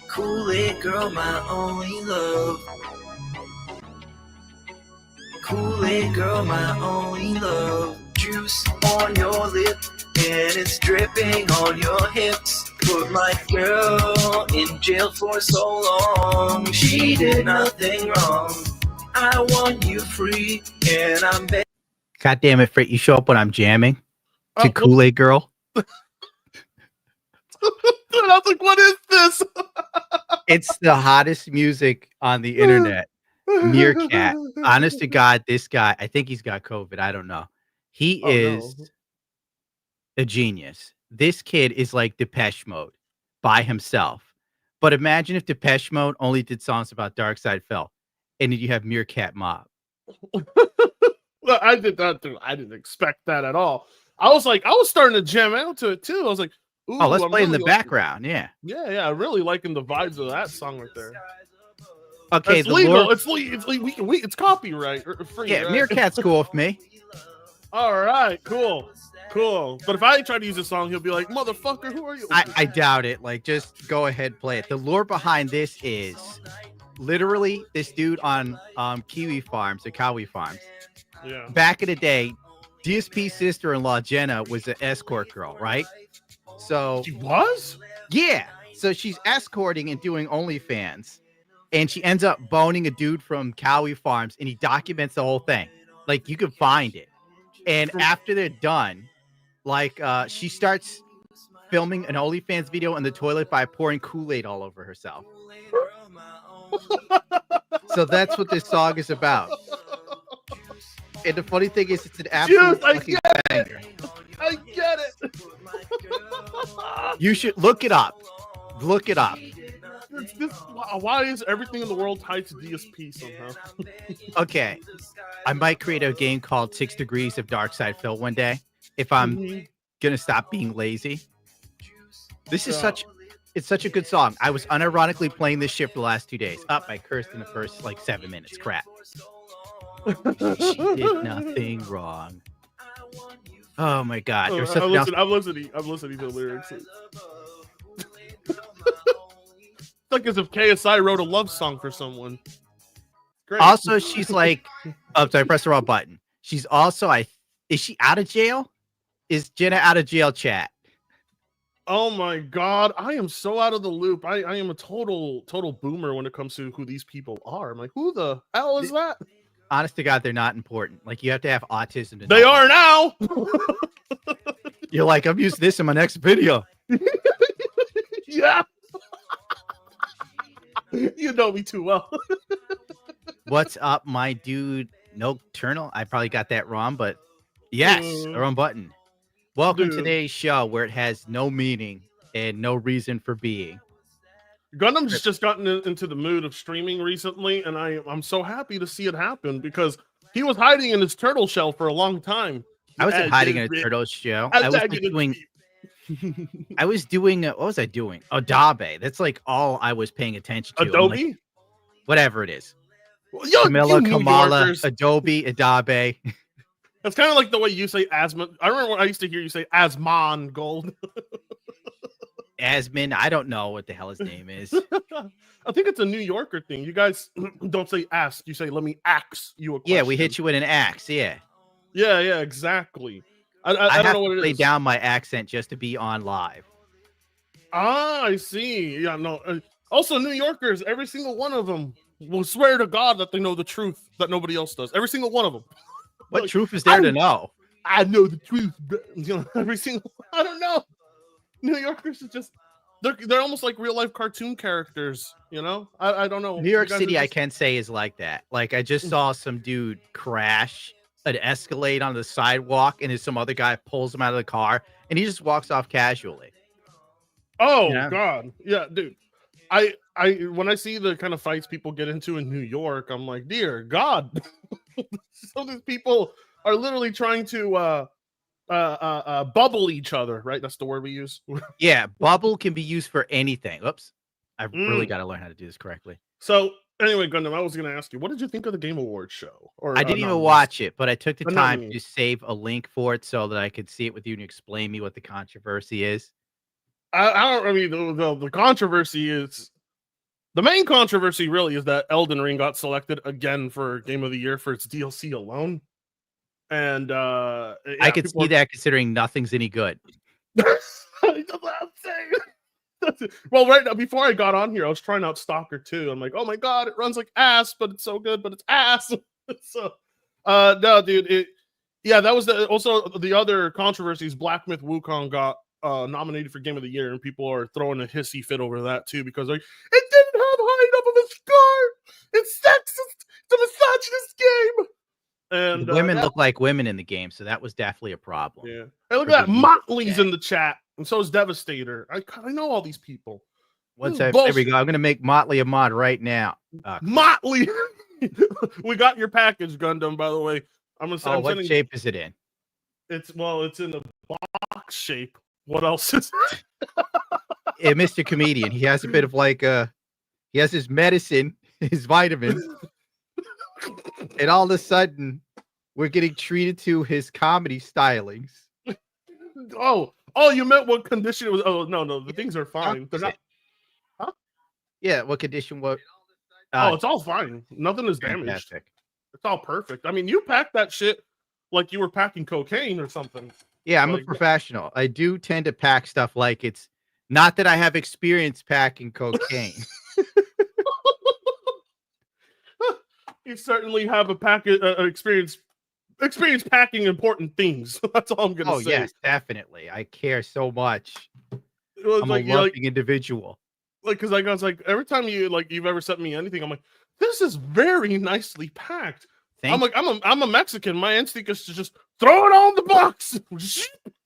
Kool-Aid girl, my only love. Kool-Aid girl, my only love. Juice on your lip, and it's dripping on your hips. Put my girl in jail for so long. She did nothing wrong. I want you free, and I'm begging. God damn it, Frit, you show up when I'm jamming to Kool-Aid girl. Dude, I was like, what is this? It's the hottest music on the internet. Meerkat. Honest to God, this guy, I think he's got COVID. I don't know. He is a genius. This kid is like Depeche Mode by himself. But imagine if Depeche Mode only did songs about Dark Side Fell, and then you have Meerkat Mob. Well, I did that too. I didn't expect that at all. I was starting to jam out to it too. I was like, ooh, oh, let's play in the background. Yeah. Yeah. Really liking the vibes of that song right there. Okay, it's legal. It's legal. It's copyright or free. Yeah, right? Meerkat's cool with me. All right, cool. But if I try to use a song, he'll be like, "Motherfucker, who are you?" I doubt it. Like, just go ahead, play it. The lore behind this is literally this dude on Kiwi Farms or Kawi Farms. Yeah. Back in the day, DSP's sister-in-law Jenna was an escort girl, right? So she was? Yeah. So she's escorting and doing OnlyFans. And she ends up boning a dude from Kawi Farms, and he documents the whole thing. Like, you can find it. And after they're done, like, she starts filming an OnlyFans video in the toilet by pouring Kool-Aid all over herself. So that's what this song is about. And the funny thing is, it's an absolute fucking banger. I get it. You should look it up. Look it up. Why is everything in the world tied to DSP somehow? Okay, I might create a game called 6 Degrees of Dark Side Phil one day if I'm gonna stop being lazy. This is it's such a good song. I was unironically playing this shit for the last 2 days. I cursed in the first 7 minutes. Crap. She did nothing wrong. Oh my God! I'm listening to the lyrics. It's like as if KSI wrote a love song for someone. Great. Also, she's like, oh, sorry, I pressed the wrong button. She's also, is she out of jail? Is Jenna out of jail, chat? Oh my God, I am so out of the loop. I am a total boomer when it comes to who these people are. I'm like, who the hell is that? Honest to God, they're not important. Like, you have to have autism to know. They are now. You're like, I'm using this in my next video. Yeah. You know me too well. What's up, my dude? Nocturnal. I probably got that wrong, but yes, wrong button. Welcome to today's show where it has no meaning and no reason for being. Gundam's just gotten into the mood of streaming recently, and I'm so happy to see it happen because he was hiding in his turtle shell for a long time. I wasn't hiding in a turtle shell. I was doing what was I doing? Adobe. That's like all I was paying attention to. Adobe? Like, whatever it is. Camilla, Kamala, Adobe, Adobe. That's kind of like the way you say Asmon. I remember when I used to hear you say Asmon Gold. Asmon, I don't know what the hell his name is. I think it's a New Yorker thing. You guys don't say ask. You say, let me ask you a question. Yeah, we hit you with an axe. Yeah. Yeah, exactly. I don't know what it is. Lay down my accent just to be on live. Ah, I see. Yeah, no. Also, New Yorkers, every single one of them will swear to God that they know the truth that nobody else does. Every single one of them. What like, truth is there to know? I know the truth. You know, every single. I don't know. New Yorkers are just. They're almost like real life cartoon characters. You know. I don't know. New York City, I can say, is like that. Like I just saw some dude crash an Escalade on the sidewalk, and then some other guy pulls him out of the car, and he just walks off casually. Oh God, yeah, dude. I when I see the kind of fights people get into in New York, I'm like, dear God. So these people are literally trying to bubble each other, right? That's the word we use. Yeah, bubble can be used for anything. Oops, I really got to learn how to do this correctly. So Anyway, Gundam, I was going to ask you, what did you think of the Game Awards show? Or I didn't even nominees? watch it, but I took the The time nominees. to save a link for it so that I could see it with you and explain me what the controversy is. I mean, the controversy is the main controversy really is that Elden Ring got selected again for Game of the Year for its DLC alone. And I yeah, could see that considering nothing's any good. That's what I'm saying. Well, right now, before I got on here, I was trying out Stalker 2. I'm like, oh my god, it runs like ass, but it's so good, but it's ass. So no, dude, yeah, that was also the other controversies. Black Myth Wukong got nominated for Game of the Year, and people are throwing a hissy fit over that too because like it didn't have high enough of a score. It's sexist. It's a misogynist game. And women look like women in the game, so that was definitely a problem. Yeah. Hey, look at that. Motley's in the chat, and so is Devastator. I know all these people. There we go. I'm gonna make Motley a mod right now. Motley, we got your package, Gundam. By the way, what shape is it in? It's in a box shape. What else is it? Mr. Comedian. He has a bit of he has his medicine, his vitamins, and all of a sudden, we're getting treated to his comedy stylings. Oh, you meant what condition it was? Oh, no, the things are fine. They're not. Huh? Yeah, what condition? What? It's all fine. Nothing is damaged. It's all perfect. I mean, you packed that shit like you were packing cocaine or something. Yeah, I'm a professional. I do tend to pack stuff like it's not that I have experience packing cocaine. You certainly have a experience packing important things. That's all I'm gonna say. Oh yes, definitely. I care so much. I'm a loving individual. Like, because I was like, every time you've ever sent me anything, I'm like, this is very nicely packed. I'm a Mexican. My instinct is to just throw it on the box.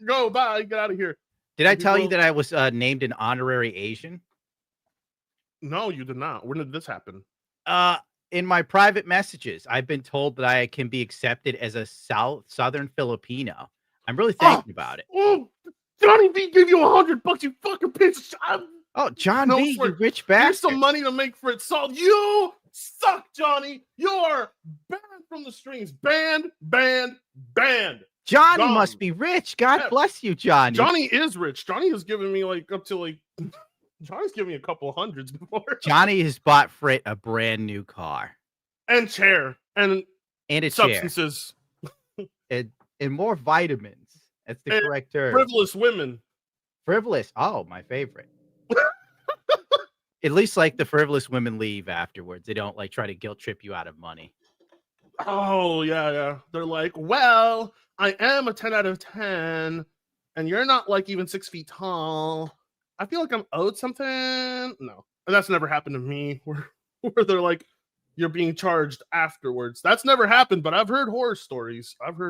Go, bye, get out of here. Did I tell you that I was named an honorary Asian? No, you did not. When did this happen? In my private messages, I've been told that I can be accepted as a Southern Filipino. I'm really thinking about it. Oh, Johnny V gave you $100, you fucking piece of shit. Oh, John V, you rich bastard. Here's some money to make for it. So you suck, Johnny. You're banned from the streams. Banned. Johnny must be rich. God bless you, Johnny. Johnny is rich. Johnny has given me Johnny's given me a couple hundreds before. Johnny has bought Frit a brand new car. And chair. And a substances. and more vitamins. That's the correct term. Frivolous women. Frivolous. Oh, my favorite. At least the frivolous women leave afterwards. They don't try to guilt trip you out of money. Oh, yeah. They're like, well, I am a 10 out of 10, and you're not even 6 feet tall. I feel like I'm owed something. No, and that's never happened to me where they're like, you're being charged afterwards. That's never happened, but I've heard horror stories. We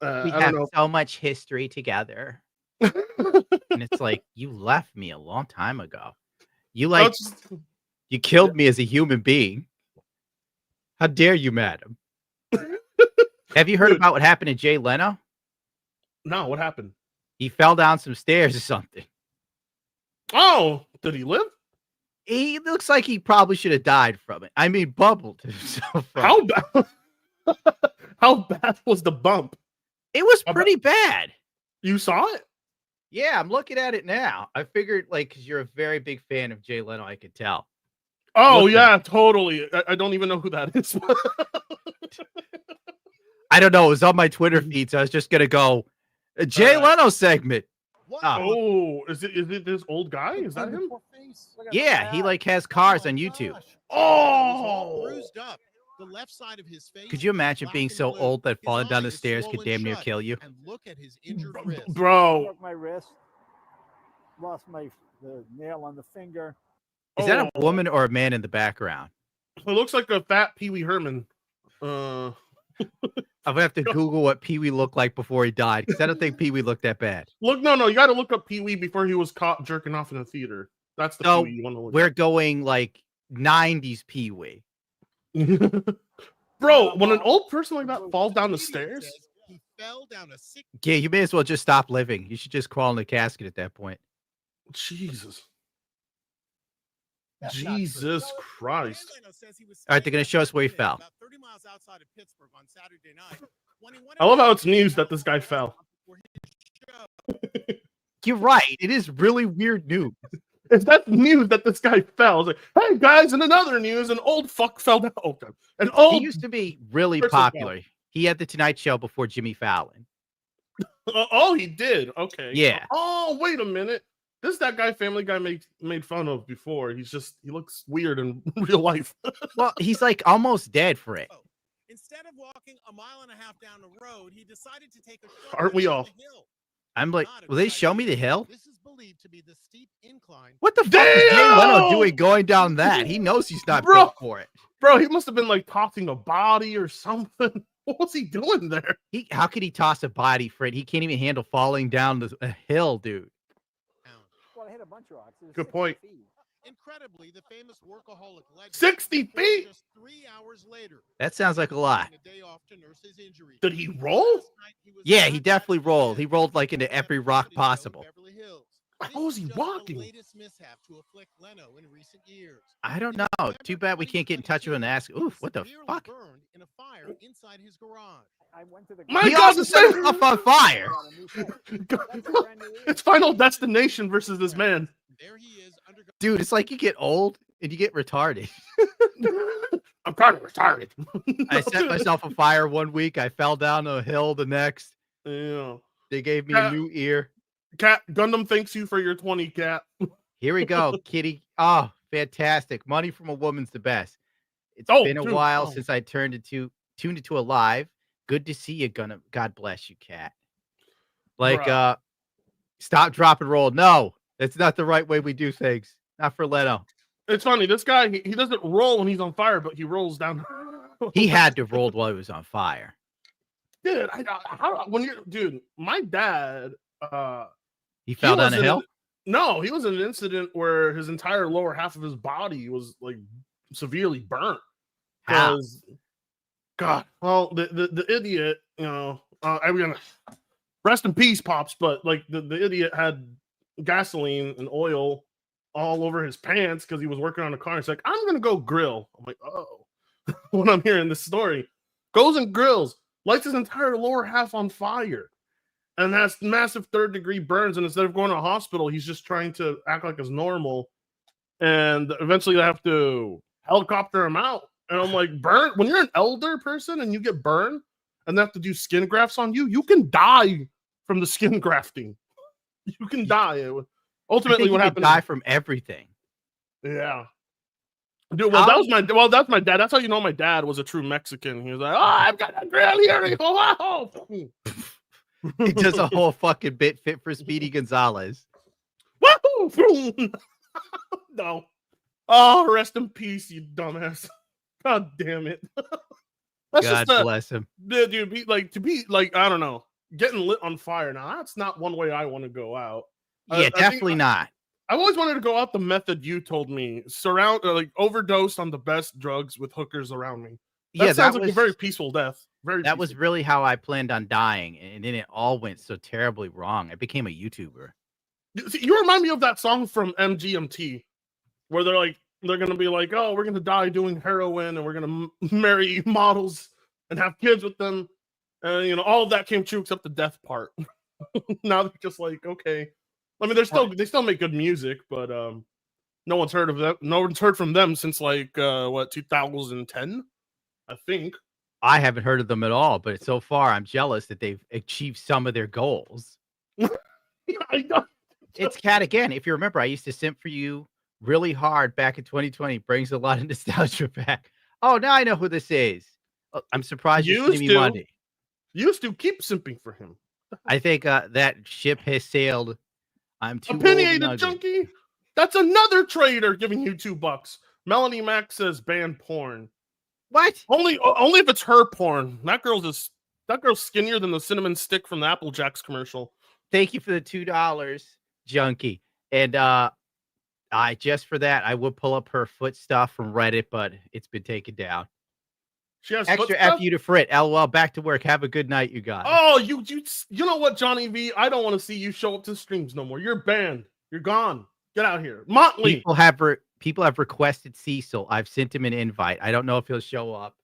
have so much history together. And it's like, you left me a long time ago. You killed me as a human being. How dare you, madam? Have you heard about what happened to Jay Leno? No, what happened? He fell down some stairs or something. Oh, did he live? He looks like he probably should have died from it. I mean, bubbled himself. How bad? How bad was the bump? It was pretty bad. You saw it? Yeah, I'm looking at it now. I figured, because you're a very big fan of Jay Leno, I could tell. Oh, yeah, totally. I don't even know who that is. I don't know. It was on my Twitter feed, so I was just going to go, a Jay Leno segment. Oh, is it this old guy? Is that him? Yeah, he has cars on YouTube. Oh! Bruised up. The left side of his face. Could you imagine being so old that falling down the stairs could damn near kill you? And look at his injured wrist. Bro. Broke my wrist. Lost the nail on the finger. Is that a woman or a man in the background? It looks like a fat Pee Wee Herman. I'm gonna have to Google what Pee Wee looked like before he died, because I don't think Pee Wee looked that bad. No, you got to look up Pee Wee before he was caught jerking off in a theater. That's the Pee Wee you want to look. We're going 90s Pee Wee. Bro, when an old person like that falls down the stairs, he fell down a sick. Yeah, you may as well just stop living. You should just crawl in the casket at that point. Jesus. Jesus Christ. All right, they're gonna show us where he fell. About 30 miles outside of Pittsburgh on Saturday night. When he went I love how out it's news that this guy fell. for his show. You're right. It is really weird news. If that's news that this guy fell, it's like, hey guys, in another news, an old fuck fell down. Oh, God. An He old. used to be really person popular. He had the Tonight Show before Jimmy Fallon. Oh, he did. Okay. Yeah. Oh, wait a minute. This is that guy Family Guy made fun of before. He looks weird in real life. Well, he's like almost dead for it. Instead of walking a mile and a half down the road, he decided to take a shortcut Aren't we down all? the hill. I'm like, Not a will they good show me the idea. hill? This is believed to be the steep incline. What the fuck is Jay Leno Damn! doing going down that? He knows he's not Bro. built for it. Bro, he must have been like tossing a body or something. What was he doing there? How could he toss a body for it? He can't even handle falling down a hill, dude. Well, I hit a bunch of rocks. It was Good 60 point. feet. Incredibly, the famous workaholic legend 60 reported feet? just 3 hours later. That sounds like a lot. taking a day off to nurse his injury. Did he roll? Last night, he was Yeah, he back definitely at rolled. He the rolled like into every rock comedy show in possible. Beverly Hills. How This was is he just walking? The latest mishap to afflict Leno in recent years. I don't know. Too bad we can't get in touch with him and ask. Oof, what the Severely fuck? burned in a fire inside his garage. I went to the. My He God, also the set same- himself on fire. Got a new phone. That's a brand new It's Final Destination versus this man. There he is undergoing Dude, it's like you get old and you get retarded. I'm kind of retarded. I set myself on fire one week. I fell down a hill the next. Yeah. They gave me a new ear. Cat, Gundam thanks you for your 20, Cat. Here we go, kitty. Oh, fantastic. Money from a woman's the best. It's Oh, been a dude, while oh. since I tuned into a live. Good to see you, Gunna. God bless you, cat. Like, Bruh. stop, drop, and roll. No, that's not the right way we do things. Not for Leno. It's funny. This guy, he doesn't roll when he's on fire, but he rolls down. He had to have rolled while he was on fire. Dude, dude, my dad, He fell down was a in hill. No, he was in an incident where his entire lower half of his body was like severely burnt. How? God, well, the idiot, you know, I'm gonna rest in peace, pops. But like the idiot had gasoline and oil all over his pants because he was working on a car. He's like, I'm gonna go grill. I'm like, oh, when I'm hearing this story, goes and grills, lights his entire lower half on fire, and has massive 3rd-degree burns. And instead of going to a hospital, he's just trying to act like it's normal. And eventually, they have to helicopter him out. And I'm like, burn. When you're an elder person and you get burned, and they have to do skin grafts on you, you can die from the skin grafting. You can die. Ultimately, what happened? Die from everything. Yeah. Dude, well, that's my dad. That's how you know my dad was a true Mexican. He was like, oh, I've got a grill here. Wow. He does a whole fucking bit fit for Speedy Gonzalez. Woo! No. Oh, rest in peace, you dumbass. God damn it. That's God just bless him. dude, to be like, I don't know, getting lit on fire. Now, that's not one way I want to go out. Yeah, definitely not. I've always wanted to go out the method you told me. Overdose on the best drugs with hookers around me. That sounds like a very peaceful death. That was really how I planned on dying, and then it all went so terribly wrong. I became a YouTuber. You remind me of that song from MGMT, where they're gonna be like, oh, we're gonna die doing heroin, and we're gonna marry models and have kids with them, and all of that came true except the death part. Now they're just like, okay. I mean, they still make good music, but no one's heard of them. No one's heard from them since 2010, I think. I haven't heard of them at all, but so far I'm jealous that they've achieved some of their goals. I know. It's Cat again. If you remember, I used to simp for you really hard back in 2020. Brings a lot of nostalgia back. Oh, now I know who this is. I'm surprised you see me Monday. Used to keep simping for him. I think that ship has sailed. I'm too opinionated junkie. That's another trader giving you $2. Melanie Mack says ban porn. What? Only if it's her porn. That girl's skinnier than the cinnamon stick from the Apple Jacks commercial. Thank you for the $2, junkie. And I just for that I would pull up her foot stuff from Reddit, but it's been taken down. She has extra F you to Frit. LOL. Back to work. Have a good night, you guys. Oh, you know what, Johnny V? I don't want to see you show up to streams no more. You're banned. You're gone. Get out here. Motley. People have requested Cecil. I've sent him an invite. I don't know if he'll show up.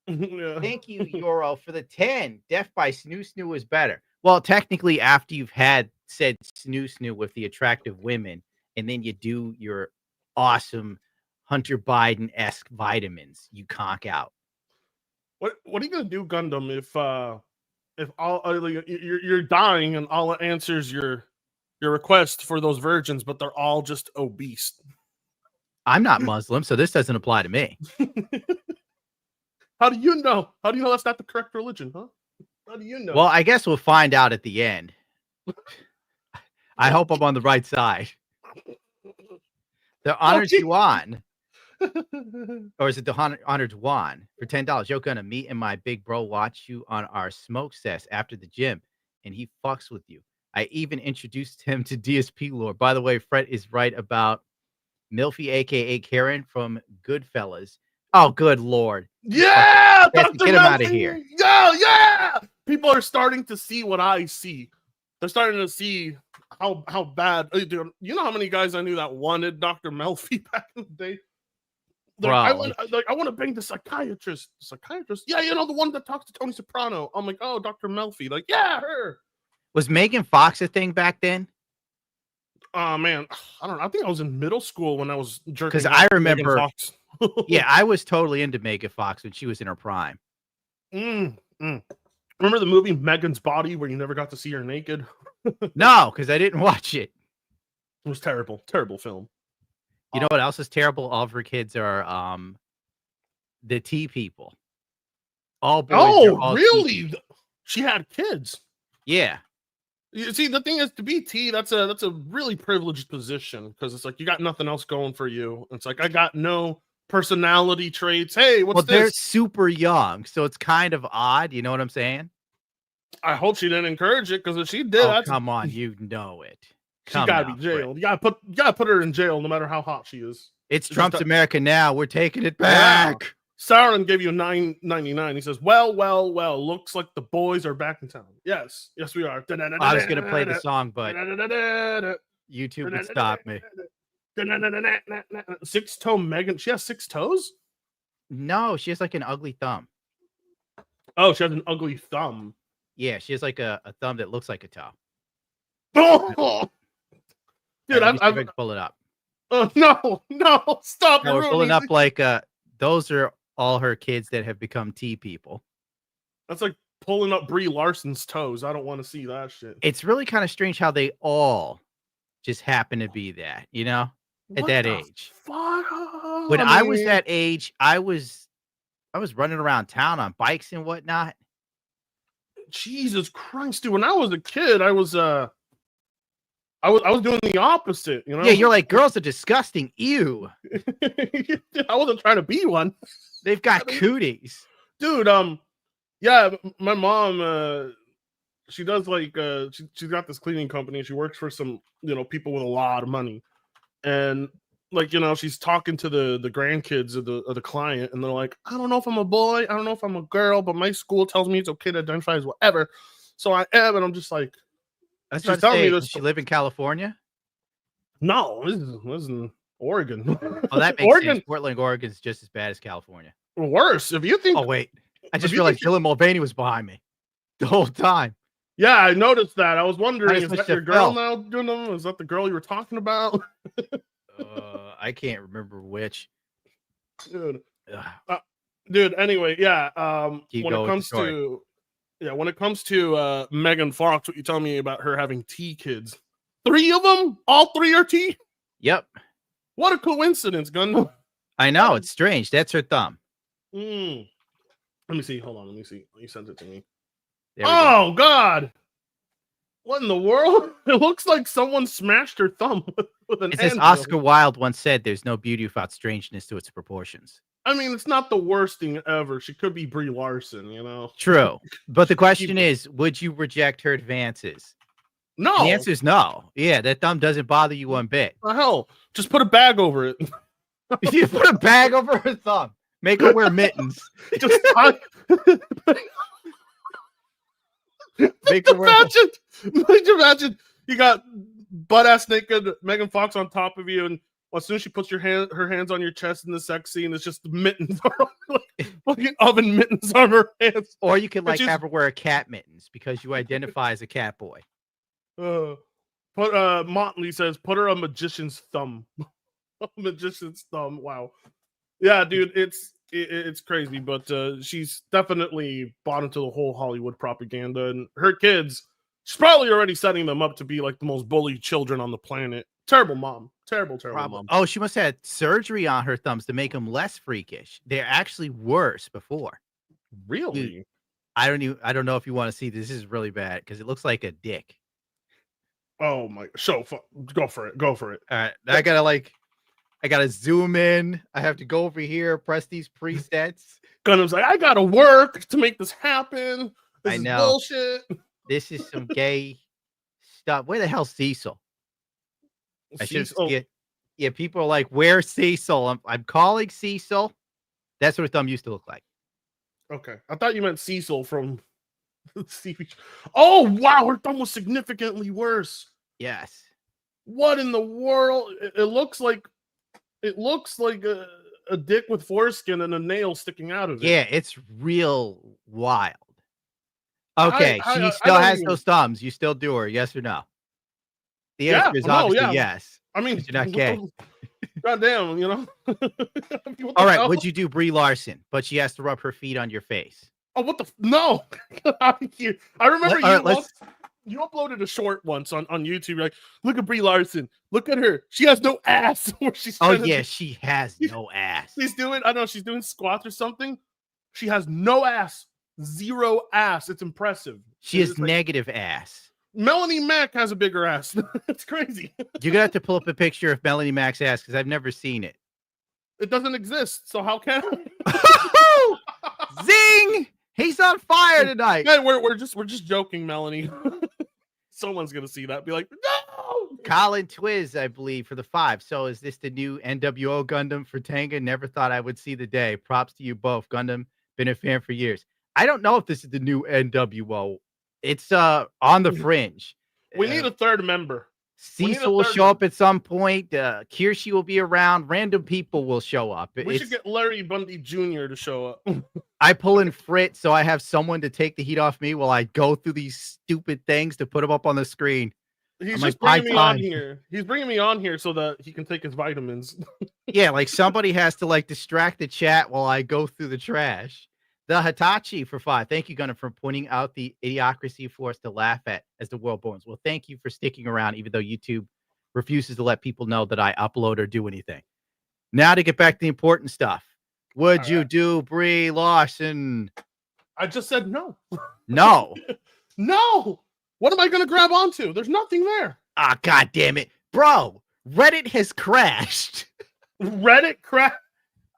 Yeah. Thank you, Euro, for the 10. Death by Snoo Snoo is better. Well, technically, after you've had said Snoo Snoo with the attractive women, and then you do your awesome Hunter Biden-esque vitamins, you conk out. What are you gonna do, Gundam, if all you're dying and all it answers your request for those virgins, but they're all just obese? I'm not Muslim, so this doesn't apply to me. How do you know? How do you know that's not the correct religion, huh? How do you know? Well, I guess we'll find out at the end. I hope I'm on the right side. The honored Yuan. Or is it the honored Juan for $10? Yo, gonna meet and my big bro watch you on our smoke sess after the gym, and he fucks with you. I even introduced him to DSP lore. By the way, Fred is right about Milfy, aka Karen from Goodfellas. Oh, good lord! Yeah, Get him out of here. Yeah. People are starting to see what I see. They're starting to see how bad. Dude, you know how many guys I knew that wanted Dr. Melfi back in the day. Like, I want to bang the psychiatrist. Psychiatrist? Yeah, you know, the one that talks to Tony Soprano. I'm like, oh, Dr. Melfi. Like, yeah, her. Was Megan Fox a thing back then? Oh, man. I don't know. I think I was in middle school when I was jerking. Because I remember. Fox. Yeah, I was totally into Megan Fox when she was in her prime. Remember the movie Megan's Body where you never got to see her naked? No, because I didn't watch it. It was terrible. Terrible film. You know what else is terrible? All of her kids are the T people. All boys. Oh, all really? She had kids. Yeah. You see, the thing is, to be T, that's a really privileged position because it's like you got nothing else going for you. It's like I got no personality traits. Hey, what's this? They're super young, so it's kind of odd. You know what I'm saying? I hope she didn't encourage it because if she did, come on, you know it. She gotta be jailed. You gotta put her in jail no matter how hot she is. It's Trump's America now. We're taking it back. Yeah. Sauron gave you $9.99. He says, well, looks like the boys are back in town. Yes, we are. I was gonna play the song, but YouTube would stop me. 6-toe Megan. She has 6 toes? No, she has like an ugly thumb. Oh, she has an ugly thumb. Yeah, she has like a thumb that looks like a toe. Oh! Dude, I'm going to pull it up. No, stop. No, we're pulling up like those are all her kids that have become T people. That's like pulling up Brie Larson's toes. I don't want to see that shit. It's really kind of strange how they all just happen to be that, you know, at that age. Fuck? When I was that age, I was running around town on bikes and whatnot. Jesus Christ, dude! When I was a kid, I was doing the opposite. You know? Yeah, you're like, girls are disgusting. Ew. I wasn't trying to be one. They've got cooties, dude. Yeah, my mom. She does like she's got this cleaning company. She works for some people with a lot of money, and like she's talking to the grandkids of the client, and they're like, I don't know if I'm a boy, I don't know if I'm a girl, but my school tells me it's okay to identify as whatever. So I am, and I'm just like, that's what telling me. Does she live in California? No, this is in Oregon. Oh, that makes sense. Portland, Oregon is just as bad as California. Worse, if you think. Oh wait, I just realized Dylan Mulvaney was behind me the whole time. Yeah, I noticed that. I was wondering, is that your girl now doing them? Is that the girl you were talking about? I can't remember which. Dude. Anyway, yeah. When it comes to Megan Fox, what you tell me about her having T kids? 3 of them? All 3 are T? Yep. What a coincidence, Gun. I know, it's strange. That's her thumb. Let me see. Hold on. Let me see. You sent it to me. Oh God. What in the world? It looks like someone smashed her thumb with an It says Oscar Wilde once said, there's no beauty without strangeness to its proportions. I mean, it's not the worst thing ever. She could be Brie Larson, True. But the question is, would you reject her advances? No. And the answer is no. Yeah, that thumb doesn't bother you one bit. The hell? Just put a bag over it. You put a bag over her thumb. Make her wear mittens. Just imagine you got butt ass naked Megan Fox on top of you, and as soon as she puts her hands on your chest in the sex scene, it's just mittens, like fucking oven mittens on her hands. Or you can like have her wear a cat mittens because you identify as a cat boy. Motley says, put her a magician's thumb. A magician's thumb. Wow. Yeah, dude, it's crazy, but she's definitely bought into the whole Hollywood propaganda, and her kids, she's probably already setting them up to be like the most bullied children on the planet. Terrible mom. Terrible mom. Oh, she must have had surgery on her thumbs to make them less freakish. They're actually worse before. Really? Dude, I don't know if you want to see this. This is really bad because it looks like a dick. Oh my! Go for it. Go for it. All right, I gotta zoom in. I have to go over here, press these presets. Gundam's like, I gotta work to make this happen. This I know. is bullshit. This is some gay stuff. Where the hell's Cecil? I should get. Yeah, people are like, "Where's Cecil?" I'm calling Cecil. That's what her thumb used to look like. Okay, I thought you meant Cecil from TV. Oh wow, her thumb was significantly worse. Yes. What in the world? It looks like a dick with foreskin and a nail sticking out of it. Yeah, it's real wild. Okay, she still has those thumbs. You still do her, yes or no? The answer is obviously yes. I mean, you're not gay. Goddamn, you know. All right, would you do Brie Larson? But she has to rub her feet on your face. Oh, what the no! I remember you uploaded a short once on YouTube. You're like, look at Brie Larson. Look at her. She has no ass. She has no ass. She's doing. I don't know. She's doing squats or something. She has no ass. Zero ass. It's impressive. She has negative ass. Melanie Mack has a bigger ass. It's crazy. You're gonna have to pull up a picture of Melanie Mack's ass because I've never seen it. It doesn't exist. So how can Zing? He's on fire tonight. Man, we're just joking, Melanie. Someone's gonna see that. Be like, no. Colin Twiz, I believe, for the 5. So is this the new NWO Gundam for Tenga? Never thought I would see the day. Props to you both. Gundam, been a fan for years. I don't know if this is the new NWO. It's on the Fringe. We need a third member. Cecil will show up at some point. Kirshi will be around. Random people will show up. We should get Larry Bundy Jr. to show up. I pull in Fritz, so I have someone to take the heat off me while I go through these stupid things to put them up on the screen. He's just bringing me on here. He's bringing me on here so that he can take his vitamins. Yeah, like somebody has to like distract the chat while I go through the trash. The Hitachi for 5. Thank you, Gunnar, for pointing out the idiocracy for us to laugh at as the world burns. Well, thank you for sticking around, even though YouTube refuses to let people know that I upload or do anything. Now to get back to the important stuff. Would you do Brie Larson? I just said no. No. No. What am I going to grab onto? There's nothing there. Ah, God damn it. Bro, Reddit has crashed. Reddit crashed?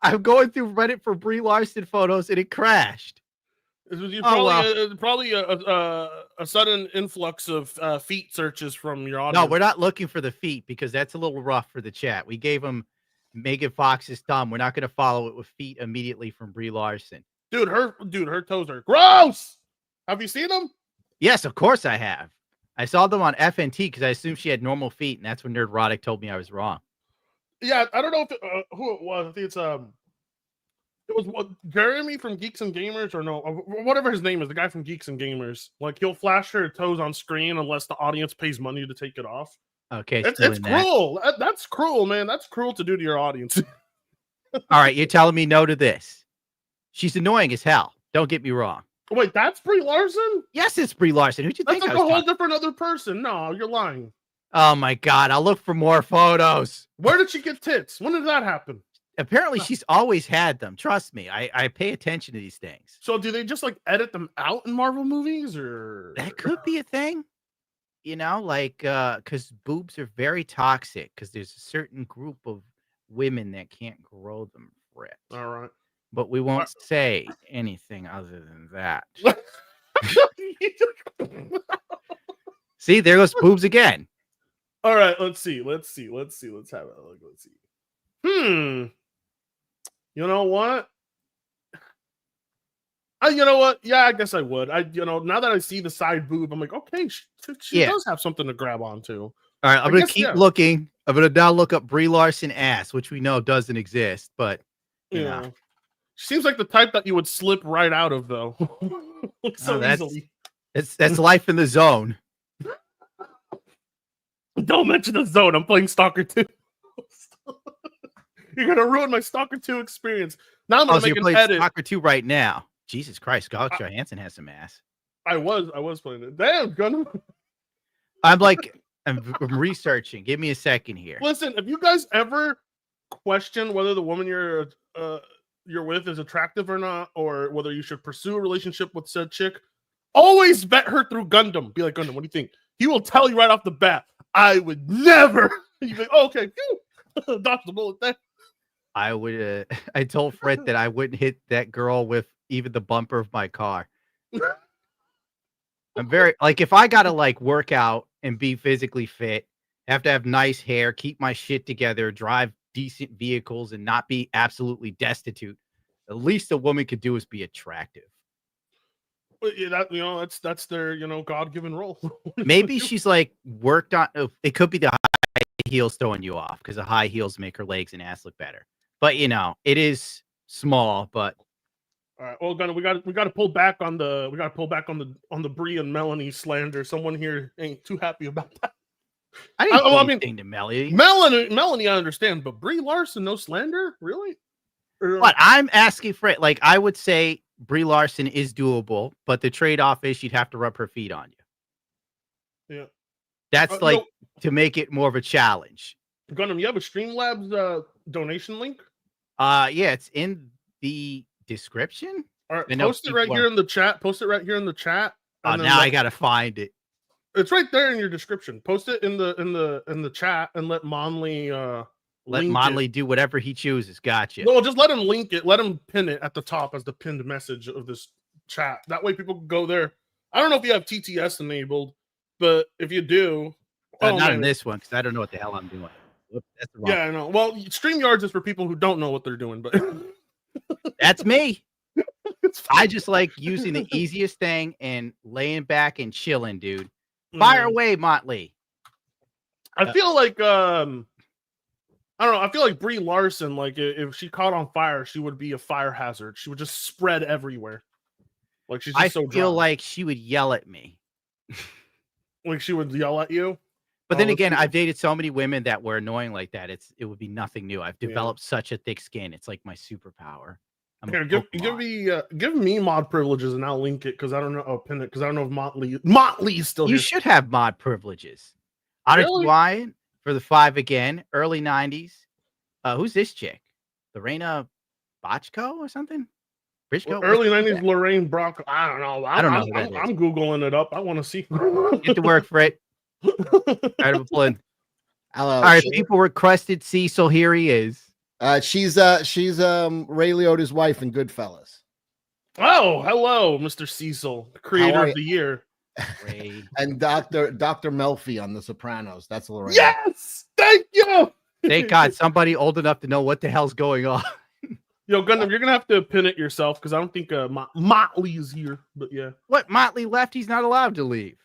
I'm going through Reddit for Brie Larson photos and it crashed. Probably a sudden influx of feet searches from your audience. No, we're not looking for the feet because that's a little rough for the chat. We gave him Megan Fox's thumb. We're not going to follow it with feet immediately from Brie Larson. Dude, her toes are gross. Have you seen them? Yes, of course I have. I saw them on FNT because I assumed she had normal feet, and that's when Nerdrotic told me I was wrong. Yeah, I don't know if who it was. I think it was Jeremy from Geeks and Gamers, or no, whatever his name is, the guy from Geeks and Gamers. Like, he'll flash her toes on screen unless the audience pays money to take it off. Okay, it's cruel. That's cruel, man. That's cruel to do to your audience. All right, you're telling me no to this. She's annoying as hell. Don't get me wrong. Wait, that's Brie Larson? Yes, it's Brie Larson. Who'd you think? That's like a whole different other person. No, you're lying. Oh my God, I'll look for more photos. Where did she get tits? When did that happen? Apparently, she's always had them. Trust me, I pay attention to these things. So, do they just like edit them out in Marvel movies, or that could be a thing? You know, like because boobs are very toxic. Because there's a certain group of women that can't grow them. Fritz. All right, but we won't say anything other than that. See, there goes boobs again. All right, let's see. Let's have it. Let's see. You know what? You know what? Yeah, I guess I would. Now that I see the side boob, I'm like, okay, she does have something to grab onto. All right, I'm I gonna guess, keep yeah. looking. I'm gonna now look up Brie Larson ass, which we know doesn't exist, but you Yeah. know, She seems like the type that you would slip right out of, though. So that's easily. that's life in the zone. Don't mention the zone. I'm playing Stalker 2. You're gonna ruin my Stalker 2 experience. Now I'm Oh, gonna so you're make an playing edit. Stalker 2 right now. Jesus Christ, Scarlett Johansson has some ass. I was playing it. Damn, Gunner. I'm researching. Give me a second here. Listen, if you guys ever question whether the woman you're with is attractive or not, or whether you should pursue a relationship with said chick, always vet her through Gundam. Be like, Gundam, what do you think? He will tell you right off the bat, I would never. You'd be like, oh, okay, dodge the bullet there. I would. I told Fred that I wouldn't hit that girl with even the bumper of my car. I'm very like if I gotta like work out and be physically fit, have to have nice hair, keep my shit together, drive decent vehicles, and not be absolutely destitute. The least a woman could do is be attractive. But yeah, that's their God-given role. Maybe she's like worked on. It could be the high heels throwing you off because the high heels make her legs and ass look better. But it is small. But all right, well, Gunnar, we got to pull back on the Brie and Melanie slander. Someone here ain't too happy about that. I didn't do anything to Melanie. Melanie, I understand, but Brie Larson, no slander, really? But I'm asking for it. Like I would say, Brie Larson is doable, but the trade-off is she'd have to rub her feet on you. Yeah, that's to make it more of a challenge. Gunnar, you have a Streamlabs donation link? Yeah, it's in the description. All right, post it right here in the chat. Oh, now I gotta find it. It's right there in your description. Post it in the chat and let Monley do whatever he chooses. Gotcha. No, just let him link it. Let him pin it at the top as the pinned message of this chat. That way people can go there. I don't know if you have TTS enabled, but if you do, not in this one because I don't know what the hell I'm doing. That's the wrong I know. Well, StreamYards is for people who don't know what they're doing, but that's me. I just like using the easiest thing and laying back and chilling, dude. Fire away, Motley. I feel like I don't know. I feel like Brie Larson, like if she caught on fire, she would be a fire hazard. She would just spread everywhere. Like she's just I feel like she would yell at me. Like she would yell at you. But then again, I've dated so many women that were annoying like that. It would be nothing new. I've developed such a thick skin. It's like my superpower. Here, give me mod privileges and I'll link it because I don't know. I'll pin it because I don't know if Motley's still here. You should have mod privileges. Wyatt for the 5 again, early 90s. Who's this chick? Lorena Bochco or something? Well, early 90s Lorraine Brock. I don't know. I'm Googling it up. I want to see. Get to work, Fred. Hello. All right, people requested Cecil. Here he is. She's Ray Liotta's wife in Goodfellas. Oh, hello, Mr. Cecil, creator of the year. And Dr. Melfi on The Sopranos. That's Lorraine. Yes, thank you. Thank God somebody old enough to know what the hell's going on. Yo, Gundam, you're gonna have to pin it yourself because I don't think Motley is here. But yeah, what Motley left? He's not allowed to leave.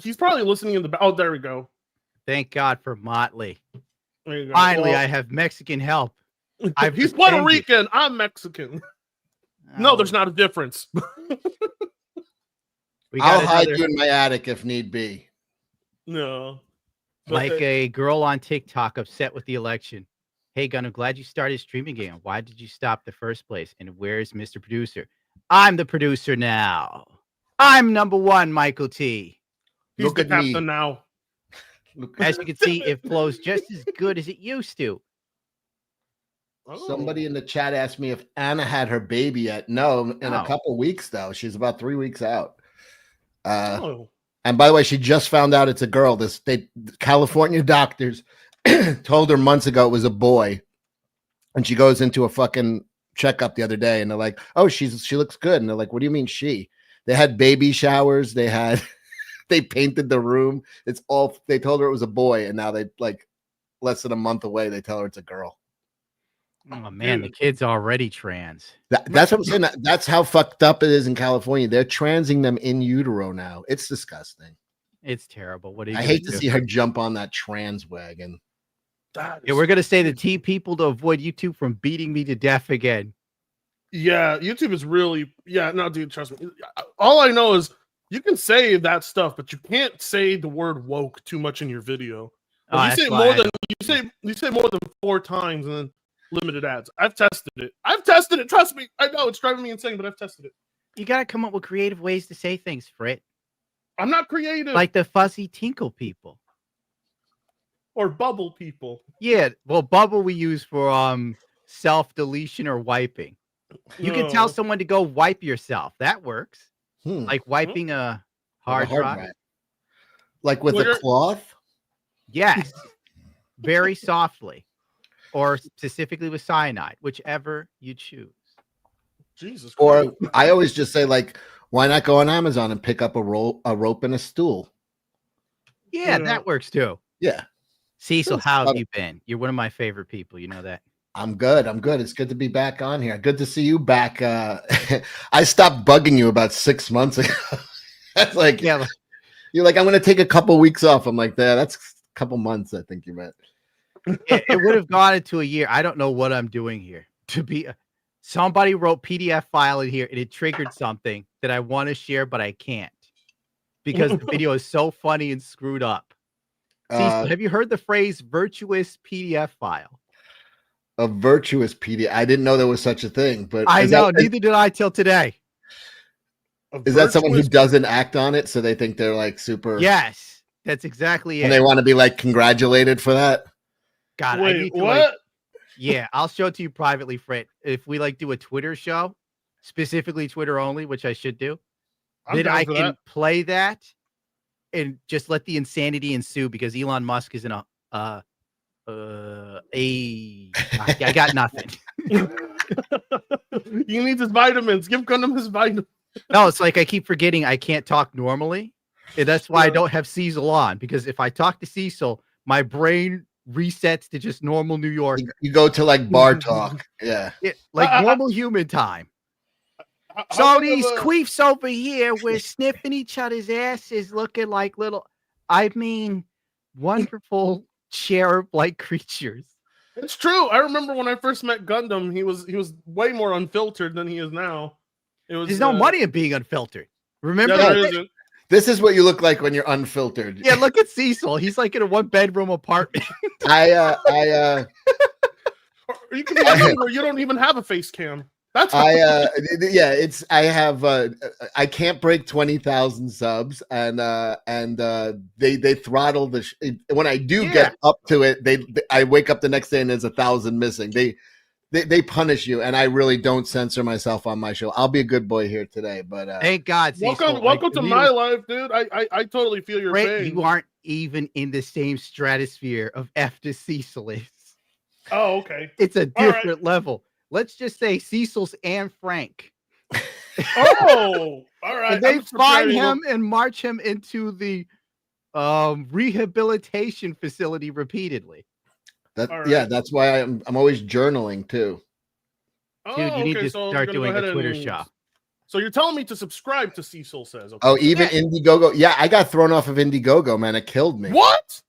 He's probably listening in the. Oh, there we go. Thank God for Motley. Finally, I have Mexican help. He's Puerto Rican. I'm Mexican. No, there's not a difference. I'll hide you in my attic if need be. No. Like a girl on TikTok upset with the election. Hey, Gun, I'm glad you started streaming again. Why did you stop the first place? And where's Mr. Producer? I'm the producer now. I'm number one, Michael T. He's the captain now. As you can see, it flows just as good as it used to. Somebody in the chat asked me if Anna had her baby yet. No, in a couple weeks, though. She's about 3 weeks out. And by the way, she just found out it's a girl. California doctors told her months ago it was a boy. And she goes into a fucking checkup the other day, and they're like, oh, she looks good. And they're like, what do you mean she? They had baby showers. They painted the room. They told her it was a boy, and now less than a month away, they tell her it's a girl. Oh man, the kid's already trans. That's what I'm saying. That's how fucked up it is in California. They're transing them in utero now. It's disgusting. It's terrible. What are you I gonna hate to do? see her jump on that trans wagon. Yeah, we're gonna say the T people to avoid YouTube from beating me to death again. Yeah, YouTube is really no, dude, trust me. All I know is you can say that stuff, but you can't say the word woke too much in your video. Oh, If you that's say why more I than don't- you say more than 4 times and then limited ads. I've tested it. Trust me. I know it's driving me insane, but I've tested it. You gotta come up with creative ways to say things, Frit. I'm not creative. Like the fuzzy tinkle people. Or bubble people. Yeah, well, bubble we use for self-deletion or wiping. You can tell someone to go wipe yourself. That works. Like wiping a hard drive. Like with a cloth? Yes. Very softly. Or specifically with cyanide, whichever you choose. Jesus Or Christ. I always just say, like, why not go on Amazon and pick up a rope and a stool? Yeah, that works too. Yeah. Cecil, how have you been? You're one of my favorite people. You know that. I'm good. It's good to be back on here. Good to see you back. I stopped bugging you about 6 months ago. That's like, yeah. You're like, I'm going to take a couple weeks off. I'm like, that's a couple months, I think you meant. It would have gone into a year. I don't know what I'm doing here. Somebody wrote PDF file in here and it triggered something that I want to share, but I can't because the video is so funny and screwed up. Cecil, have you heard the phrase virtuous PDF file? A virtuous PDF. I didn't know there was such a thing, but I know, neither did I till today. Is that someone who doesn't act on it, so they think they're like super? Yes, that's exactly it. And they want to be like congratulated for that. God, wait, I need to what? Yeah, I'll show it to you privately, Fred. If we like do a Twitter show, specifically Twitter only, which I should do, then I can play that and just let the insanity ensue because Elon Musk is in I got nothing. You need his vitamins. Give Gundam his vitamins. No, it's like I keep forgetting I can't talk normally. And that's why I don't have Cecil on, because if I talk to Cecil, my brain resets to just normal New York. You go to like bar talk. Yeah. Like normal human time. So these queefs over here, we're sniffing each other's asses, looking like little, wonderful cherub-like creatures. It's true. I remember when I first met Gundam, he was way more unfiltered than he is now. There's no money in being unfiltered. Remember? Yeah, there isn't. This is what you look like when you're unfiltered. Yeah, look at Cecil. He's like in a 1-bedroom apartment. Or you can be younger. You don't even have a face cam. That's I can't break 20,000 subs, and they throttle when I do get up to it, I wake up the next day and there's 1,000 missing. They punish you, and I really don't censor myself on my show. I'll be a good boy here today, but thank God. Cecil, welcome to my life, dude. I totally feel your pain. You aren't even in the same stratosphere of F to Cecil is. Oh, okay. It's a different level. Let's just say Cecil's Anne Frank. Oh, all right. And they find him and march him into the rehabilitation facility repeatedly. That's why I'm always journaling too. Dude, you need to start doing a Twitter shop. So you're telling me to subscribe to Cecil Says. Okay. Oh, even Indiegogo. Yeah, I got thrown off of Indiegogo, man. It killed me. What?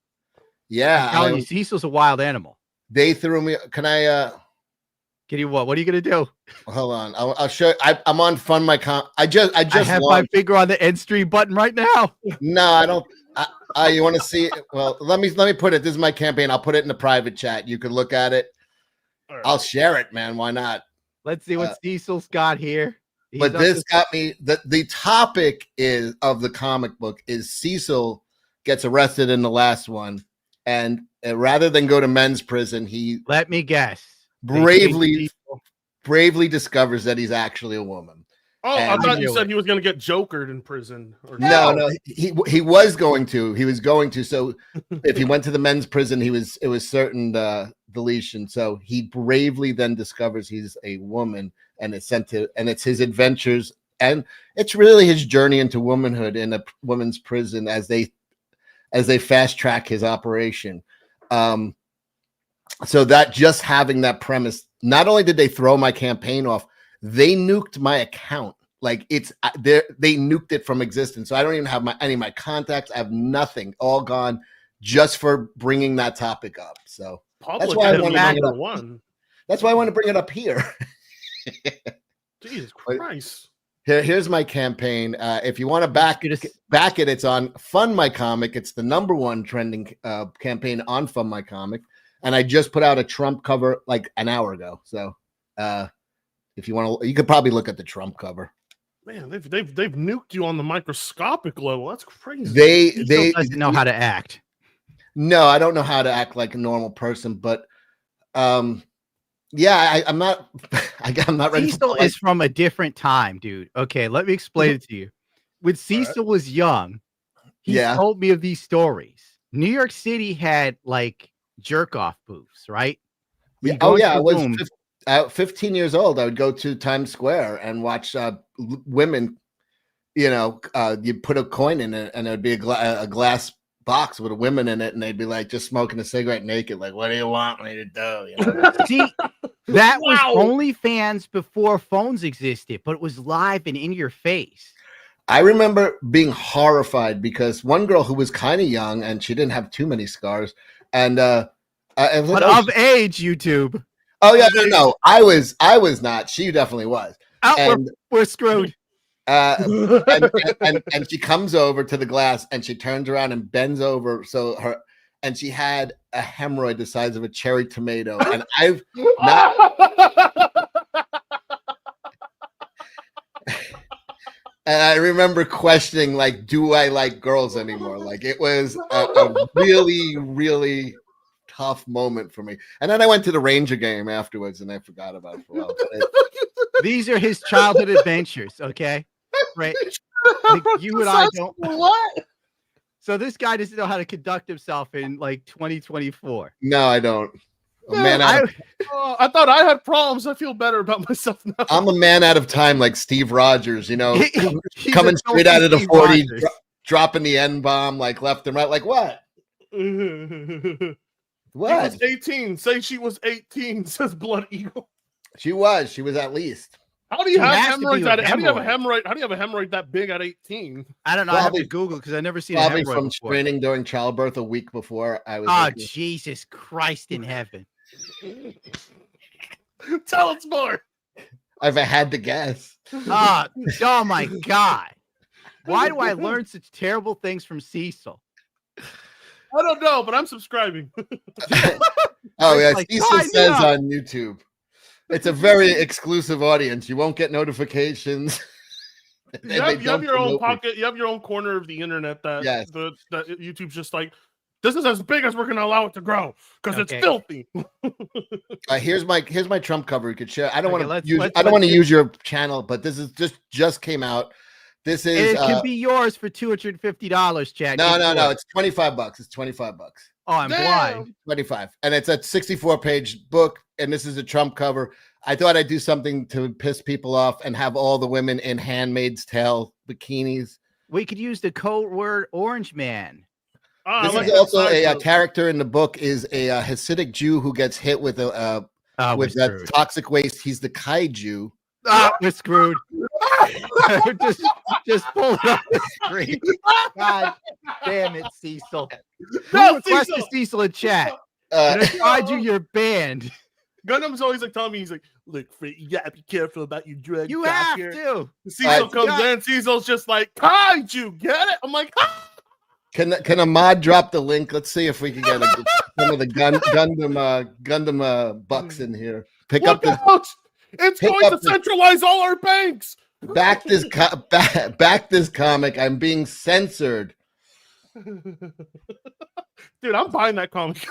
Yeah. I'm telling you, Cecil's a wild animal. They threw me. Can you what? What are you gonna do? Hold on. I'll show you. I'm on Fund My Com. I just have my finger on the end stream button right now. No, I don't. You want to see it? Well, let me put it. This is my campaign. I'll put it in the private chat. You can look at it. Right. I'll share it, man. Why not? Let's see what Cecil's got here. But this got me. The topic of the comic book is Cecil gets arrested in the last one, and rather than go to men's prison, he let me guess bravely discovers that he's actually a woman. Oh, I thought you said he was going to get jokered in prison. No, he was going to. He was going to. So if he went to the men's prison, it was certain deletion. So he bravely then discovers he's a woman, and it's his adventures, and it's really his journey into womanhood in a women's prison as they fast track his operation. So that just having that premise, not only did they throw my campaign off, they nuked my account. Like they nuked it from existence. So I don't even have any of my contacts. I have nothing. All gone just for bringing that topic up. So that's why I want to bring it up. That's why I want to bring it up here. Jesus Christ. Here's my campaign. If you want to back it, it's on Fund My Comic. It's the #1 trending campaign on Fund My Comic. And I just put out a Trump cover like an hour ago. So if you want to, you could probably look at the Trump cover. Man, they've nuked you on the microscopic level. That's crazy. They doesn't know how to act. No, I don't know how to act like a normal person, but yeah, I'm not. I'm not ready. Cecil is from a different time, dude. Okay, let me explain it to you. When Cecil was young, he told me of these stories. New York City had like jerk off booths, right? Yeah. Oh yeah, I was 15 years old. I would go to Times Square and watch women. You know, you put a coin in it, and it would be a glass box with a women in it, and they'd be like just smoking a cigarette naked. Like, what do you want me to do? You know? See, that was OnlyFans before phones existed, but it was live and in your face. I remember being horrified because one girl who was kind of young and she didn't have too many scars, and but of age, YouTube. Oh yeah, no, I was not. She definitely was. Oh, we're screwed. And she comes over to the glass and she turns around and bends over and she had a hemorrhoid the size of a cherry tomato, and I've not. And I remember questioning, like, do I like girls anymore? Like, it was a really, really tough moment for me. And then I went to the Ranger game afterwards, and I forgot about it for a while. These are his childhood adventures, okay? Right? Like, you and I don't. What? So this guy doesn't know how to conduct himself in like 2024. No, I don't. I thought I had problems. I feel better about myself now. I'm a man out of time, like Steve Rogers, you know, coming straight out of the 40s, dropping the N-bomb like left and right. Like what? What? She was 18. Say she was 18, says Blood Eagle. She was at least. How do you have hemorrhoids? How do you have a hemorrhoid? How do you have a hemorrhoid that big at 18? I don't know. I have to Google because I never seen a hemorrhoid from before. training during childbirth a week before I was. Oh, Jesus Christ in heaven! Tell us more. I've had to guess. Oh my God! Why do I learn such terrible things from Cecil? I don't know, but I'm subscribing. Oh yeah, like, Cecil says on YouTube. It's a very exclusive audience. You won't get notifications. You have your own pocket. You have your own corner of the internet that YouTube's just like, this is as big as we're going to allow it to grow because it's filthy. Here's my Trump cover. You could share. I don't want to use your channel, but this is just came out. This is it can be yours for $250, Chad. No. It's $25. It's $25. Oh, I'm blind. 25. And it's a 64-page book, and this is a Trump cover. I thought I'd do something to piss people off and have all the women in Handmaid's Tale bikinis. We could use the code word Orange Man. This is also a character in the book is a Hasidic Jew who gets hit with that toxic waste. He's the kaiju. We're screwed. just pull it up the screen. God damn it, Cecil. No, requested Cecil in chat. And I tried you're banned. Gundam's always like telling me, he's like, look, you gotta be careful about your drug. You have to. Cecil comes in, Cecil's just like, kaiju, get it? I'm like, ah! Can Ahmad drop the link? Let's see if we can get some of the Gundam bucks in here. It's going to centralize all our banks. Back this comic. I'm being censored. Dude, I'm buying that comic.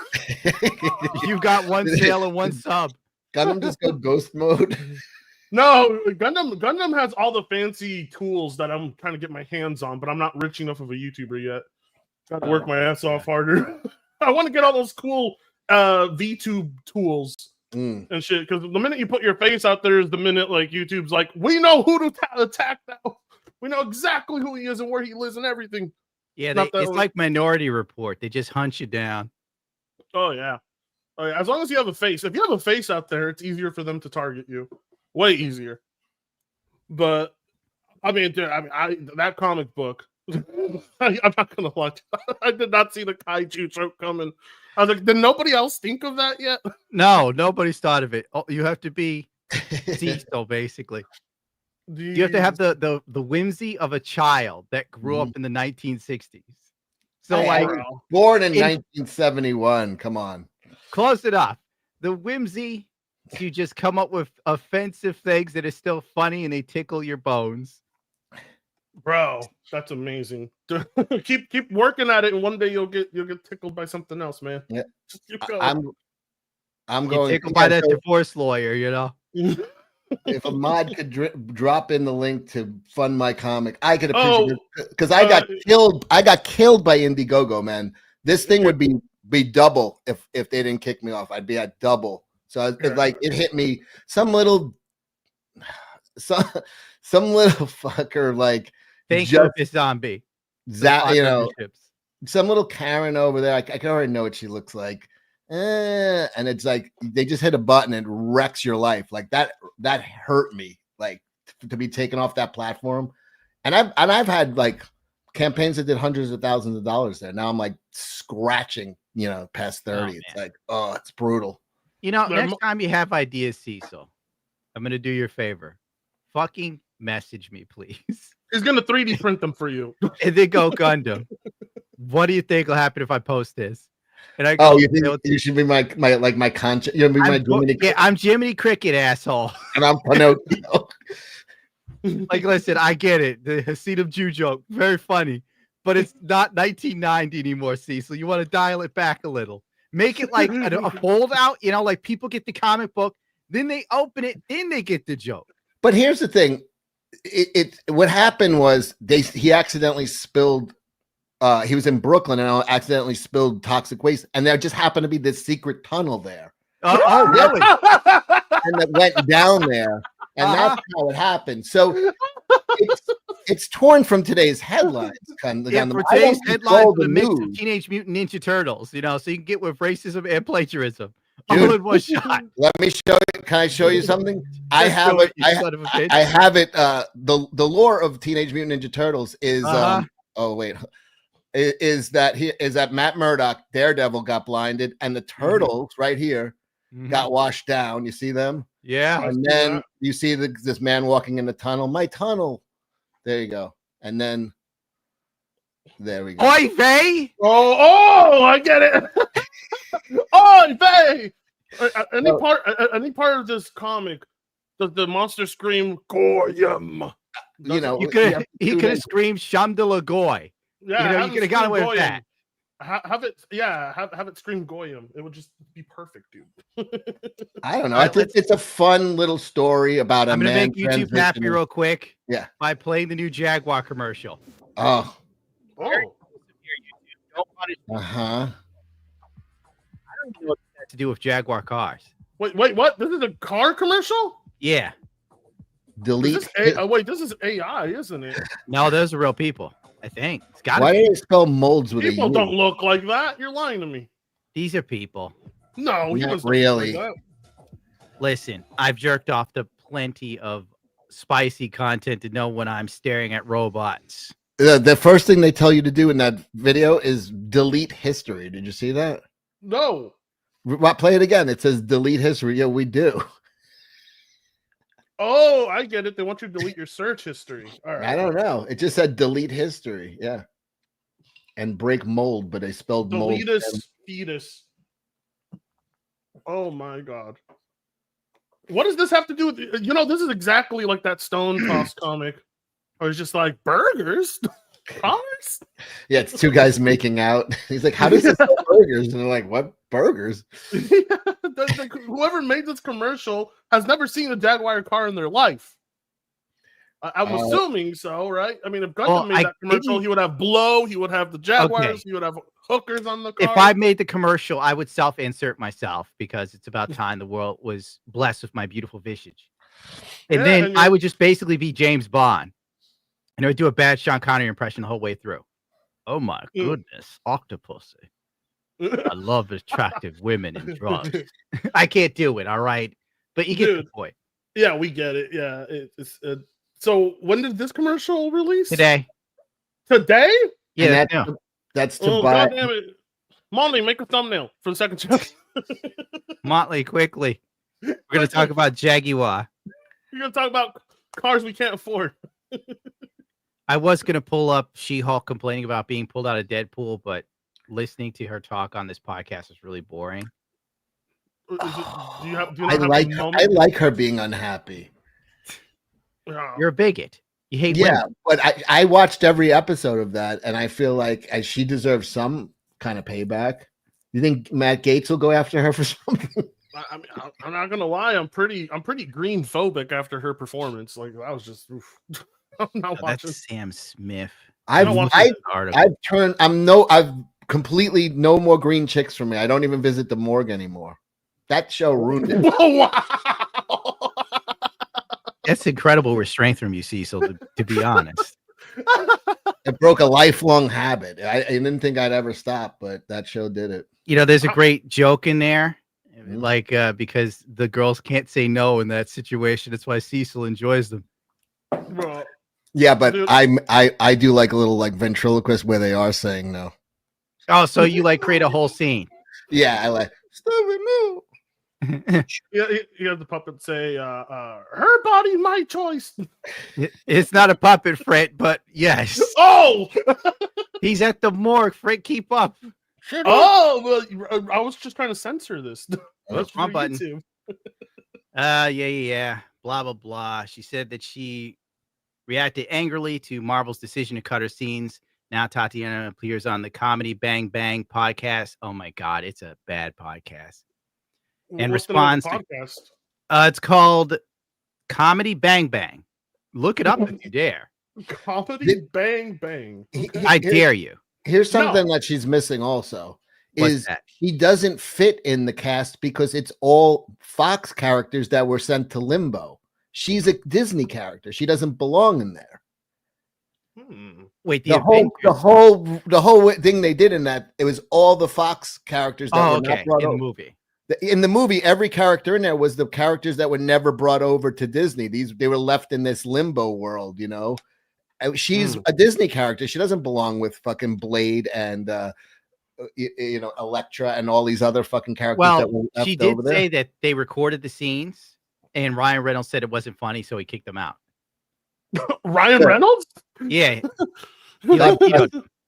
You got one sale and one sub. Gundam just go ghost mode. No, Gundam has all the fancy tools that I'm trying to get my hands on, but I'm not rich enough of a YouTuber yet. Got to work my ass off harder. I want to get all those cool VTube tools and shit. Because the minute you put your face out there is the minute like YouTube's like, we know who to attack now. We know exactly who he is and where he lives and everything. Yeah, it's like Minority Report. They just hunt you down. Oh yeah. As long as you have a face. If you have a face out there, it's easier for them to target you. Way easier. But I mean, dude, that comic book. I'm not gonna lie. I did not see the kaiju joke coming. I was like, did nobody else think of that yet? No, nobody's thought of it. Oh, you have to be Cecil, basically. You have to have the whimsy of a child that grew up in the 1960s. So, I like, was born in 1971. Come on. Close enough. The whimsy to just come up with offensive things that are still funny and they tickle your bones. Bro, that's amazing. keep working at it, and one day you'll get tickled by something else, man. Yeah, Just keep going. I'm going tickled by that divorce lawyer, you know. If a mod could drop in the link to fund my comic, I could appreciate it because I got killed. I got killed by Indiegogo, man. This thing would be double if they didn't kick me off. I'd be at double. So it hit me. Some little fucker like thank you, this zombie. Some little Karen over there. I can already know what she looks like. And it's like they just hit a button and wrecks your life. Like that hurt me, like to be taken off that platform. And I've had like campaigns that did hundreds of thousands of dollars there. Now I'm like scratching, past 30. It's like, oh, it's brutal. Next time you have ideas, Cecil, I'm gonna do you a favor. Fucking message me, please. He's gonna 3D print them for you. And then go Gundam. What do you think will happen if I post this? And I go, you think you should be my conscience? You're gonna be Jiminy Cricket. I'm Jiminy Cricket, asshole. And I'm Pinocchio. Like, listen, I get it. The Hasidum Jew joke, very funny, but it's not 1990 anymore, Cecil. You want to dial it back a little. Make it like a fold out, like people get the comic book, then they open it, then they get the joke. But here's the thing. What happened was he accidentally spilled. He was in Brooklyn and accidentally spilled toxic waste, and there just happened to be this secret tunnel there. Oh, really? And it went down there, and that's how it happened. So it's torn from today's headlines. For today's headlines, the mix of Teenage Mutant Ninja Turtles, so you can get with racism and plagiarism. All in one shot. Let me show you. Can I show you something? I have it. I have it. The lore of Teenage Mutant Ninja Turtles is. Oh wait. Is that Matt Murdock, Daredevil, got blinded, and the turtles right here got washed down. You see them? Yeah. And then you see this man walking in the tunnel. My tunnel. There you go. And then there we go. Oy vey! Oh, I get it. Oy vey! Any part of this comic, the monster scream Goyim. He could have screamed Shamdala Goy. Yeah, you could have got away with that. Have it scream Goyim. It would just be perfect, dude. I don't know. I think it's a fun little story about a man. I'm gonna make YouTube happy real quick. Yeah. By playing the new Jaguar commercial. Oh. I don't know what that has to do with Jaguar cars. Wait, what? This is a car commercial? Yeah. Delete. This is AI, isn't it? No, those are real people. I think it's got. Why do they spell molds with people don't look like that? You're lying to me. These are people. No, not really. Like listen, I've jerked off to plenty of spicy content to know when I'm staring at robots. The first thing they tell you to do in that video is delete history. Did you see that? No. Play it again. It says delete history. Yeah, we do. Oh, I get it. They want you to delete your search history. All right. I don't know. It just said delete history. Yeah. And break mold, but they spelled mold. Fetus. Oh my God. What does this have to do with this is exactly like that Stone Toss comic. I was just like, burgers? Cars? Yeah, it's two guys making out. He's like, how does this sell burgers? And they're like, what burgers? Whoever made this commercial has never seen a Jaguar car in their life. I'm assuming so, right? I mean, if Gundam made that commercial, he would have blow, he would have the Jaguars, he would have hookers on the car. If I made the commercial, I would self-insert myself because it's about time the world was blessed with my beautiful visage. And then I would just basically be James Bond. And I would do a bad Sean Connery impression the whole way through. Oh my goodness, octopus. I love attractive women and drugs. I can't do it, all right? But you get the point. Yeah, we get it. Yeah, it's So when did this commercial release? Today. Today? Yeah, that's to Oh, buy. God damn it. Molly, make a thumbnail for the second channel. Motley, quickly. We're going to talk about Jaguar. We're going to talk about cars we can't afford. I was going to pull up She-Hulk complaining about being pulled out of Deadpool, but listening to her talk on this podcast is really boring. I like her being unhappy. You're a bigot. You hate women. But I watched every episode of that, and I feel like she deserves some kind of payback. You think Matt Gaetz will go after her for something? I mean, I'm not gonna lie. I'm pretty green phobic after her performance. Like I was just, I'm not watching. That's Sam Smith. I've completely no more green chicks for me. I don't even visit the morgue anymore. That show ruined it. Wow. That's incredible restraint from you, Cecil, to be honest. It broke a lifelong habit. I didn't think I'd ever stop, but that show did it. You know, there's a great joke in there, like because the girls can't say no in that situation. That's why Cecil enjoys them. Bro. Yeah, but I do like a little like ventriloquist where they are saying no. Oh, so you like create a whole scene? Yeah, I like stop it no. Yeah, you have the puppet say, "Her body, my choice." It's not a puppet, Fred, but yes. Oh, he's at the morgue. Fred, keep up. Oh, well, I was just trying to censor this. That's my button. Yeah. Blah blah blah. She said that she reacted angrily to Marvel's decision to cut her scenes. Now Tatiana appears on the Comedy Bang Bang podcast. Oh my God, it's a bad podcast. And responds to, it's called Comedy Bang Bang. Look it up if you dare. Comedy Bang Bang. Okay. I dare you. Here's something that she's missing also. Is he doesn't fit in the cast because it's all Fox characters that were sent to limbo. She's a Disney character. She doesn't belong in there. Wait, the whole thing they did in that, it was all the Fox characters that were not brought in over. The movie. In the movie, every character in there was the characters that were never brought over to Disney. They were left in this limbo world, you know. She's a Disney character. She doesn't belong with fucking Blade and Elektra and all these other fucking characters. That were left she did over there. say that they recorded the scenes, and Ryan Reynolds said it wasn't funny, so he kicked them out. Ryan Reynolds? Yeah.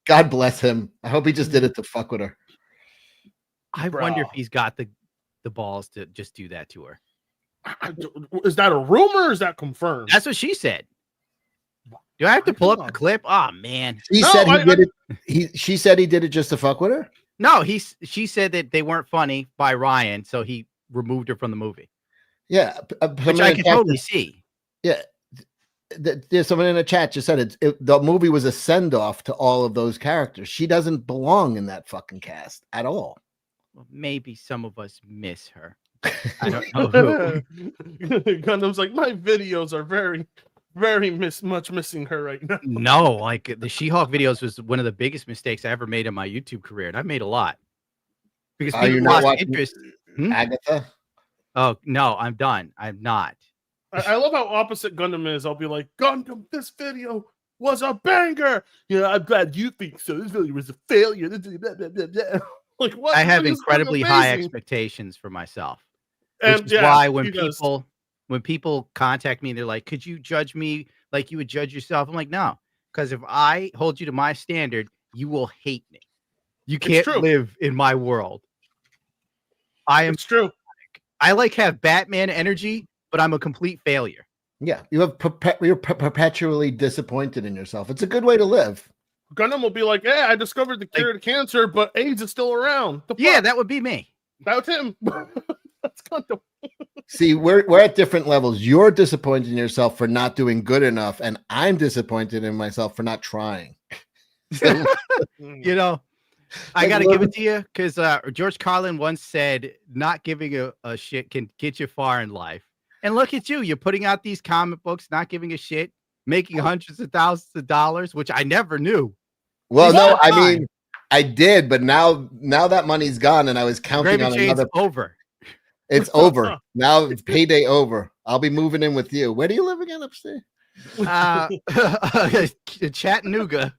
God bless him. I hope he just did it to fuck with her. I wonder if he's got the balls to just do that to her. Is that a rumor or is that confirmed? That's what she said. Do I have to pull up the clip? Oh man. She said he did it. She said he did it just to fuck with her? No, she said that they weren't funny by Ryan, so he removed her from the movie. Yeah. Which I can totally see. Yeah. There's someone in the chat just said the movie was a send-off to all of those characters. She doesn't belong in that fucking cast at all. Well, maybe some of us miss her. I don't know who. Gundam's like, my videos are very, very much missing her right now. No, like the She-Hulk videos was one of the biggest mistakes I ever made in my YouTube career, and I've made a lot. Because people lost interest. Agatha? Oh no, I'm done. I'm not. I love how opposite Gundam is. I'll be like, Gundam, this video was a banger. Yeah, I'm glad you think so. This video was a failure. Like what? I have incredibly high expectations for myself, which is why when people contact me, they're like, "Could you judge me like you would judge yourself?" I'm like, "No," because if I hold you to my standard, you will hate me. You can't live in my world. It's true. I have Batman energy, but I'm a complete failure. Yeah, you're perpetually disappointed in yourself. It's a good way to live. Gundam will be like, "Hey, I discovered the cure to cancer, but AIDS is still around." Yeah, that would be me. That's him. That's Gundam. See, we're at different levels. You're disappointed in yourself for not doing good enough, and I'm disappointed in myself for not trying. You know, I got to give it to you because George Carlin once said, "Not giving a shit can get you far in life." And look at you. You're putting out these comic books, not giving a shit, making hundreds of thousands of dollars, which I never knew. Well, no, I mean, I did, but now that money's gone, and I was counting on another. Over. It's over now. It's payday over. I'll be moving in with you. Where do you live again, upstate? Chattanooga.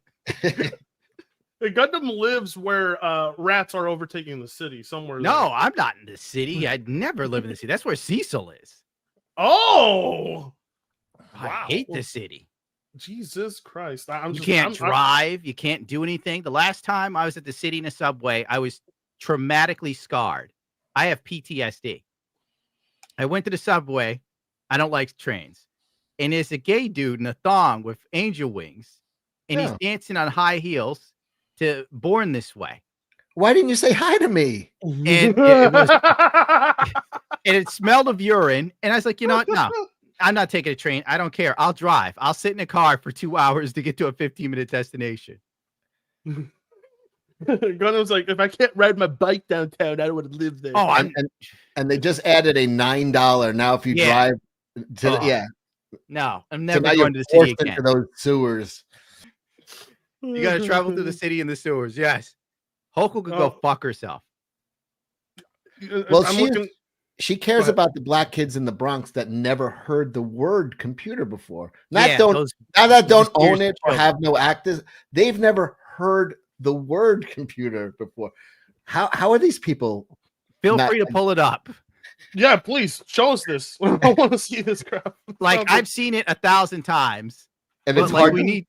Gundam lives where rats are overtaking the city somewhere. No, there. I'm not in the city. I'd never live in the city. That's where Cecil is. Oh, I wow. hate the city. Jesus Christ. You can't drive. You can't do anything. The last time I was at the city in a subway, I was traumatically scarred. I have PTSD. I went to the subway. I don't like trains. And there's a gay dude in a thong with angel wings. And he's dancing on high heels to Born This Way. Why didn't you say hi to me? And it was, and it smelled of urine. And I was like, you know what? No, I'm not taking a train. I don't care. I'll drive. I'll sit in a car for 2 hours to get to a 15-minute destination. Gundam's like, if I can't ride my bike downtown, I don't want to live there. Oh, and they just added a $9 now if you drive to No, I'm never going to the city again. Into those sewers. You got to travel through the city in the sewers. Yes. Hoku could go fuck herself. Well, she cares about the black kids in the Bronx that never heard the word computer before. That don't own it or have no actors. They've never heard the word computer before. How are these people? Feel free to pull it up. Yeah, please show us this. I want to see this crap. Like I've seen it 1,000 times, and it's like hard. We need.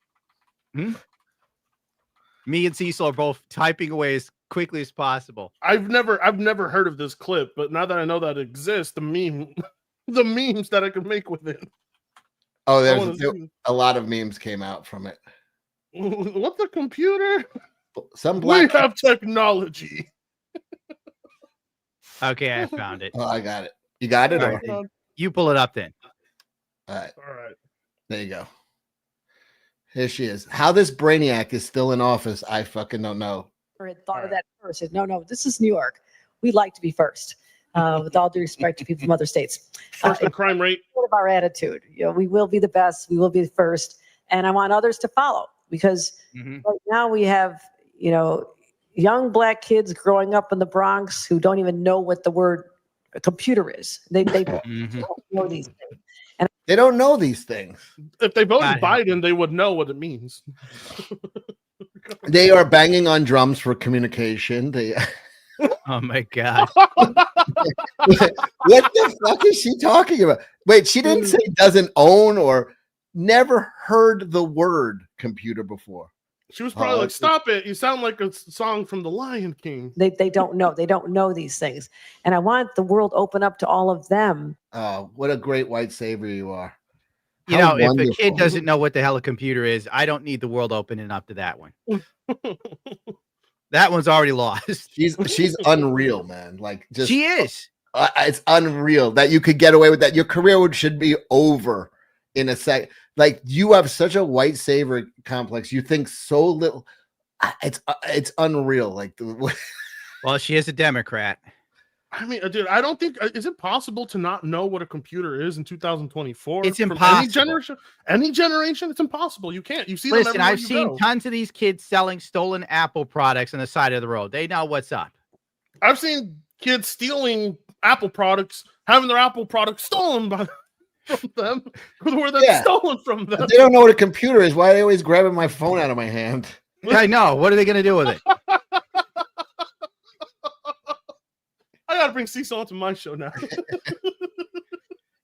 Me and Cecil are both typing away as quickly as possible. I've never heard of this clip, but now that I know that it exists, the memes that I could make with it. Oh, there's a lot of memes came out from it. What the computer? We have technology. Okay, I found it. Oh, I got it. You got it? Right, you pull it up then. All right. All right. There you go. Here she is. How this brainiac is still in office, I fucking don't know. Or had thought of that first. Said, no, this is New York. We'd like to be first. With all due respect to people from other states. First in crime rate. Of our attitude. We will be the best. We will be the first. And I want others to follow because right now we have, young black kids growing up in the Bronx who don't even know what the word computer is. They don't know these things. And they don't know these things. If they voted Biden, they would know what it means. They are banging on drums for communication. Oh my God. What the fuck is she talking about? Wait, she didn't say doesn't own or never heard the word computer before. She was probably like, stop it. You sound like a song from The Lion King. They don't know. They don't know these things. And I want the world open up to all of them. Oh, what a great white savior you are. If a kid doesn't know what the hell a computer is, I don't need the world opening up to that one. That one's already lost. She's unreal, man. She is. It's unreal that you could get away with that. Your career should be over in a sec. Like, you have such a white savior complex. You think so little. It's unreal. Well, she is a Democrat. I mean, dude, I don't think is it possible to not know what a computer is in 2024? It's impossible. Any generation, it's impossible. You can't. You see them. Listen, I've seen tons of these kids selling stolen Apple products on the side of the road. They know what's up. I've seen kids stealing Apple products, having their Apple products stolen from them, where they're stolen from them. If they don't know what a computer is. Why are they always grabbing my phone out of my hand? I know. What are they going to do with it? I gotta bring Cecil onto my show now.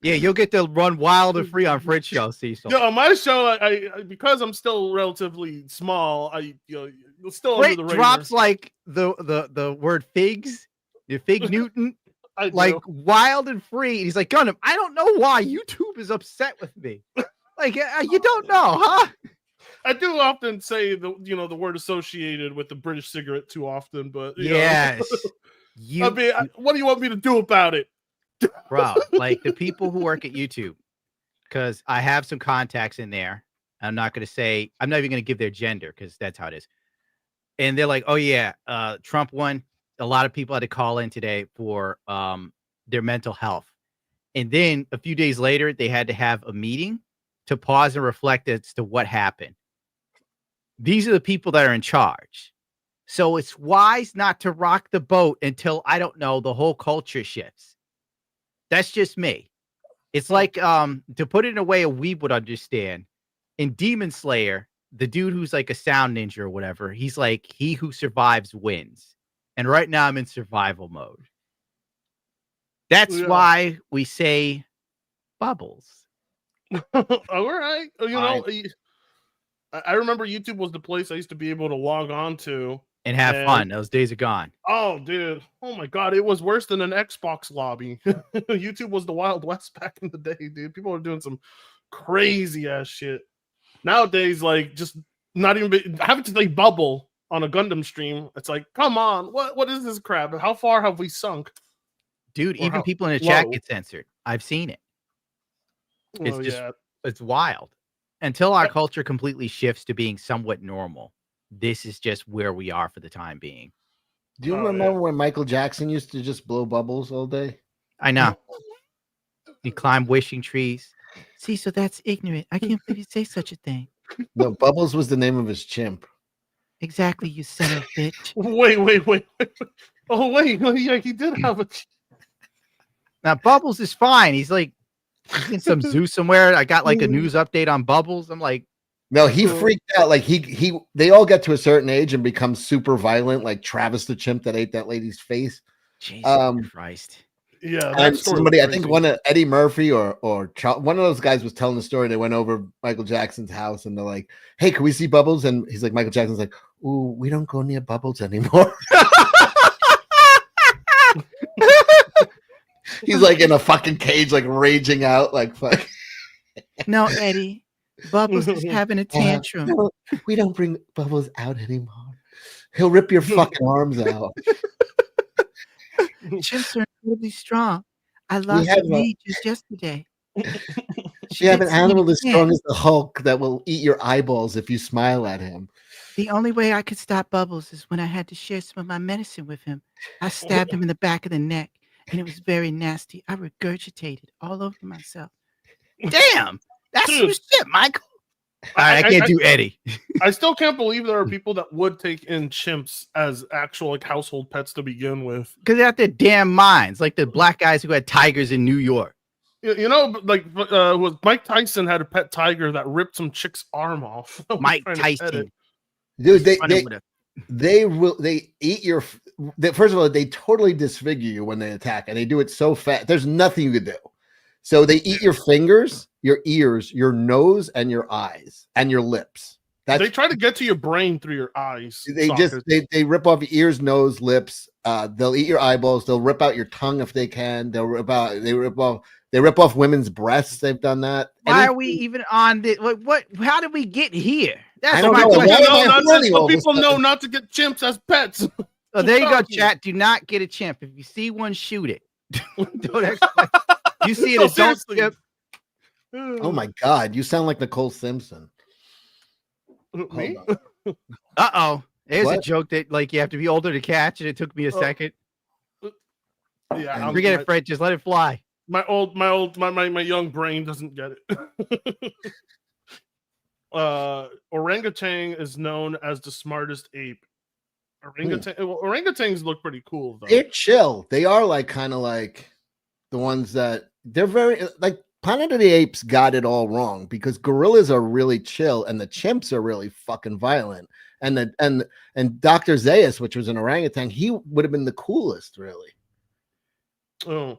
Yeah, you'll get to run wild and free on Fringe show, Cecil. Yeah, on my show, I because I'm still relatively small, still under the radar. Drops like the word figs, the fig Newton, like wild and free. And he's like, Gundam, I don't know why YouTube is upset with me. Like, you don't know, huh? I do often say the word associated with the British cigarette too often, but yes. What do you want me to do about it? Bro, like the people who work at YouTube, because I have some contacts in there. I'm not even going to give their gender because that's how it is. And they're like, oh yeah, Trump won. A lot of people had to call in today for their mental health. And then a few days later, they had to have a meeting to pause and reflect as to what happened. These are the people that are in charge. So it's wise not to rock the boat until, I don't know, the whole culture shifts. That's just me. It's like to put it in a way a weeb would understand. In Demon Slayer, the dude who's like a sound ninja or whatever, he's like he who survives wins. And right now I'm in survival mode. That's why we say Bubbles. All right. I remember YouTube was the place I used to be able to log on to and have fun. Those days are gone. Oh, dude. Oh my God. It was worse than an Xbox lobby. YouTube was the Wild West back in the day, dude. People were doing some crazy ass shit. Nowadays, like, just not even having to play Bubble on a Gundam stream. It's like, come on, what is this crap? How far have we sunk? Dude, even people in the chat get censored. I've seen it. It's it's wild. Until our culture completely shifts to being somewhat normal, this is just where we are for the time being. Do you remember when Michael Jackson used to just blow bubbles all day? I know. He climbed wishing trees. See, so that's ignorant. I can't believe you say such a thing. No, Bubbles was the name of his chimp. Exactly, you son of a bitch. Wait. Oh, wait. Yeah, he did have a... Now, Bubbles is fine. He's like in some zoo somewhere. I got like a news update on Bubbles. I'm like, no, he freaked out. Like they all get to a certain age and become super violent, like Travis the chimp that ate that lady's face. Jesus Christ. Yeah, and somebody, I think one of Eddie Murphy or one of those guys was telling the story. They went over Michael Jackson's house and they're like, "Hey, can we see Bubbles?" And he's like, Michael Jackson's like, "Ooh, we don't go near Bubbles anymore." He's like in a fucking cage, like raging out, like fuck. No, Eddie, Bubbles is having a tantrum. No, we don't bring Bubbles out anymore. He'll rip your fucking arms out. Chimps are incredibly strong. I lost weight just yesterday. We have an animal as strong as the Hulk that will eat your eyeballs if you smile at him. The only way I could stop Bubbles is when I had to share some of my medicine with him. I stabbed him in the back of the neck, and it was very nasty. I regurgitated all over myself. Damn, that's some shit, Michael. All right, I can't do Eddie. I still can't believe there are people that would take in chimps as actual like household pets to begin with. Because they're out their damn minds, like the black guys who had tigers in New York. You know, like was Mike Tyson had a pet tiger that ripped some chick's arm off. Mike Tyson, dude, they eat your. First of all, they totally disfigure you when they attack, and they do it so fast. There's nothing you could do. So they eat your fingers, your ears, your nose, and your eyes, and your lips. They try to get to your brain through your eyes. They rip off your ears, nose, lips. They'll eat your eyeballs. They'll rip out your tongue if they can. They rip off women's breasts. They've done that. Why are we even on this? What? How did we get here? That's my question. So people know not to get chimps as pets. Oh, there you go, chat. Do not get a chimp. If you see one, shoot it. Don't expect. You see it as don't skip. Oh my God, you sound like Nicole Simpson. Me? Uh-oh. There's a joke that like you have to be older to catch, and it took me a second. Yeah, forget it, Fred. Just let it fly. My young brain doesn't get it. Orangutan is known as the smartest ape. Orangutans look pretty cool though. They're chill. They are like kind of like the ones that they're very like Planet of the Apes got it all wrong because gorillas are really chill and the chimps are really fucking violent. And Dr. Zaius, which was an orangutan, he would have been the coolest, really. Oh,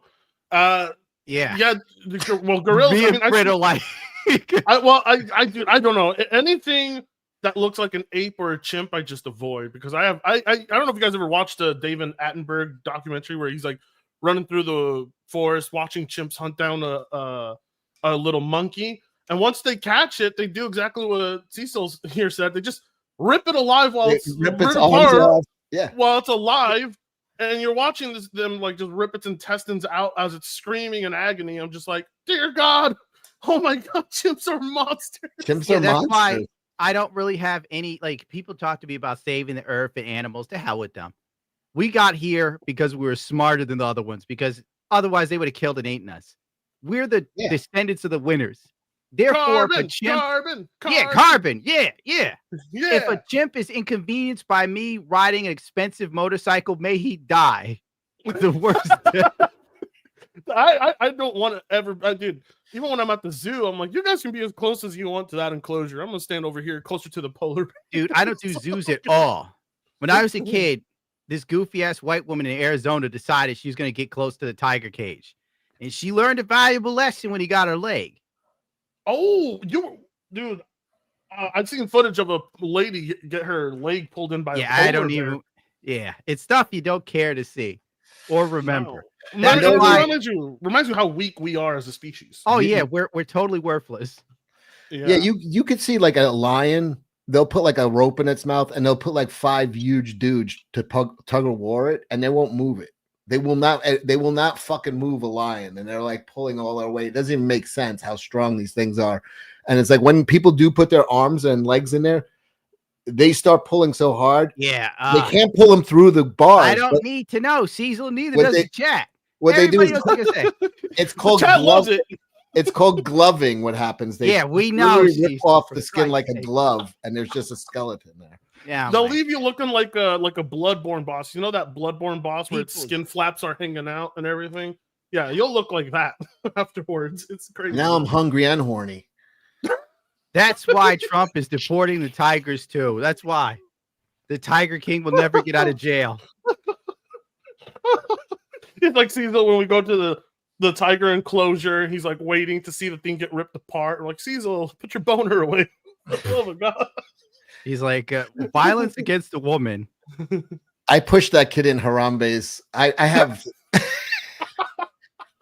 yeah. Well, gorillas. I don't know anything that looks like an ape or a chimp. I just avoid because I don't know if you guys ever watched a David Attenborough documentary where he's like running through the forest watching chimps hunt down a little monkey, and once they catch it, they do exactly what Cecil here said. They just rip it alive while it's rip its arms off. Yeah, while it's alive. And you're watching them like just rip its intestines out as it's screaming in agony. I'm just like, dear God, oh my God, chimps are monsters. Chimps are monsters. Why I don't really have any like people talk to me about saving the earth and animals. To hell with them. We got here because we were smarter than the other ones. Because otherwise they would have killed and eaten us. We're the descendants of the winners. Therefore, if a chimp, carbon. Yeah. If a chimp is inconvenienced by me riding an expensive motorcycle, may he die. The worst. I don't want to ever. Dude, even when I'm at the zoo, I'm like, you guys can be as close as you want to that enclosure. I'm gonna stand over here closer to the polar bear. Dude, I don't do zoos at all. When I was a kid, this goofy ass white woman in Arizona decided she was going to get close to the tiger cage, and she learned a valuable lesson when he got her leg. Oh, dude, I've seen footage of a lady get her leg pulled in by. Yeah, a I don't bear. even. Yeah, it's stuff you don't care to see or remember. No. That's It why- reminds you how weak we are as a species. Oh yeah, we're totally worthless. Yeah, you could see like a lion. They'll put like a rope in its mouth, and they'll put like 5 huge dudes to tug of war it, and they won't move it. They will not fucking move a lion, and they're like pulling all their weight. It doesn't even make sense how strong these things are. And it's like when people do put their arms and legs in there, they start pulling so hard. Yeah, They can't pull them through the bars. I don't need to know. Cecil neither what does they- the chat. What Everybody they do else is can say. it's called Chat loves it. It's called gloving. What happens? They Yeah, we know. literally rip Cecil, off for the skin Christ's like a sake. glove, and there's just a skeleton there. Yeah, They'll man. leave you looking like a Bloodborne boss. You know that Bloodborne boss where its People- skin flaps are hanging out and everything? Yeah, you'll look like that afterwards. It's crazy. Now I'm hungry and horny. That's why Trump is deporting the tigers too. That's why the Tiger King will never get out of jail. It's like Cecil when we go to the tiger enclosure. He's like waiting to see the thing get ripped apart. We're like, Cecil, put your boner away. Oh my god. He's like violence against a woman. I pushed that kid in Harambe's. I have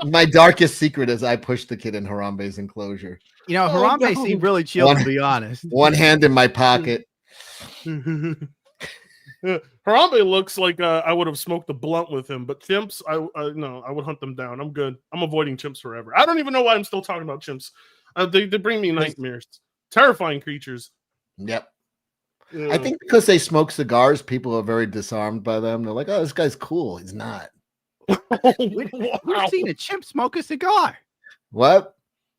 my darkest secret is I pushed the kid in Harambe's enclosure. You know, Oh, Harambe no. seemed really chill, to be honest. One hand in my pocket. Harambe looks like I would have smoked a blunt with him, but chimps, no, I would hunt them down. I'm good. I'm avoiding chimps forever. I don't even know why I'm still talking about chimps. They bring me nightmares. Terrifying creatures. Yep. Yeah. I think because they smoke cigars, people are very disarmed by them. They're like, "Oh, this guy's cool." He's not. We've seen a chimp smoke a cigar. What?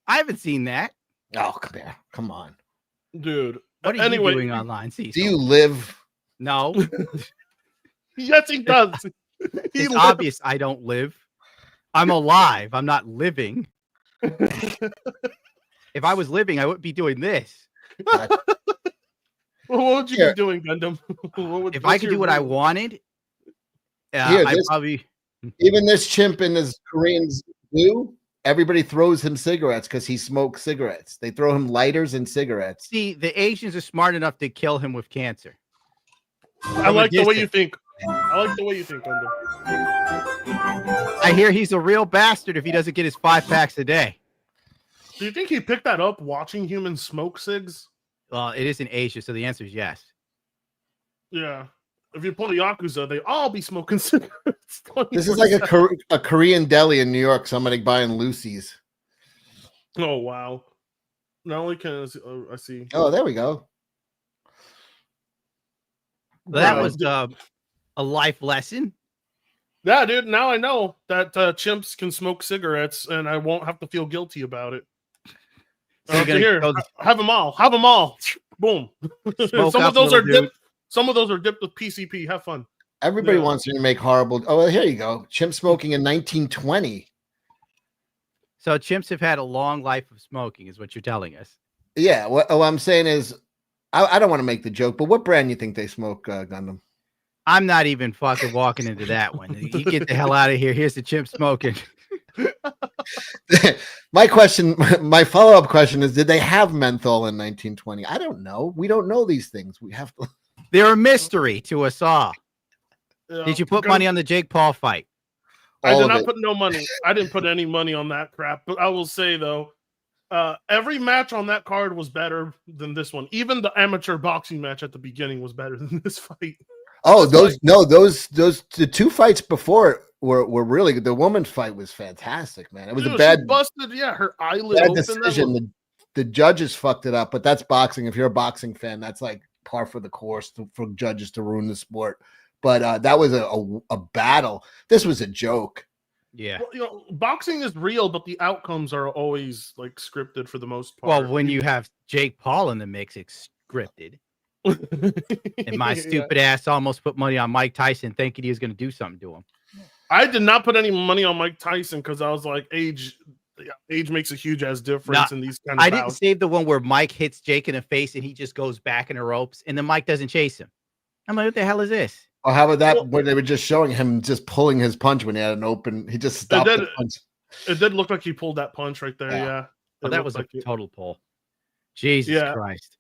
I haven't seen that. Oh, come here. Come on. Dude. What are Anyway, you doing online, Cecil? Do you live? No, Yes, he does. He it's obvious I don't live. I'm alive. I'm not living. If I was living, I wouldn't be doing this. What would you Here. be doing, Gundam? If I could do what I wanted, Here, I this- probably. Even this chimp in this Korean zoo, everybody throws him cigarettes because he smokes cigarettes. They throw him lighters and cigarettes. See, the Asians are smart enough to kill him with cancer. I like the way you think. I like the way you think, Gundam. I hear he's a real bastard if he doesn't get his 5 packs a day. Do you think he picked that up watching humans smoke cigs? Well, it is in Asia, so the answer is yes. Yeah. If you pull the Yakuza, they all be smoking cigarettes. This is like a Korean deli in New York. Somebody buying Lucy's. Oh, wow. Not only can I see. Oh, there we go. Well, that Wow. was a life lesson. Yeah, dude. Now I know that chimps can smoke cigarettes, and I won't have to feel guilty about it. So you're gonna Here, go the- have them all. Have them all. Boom. Smoke Some up, of those are little dude. dipped. Some of those are dipped with PCP. Have fun. Everybody Yeah. wants you to make horrible. Oh, well, here you go. Chimp smoking in 1920. So chimps have had a long life of smoking, is what you're telling us. Yeah. What I'm saying is, I don't want to make the joke, but what brand you think they smoke, Gundam? I'm not even fucking walking into that one. You get the hell out of here. Here's the chimp smoking. My question, my follow-up question is, did they have menthol in 1920? I don't know. We don't know these things. We have to. They're a mystery to us all. Yeah, Did you put Gundam- money on the Jake Paul fight? I all did of not it. put no money. I didn't put any money on that crap. But I will say though, every match on that card was better than this one. Even the amateur boxing match at the beginning was better than this fight. Oh, That's the 2 fights before it were really good. The woman's fight was fantastic, man. It was Dude, a bad, she busted, her eyelid bad open. That decision. was- The judges fucked it up, but that's boxing. If you're a boxing fan, that's like par for the course for judges to ruin the sport. But that was a battle. This was a joke. Yeah. Well, boxing is real, but the outcomes are always like scripted for the most part. Well, when you have Jake Paul in the mix, it's scripted. And my Yeah. stupid ass almost put money on Mike Tyson thinking he was going to do something to him. I did not put any money on Mike Tyson because I was like, age makes a huge ass difference in these kind of I didn't bouts. save the one where Mike hits Jake in the face and he just goes back in the ropes and then Mike doesn't chase him. I'm like, what the hell is this? Or how about that where they were just showing him just pulling his punch when he had an open, he just stopped the punch. It did look like he pulled that punch right there, yeah. Well, that was like a total pull. Jesus Christ.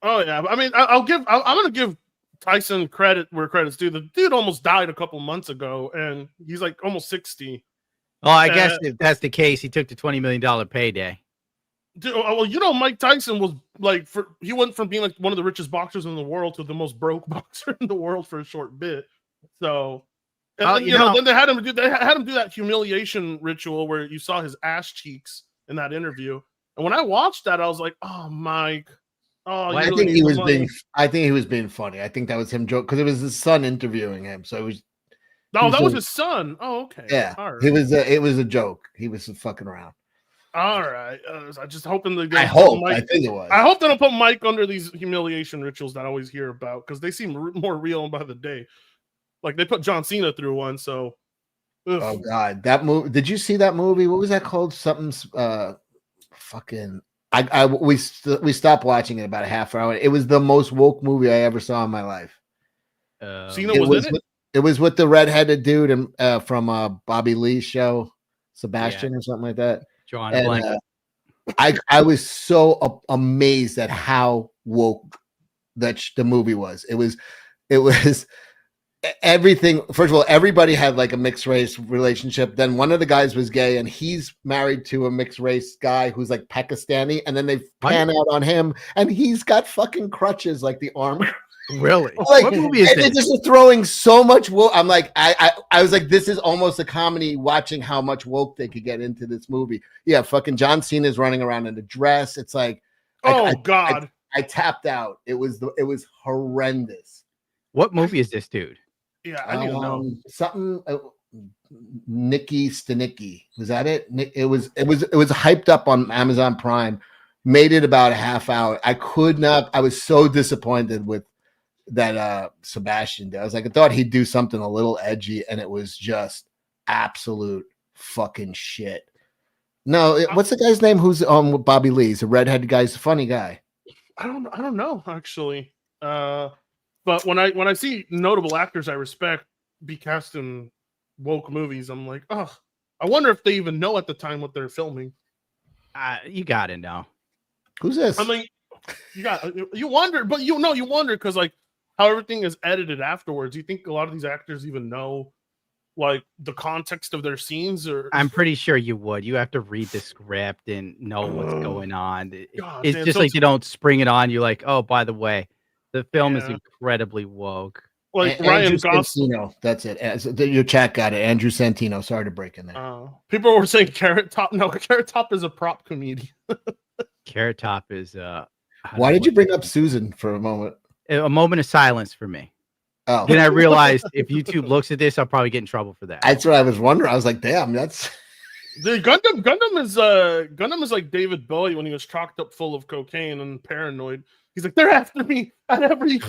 Oh yeah. I mean, I'm gonna give Tyson credit where credit's due. The dude almost died a couple months ago, and he's like almost 60. Well, I guess if that's the case, he took the $20 million payday. Dude, well, you know, Mike Tyson was like, he went from being like one of the richest boxers in the world to the most broke boxer in the world for a short bit. So, then they had him do that humiliation ritual where you saw his ass cheeks in that interview. And when I watched that, I was like, "Oh, Mike." Oh, I think he was being funny. I think that was him joke because it was his son interviewing him. So it was. No, that was his son. Oh, okay. Yeah, right. It was a joke. He was fucking around. All right. I just hoping they. I think it was. I hope they don't put Mike under these humiliation rituals that I always hear about because they seem more real by the day. Like they put John Cena through one. So. Ugh. Oh God, that movie! Did you see that movie? What was that called? Something. Fucking. We stopped watching it about a half hour. It was the most woke movie I ever saw in my life. Cena was in it. It was with the redheaded dude and from Bobby Lee's show, Sebastian or something like that. John and, I was so amazed at how woke that the movie was. It was everything. First of all, everybody had like a mixed race relationship. Then one of the guys was gay, and he's married to a mixed race guy who's like Pakistani. And then they pan out on him, and he's got fucking crutches like the arm. Really? Like, what movie is this? Just throwing so much woke. I'm like, I was like, this is almost a comedy. Watching how much woke they could get into this movie. Yeah, fucking John Cena's running around in a dress. It's like, God, I tapped out. It was horrendous. What movie is this dude? Yeah, I need to know something. Nikki Stanicki, was that it? It was hyped up on Amazon Prime. Made it about a half hour. I could not. I was so disappointed with that Sebastian did. I was like, I thought he'd do something a little edgy, and it was just absolute fucking shit. No, what's the guy's name who's on with Bobby Lee? He's a redheaded guy. He's a funny guy. I don't know actually. But when I see notable actors I respect be cast in woke movies, I'm like, oh, I wonder if they even know at the time what they're filming. You gotta know. Who's this? I mean, you wonder because like how everything is edited afterwards. You think a lot of these actors even know like the context of their scenes? Or I'm pretty sure you would. You have to read the script and know what's going on. It's just like you don't spring it on. You're like, oh, by the way, the film is incredibly woke. Like Ryan Gosling. That's it. Your chat got it. Andrew Santino. Sorry to break in there. People were saying Carrot Top. No, Carrot Top is a prop comedian. Carrot Top is. Why did you bring up Susan for a moment? A moment of silence for me. Oh. Then I realized if YouTube looks at this, I'll probably get in trouble for that. That's what I was wondering. I was like, damn, that's. The Gundam is like David Bowie when he was chocked up full of cocaine and paranoid. He's like, they're after me at every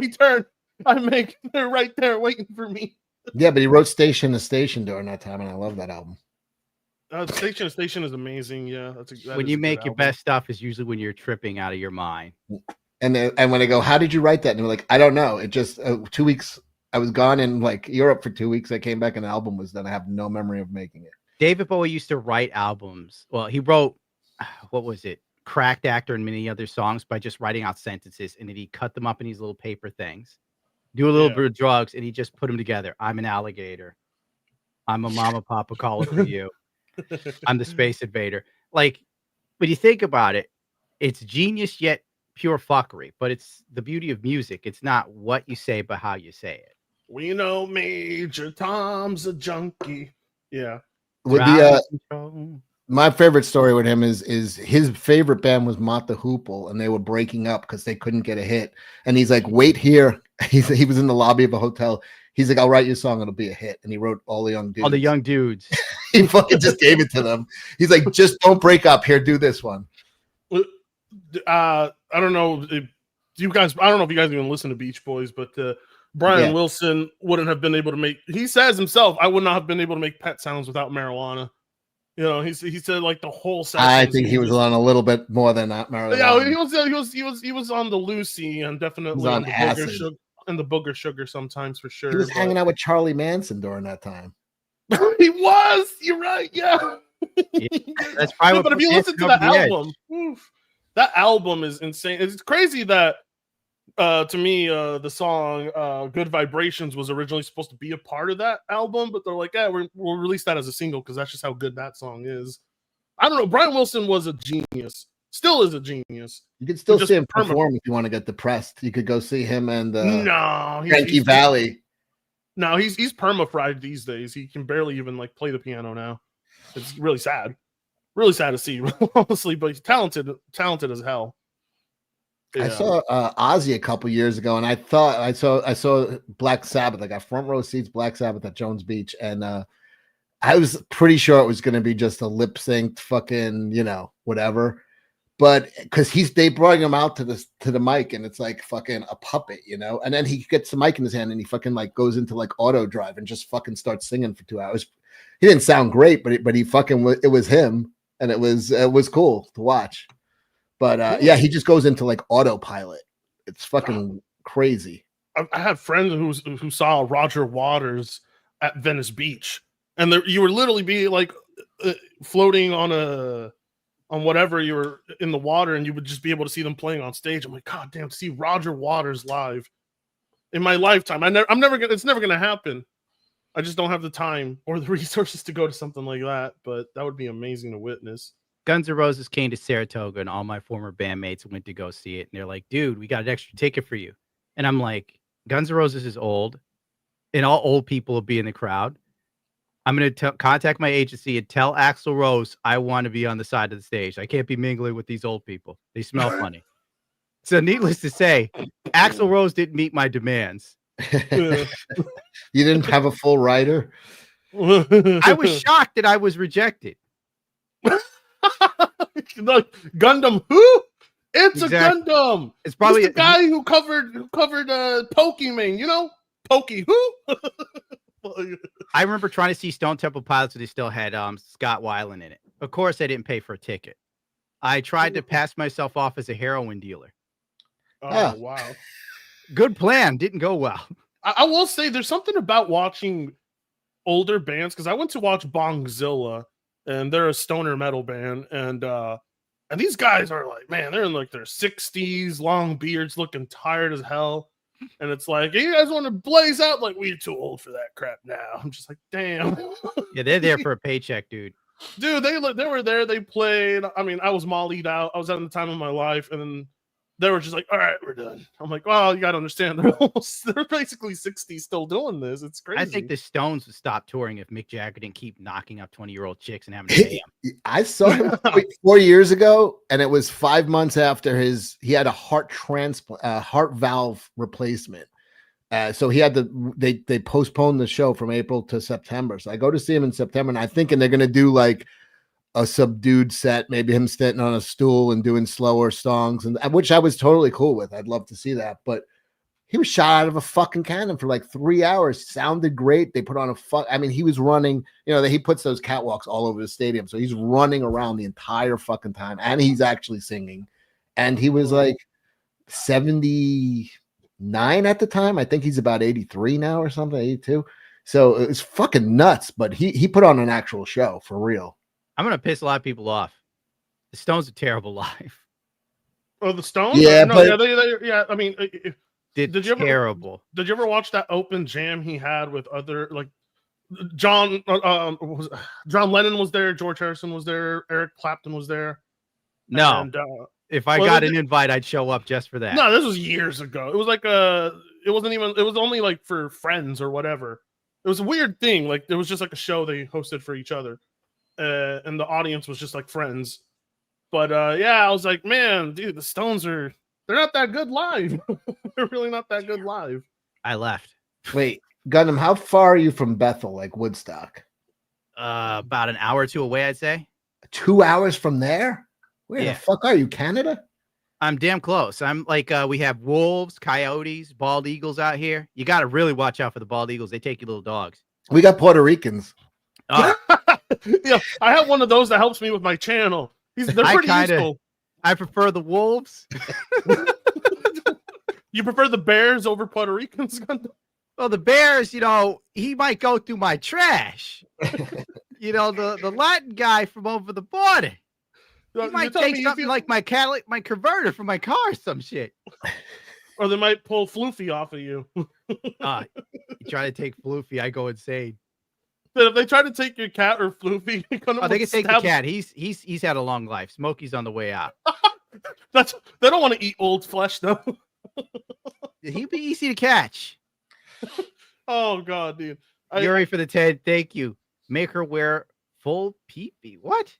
turn I make. They're right there waiting for me. Yeah, but he wrote Station to Station during that time, and I love that album. Station to Station is amazing. Yeah, when you make your best stuff is usually when you're tripping out of your mind. And when I go, how did you write that? And they're like, I don't know. It just 2 weeks. I was gone in like Europe for 2 weeks. I came back and the album was done. I have no memory of making it. David Bowie used to write albums. Well, he wrote, what was it? Cracked Actor and many other songs by just writing out sentences. And then he cut them up in these little paper things, do a little bit of drugs, and he just put them together. I'm an alligator. I'm a mama papa caller for you. I'm the space invader. Like, when you think about it, it's genius yet pure fuckery. But it's the beauty of music. It's not what you say, but how you say it. We know Major Tom's a junkie. Yeah. With my favorite story with him is his favorite band was Mott the Hoople, and they were breaking up because they couldn't get a hit. And he's like, wait here. He was in the lobby of a hotel. He's like, I'll write you a song. It'll be a hit. And he wrote All the Young Dudes. All the Young Dudes. He fucking just gave it to them. He's like, just don't break up. Here, do this one. I don't know if you guys even listen to Beach Boys, but Brian Wilson wouldn't have been able to make. He says himself, "I would not have been able to make pet sounds without marijuana." You know, he said like the whole session. I think he was on a little bit more than that marijuana. Yeah, he was on the Lucy and definitely on the acid. booger sugar sometimes for sure. He was hanging out with Charlie Manson during that time. He was. You're right. Yeah. That's probably. But if you listen to that album, that album is insane. It's crazy that to me the song Good Vibrations was originally supposed to be a part of that album, but they're like, yeah, we'll release that as a single because that's just how good that song is. I don't know. Brian Wilson was a genius. Still is a genius. You could still see him perform if you want to get depressed. You could go see him and Frankie Valli. No, he's perma-fried these days. He can barely even like play the piano now. It's really sad. Really sad to see, honestly, but he's talented as hell. Yeah. I saw Ozzy a couple years ago, and I thought I saw Black Sabbath. I got front row seats, Black Sabbath at Jones Beach, and I was pretty sure it was going to be just a lip synced fucking, whatever. But because they brought him out to the mic, and it's like fucking a puppet, and then he gets the mic in his hand and he fucking like goes into like auto drive and just fucking starts singing for 2 hours. He didn't sound great, but he fucking it was him, and it was cool to watch. But yeah, he just goes into like autopilot. It's fucking crazy. I had friends who saw Roger Waters at Venice Beach, and you would literally be like floating on whatever, you were in the water, and you would just be able to see them playing on stage. I'm like, God damn, to see Roger Waters live in my lifetime. It's never gonna happen. I just don't have the time or the resources to go to something like that, but that would be amazing to witness. Guns N' Roses came to Saratoga, and all my former bandmates went to go see it. And they're like, dude, we got an extra ticket for you. And I'm like, Guns N' Roses is old, and all old people will be in the crowd. I'm going to contact my agency and tell Axl Rose I want to be on the side of the stage. I can't be mingling with these old people. They smell funny. So needless to say, Axl Rose didn't meet my demands. You didn't have a full rider? I was shocked that I was rejected. Gundam who? It's exactly. A Gundam. It's probably the guy who covered Pokemon, Pokey who? I remember trying to see Stone Temple Pilots, and they still had Scott Weiland in it. Of course, I didn't pay for a ticket. I tried to pass myself off as a heroin dealer. Oh, wow. Good plan. Didn't go well. I will say there's something about watching older bands, because I went to watch Bongzilla, and they're a stoner metal band, and these guys are like, man, they're in like their 60s, long beards, looking tired as hell. And it's like, hey, you guys want to blaze out? Like, we're too old for that crap now. I'm just like, damn. Yeah, they're there for a paycheck, dude. Dude, they were there. They played. I mean, I was mollied out. I was having the time of my life, and then they were just like, all right, we're done. I'm like, well, you got to understand, they're basically 60 still doing this. It's crazy. I think the Stones would stop touring if Mick Jagger didn't keep knocking up 20-year-old chicks and having to pay him. I saw him 4 years ago, and it was 5 months after he had a heart transplant, heart valve replacement. So he had they postponed the show from April to September. So I go to see him in September, and I'm thinking they're going to do like a subdued set, maybe him sitting on a stool and doing slower songs, and which I was totally cool with. I'd love to see that, but he was shot out of a fucking cannon for like 3 hours. Sounded great. They put on he was running, he puts those catwalks all over the stadium. So he's running around the entire fucking time, and he's actually singing. And he was like 79 at the time. I think he's about 83 now or something, 82. So it was fucking nuts, but he put on an actual show for real. I'm going to piss a lot of people off. The Stones are terrible live. Oh, the Stones? Yeah, I mean, did you terrible. Did you ever watch that open jam he had with other, like, John Lennon was there, George Harrison was there, Eric Clapton was there? No. And, if I got an invite, I'd show up just for that. No, this was years ago. It was like it was only like for friends or whatever. It was a weird thing. Like, it was just like a show they hosted for each other. And the audience was just like friends. But yeah, I was like, man, dude, the Stones they're not that good live. They're really not that good live. I left. Wait, Gundam, how far are you from Bethel, like Woodstock? About an hour or two away, I'd say. 2 hours from there? Where the fuck are you, Canada? I'm damn close. I'm like, we have wolves, coyotes, bald eagles out here. You got to really watch out for the bald eagles. They take your little dogs. We got Puerto Ricans. Oh, Yeah, I have one of those that helps me with my channel. They're I pretty kinda- useful. I prefer the wolves. You prefer the Bears over Puerto Ricans? Well, the bears, he might go through my trash. The Latin guy from over the border. He might take something like my catalytic, my converter from my car, or some shit. Or they might pull Floofy off of you. You try to take Floofy, I go insane. But if they try to take your cat or Floofy, they can take the cat. He's had a long life. Smokey's on the way out. They don't want to eat old flesh though. He'd be easy to catch. Oh god, dude. Yuri for the 10. Thank you. Make her wear full peepee. What?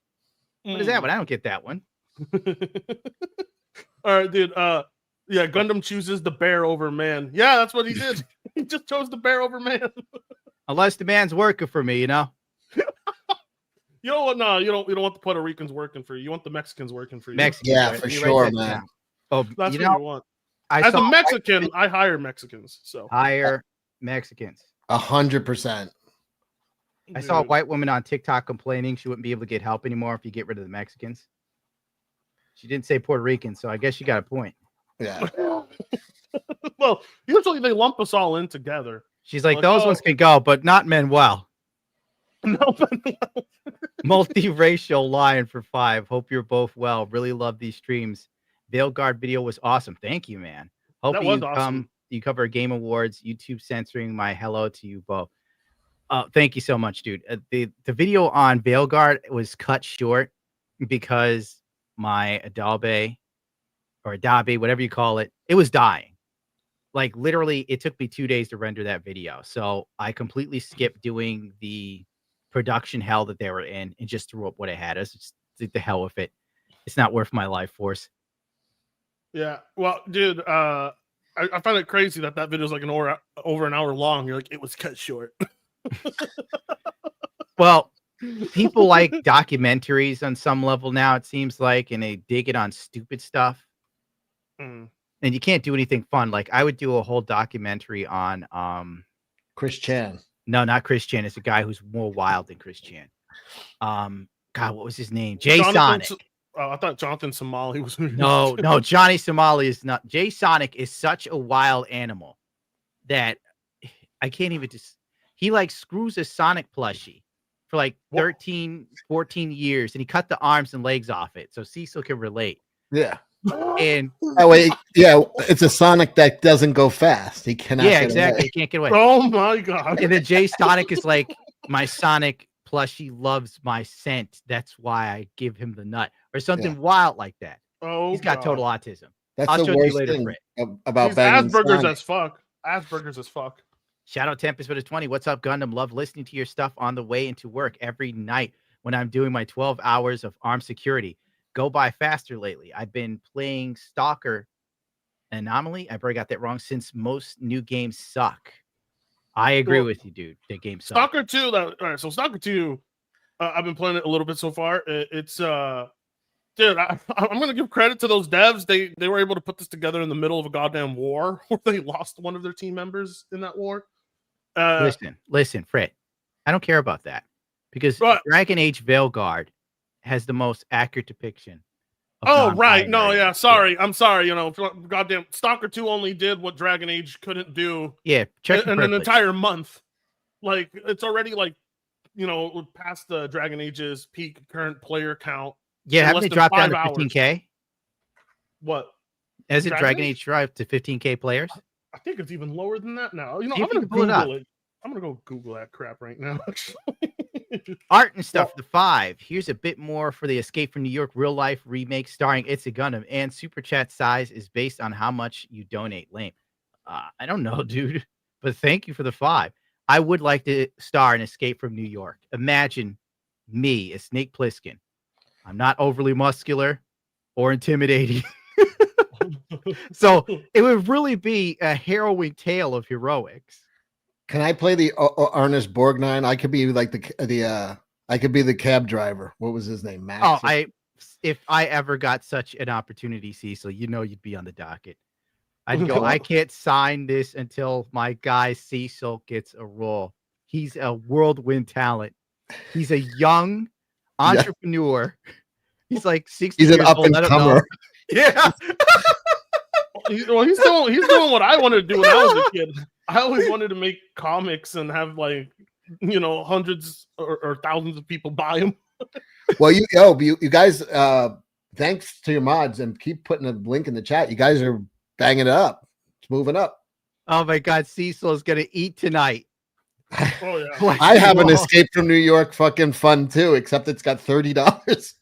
What is that one? I don't get that one. All right, dude. Yeah, Gundam chooses the bear over man. Yeah, that's what he did. He just chose the bear over man. Unless the man's working for me, You know what? No, you don't want the Puerto Ricans working for you. You want the Mexicans working for you. Mexicans, Yeah, right? for You sure, write that man. down. Oh, That's what you want. As a Mexican, I hire Mexicans. So hire Mexicans. 100%. I saw a white woman on TikTok complaining she wouldn't be able to get help anymore if you get rid of the Mexicans. She didn't say Puerto Rican, so I guess you got a point. Yeah. Well, usually they lump us all in together. She's like, those ones can go, but not Manuel. No, Multiracial lion for 5. Hope you're both well. Really love these streams. Veilguard video was awesome. Thank you, man. Hope That you was awesome. You cover Game Awards. YouTube censoring my hello to you both. Thank you so much, dude. The video on Veilguard was cut short because my Adobe, whatever you call it, it was dying. Like literally, it took me 2 days to render that video. So I completely skipped doing the production hell that they were in and just threw up what I had. I was just the hell with it. It's not worth my life force. Yeah. Well, dude, I find it crazy that video is like over an hour long. You're like, it was cut short. Well, people like documentaries on some level now, it seems like, and they dig it on stupid stuff. And you can't do anything fun. Like I would do a whole documentary on Chris Chan. No, not Chris Chan. It's a guy who's more wild than Chris Chan. God, what was his name? Jay Sonic. I thought Jonathan Somali was. No, Johnny Somali is not. Jay Sonic is such a wild animal that I can't even he like screws a Sonic plushie for like 13, 14 years, and he cut the arms and legs off it. So Cecil can relate. Yeah. And it's a Sonic that doesn't go fast. He cannot. Yeah, exactly. He can't get away. Oh my god! And then Jay Sonic is like, my Sonic plushie loves my scent. That's why I give him the nut, or something wild like that. Oh, he's got total autism. That's I'll the show worst you later, thing Frit. about Asperger's as fuck. Asperger's as fuck. Shadow Tempest for the 20. What's up, Gundam? Love listening to your stuff on the way into work every night when I'm doing my 12 hours of armed security. Go by faster lately. I've been playing Stalker Anomaly. I probably got that wrong, since most new games suck. I agree with you, dude. The game sucks. Stalker 2. All right, so Stalker 2, I've been playing it a little bit so far. It's dude, I'm gonna give credit to those devs. They were able to put this together in the middle of a goddamn war where they lost one of their team members in that war. Listen, Frit. I don't care about that because Dragon Age Veilguard has the most accurate depiction. Oh, right. No, yeah. Sorry. I'm sorry. Goddamn Stalker 2 only did what Dragon Age couldn't do. Yeah. In an entire month. Like, it's already like, past the Dragon Age's peak current player count. Yeah. Haven't they dropped down to 15K? What? Has it Dragon Age dropped to 15K players? I think it's even lower than that now. I'm going to Google it. I'm going to go Google that crap right now. Art and stuff, the 5. Here's a bit more for the Escape from New York real life remake starring It's a Gundam, and super chat size is based on how much you donate. Lame. I don't know, dude, but thank you for the 5. I would like to star in Escape from New York. Imagine me as Snake Plissken. I'm not overly muscular or intimidating. So it would really be a harrowing tale of heroics. Can I play the Ernest Borgnine? I could be like I could be the cab driver. What was his name? Max. Oh, if I ever got such an opportunity, Cecil, you know you'd be on the docket. I'd go, I can't sign this until my guy Cecil gets a role. He's a whirlwind talent. He's a young entrepreneur. He's like 60 He's an years up old. and I don't know. comer. Yeah. He's doing what I wanted to do when I was a kid. I always wanted to make comics and have like, hundreds or thousands of people buy them. Well, you guys, thanks to your mods and keep putting a link in the chat. You guys are banging it up. It's moving up. Oh my God, Cecil is gonna eat tonight. Oh yeah. I have an Escape from New York fucking fun too, except it's got $30.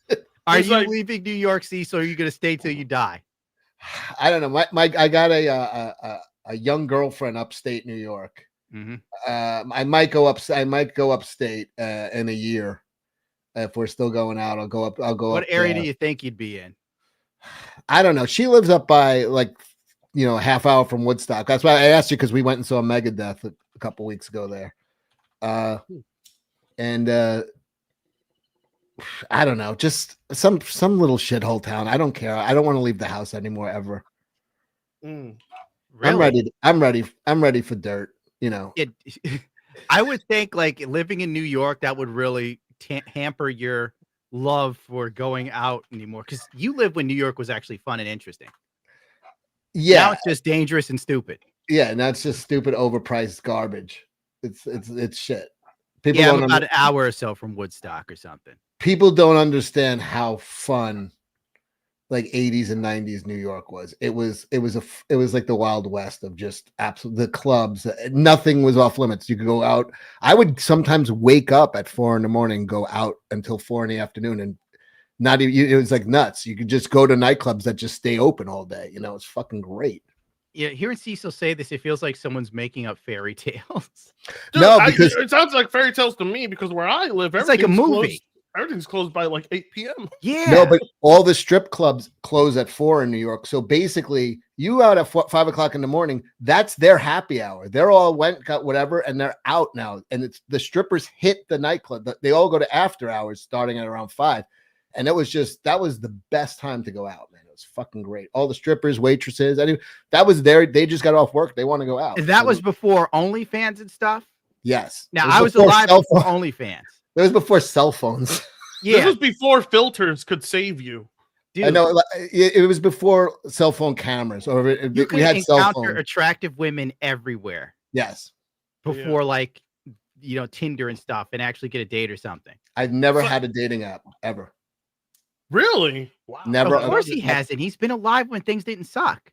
Are you leaving New York, Cecil, or are you gonna stay till you die? I don't know. I got a young girlfriend upstate New York. Mm-hmm. I might go upstate in a year. If we're still going out, I'll go up. What area do you think you'd be in? I don't know. She lives up by a half hour from Woodstock. That's why I asked you, because we went and saw Megadeth a couple weeks ago there. And I don't know, just some little shithole town. I don't care. I don't want to leave the house anymore ever. Really? I'm ready for dirt. I would think like living in New York, that would really hamper your love for going out anymore, because you lived when New York was actually fun and interesting. Yeah, now it's just dangerous and stupid. Yeah, and that's just stupid, overpriced garbage. It's shit. People I'm about an hour or so from Woodstock or something. People don't understand how fun like 80s and 90s New York was. It was like the Wild West of just the clubs. Nothing was off limits. You could go out. I would sometimes wake up at 4 a.m, go out until 4 p.m, and not even, it was like nuts. You could just go to nightclubs that just stay open all day. It's fucking great. Yeah, hearing Cecil say this, it feels like someone's making up fairy tales. Dude, no, because it sounds like fairy tales to me, because where I live, it's like a movie. Everything's closed by like 8 p.m. Yeah. No, but all the strip clubs close at 4 in New York. So basically, you out at 5 o'clock in the morning, that's their happy hour. They're all got whatever, and they're out now. And it's the strippers hit the nightclub. They all go to after hours starting at around 5. And that was the best time to go out, man. It was fucking great. All the strippers, waitresses, that was they just got off work. They want to go out. And that was before OnlyFans and stuff? Yes. Now, I was alive before OnlyFans. It was before cell phones. Yeah. This was before filters could save you. Dude, I know it was before cell phone cameras, or we had cell phones. Attractive women everywhere. Yes. Before Tinder and stuff, and actually get a date or something. I've never had a dating app ever. Really? Wow. Never. Of course he hasn't. He's been alive when things didn't suck.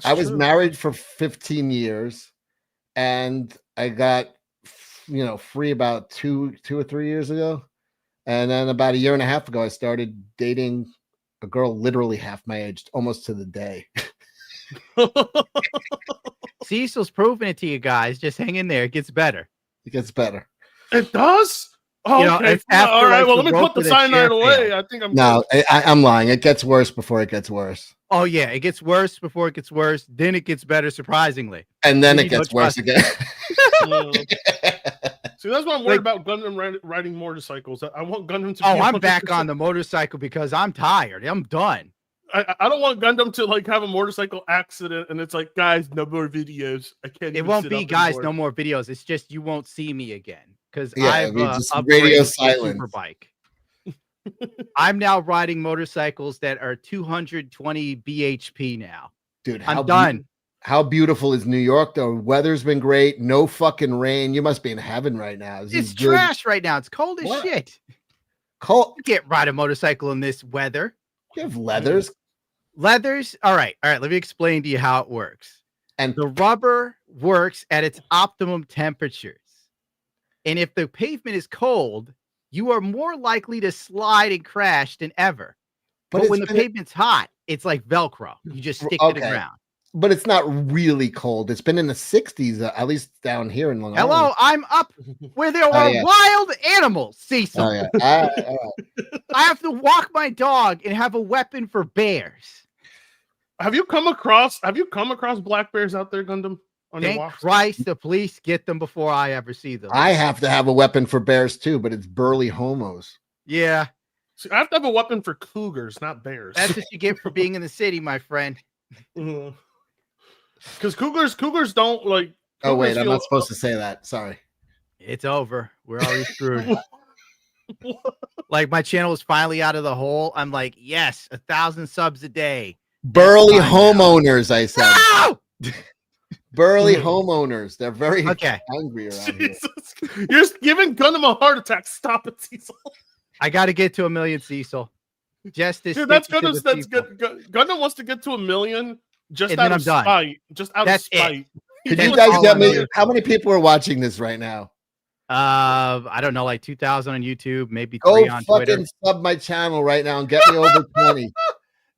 I was married for 15 years, and I got free about two or 3 years ago. And then about a year and a half ago, I started dating a girl literally half my age, almost to the day. Cecil's proving it to you guys. Just hang in there. It gets better. It gets better. It does? Oh, okay. All right. Well, let me put the cyanide away. I think I'm I'm lying. It gets worse before it gets worse. Oh, yeah. It gets worse before it gets worse. Then it gets better, surprisingly. And then it gets worse again. See, that's why I'm worried about Gundam riding motorcycles. I want Gundam to. I'm back on the motorcycle because I'm tired. I'm done. I don't want Gundam to have a motorcycle accident and it's like, guys, no more videos. I can't. It won't be, guys, no more videos. It's just you won't see me again because I've radio silence. Superbike. I'm now riding motorcycles that are 220 bhp now. Dude, I'm done. How beautiful is New York, though? Weather's been great. No fucking rain. You must be in heaven right now. It's trash right now. It's cold as shit. Cold. You can't ride a motorcycle in this weather. You have leathers. Leathers. All right. Let me explain to you how it works. And the rubber works at its optimum temperatures. And if the pavement is cold, you are more likely to slide and crash than ever. But when the pavement's hot, it's like Velcro. You just stick to the ground. But it's not really cold. It's been in the 60s, at least down here in Long Island. Hello, I'm up where there are wild animals, Cecil. Oh, yeah. I have to walk my dog and have a weapon for bears. Have you come across black bears out there, Gundam? Thank Christ the police get them before I ever see them. I have to have a weapon for bears too, but it's burly homos. Yeah. See, I have to have a weapon for cougars, not bears. That's what you get for being in the city, my friend. Because cougars don't like. Oh wait, I'm feel- not supposed to say that. Sorry. It's over. We're already screwed. Like my channel is finally out of the hole. I'm like, yes, 1,000 subs a day. Burly fine now. homeowners, I said. No! Burly homeowners. They're very Okay. angry around here. Jesus. You're giving Gundam a heart attack. Stop it, Cecil. I got to get to 1 million, Cecil. Justice. Dude, that's good. That's good. Gundam wants to get to 1 million just And out then of I'm done. spite. Just out That's of spite. Could That's you guys all get I'm me? here How for. many people are watching this right now? I don't know, like 2,000 on YouTube, maybe Go 3 on fucking Twitter. sub my channel right now and get me over 20.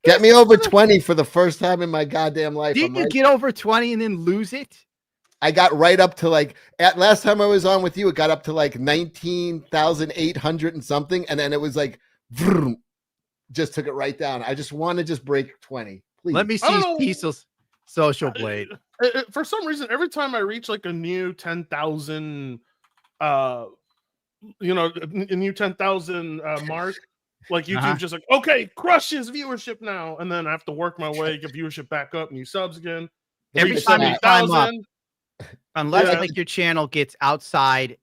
Get me over 20 for the first time in my goddamn life. Didn't you get over 20 and then lose it? I got right up to like at last time I was on with you, it got up to like 19,800 and something, and then it was like vroom, just took it right down. I just want to just break 20. Please. Let me I don't see know. Cecil's social blade. For some reason, every time I reach like a new 10,000, a new 10,000 mark, like YouTube just like, okay, crushes viewership now, and then I have to work my way, get viewership back up, new subs again. Every Reach time you climb up, 70,000. unless Yeah. like your channel gets outside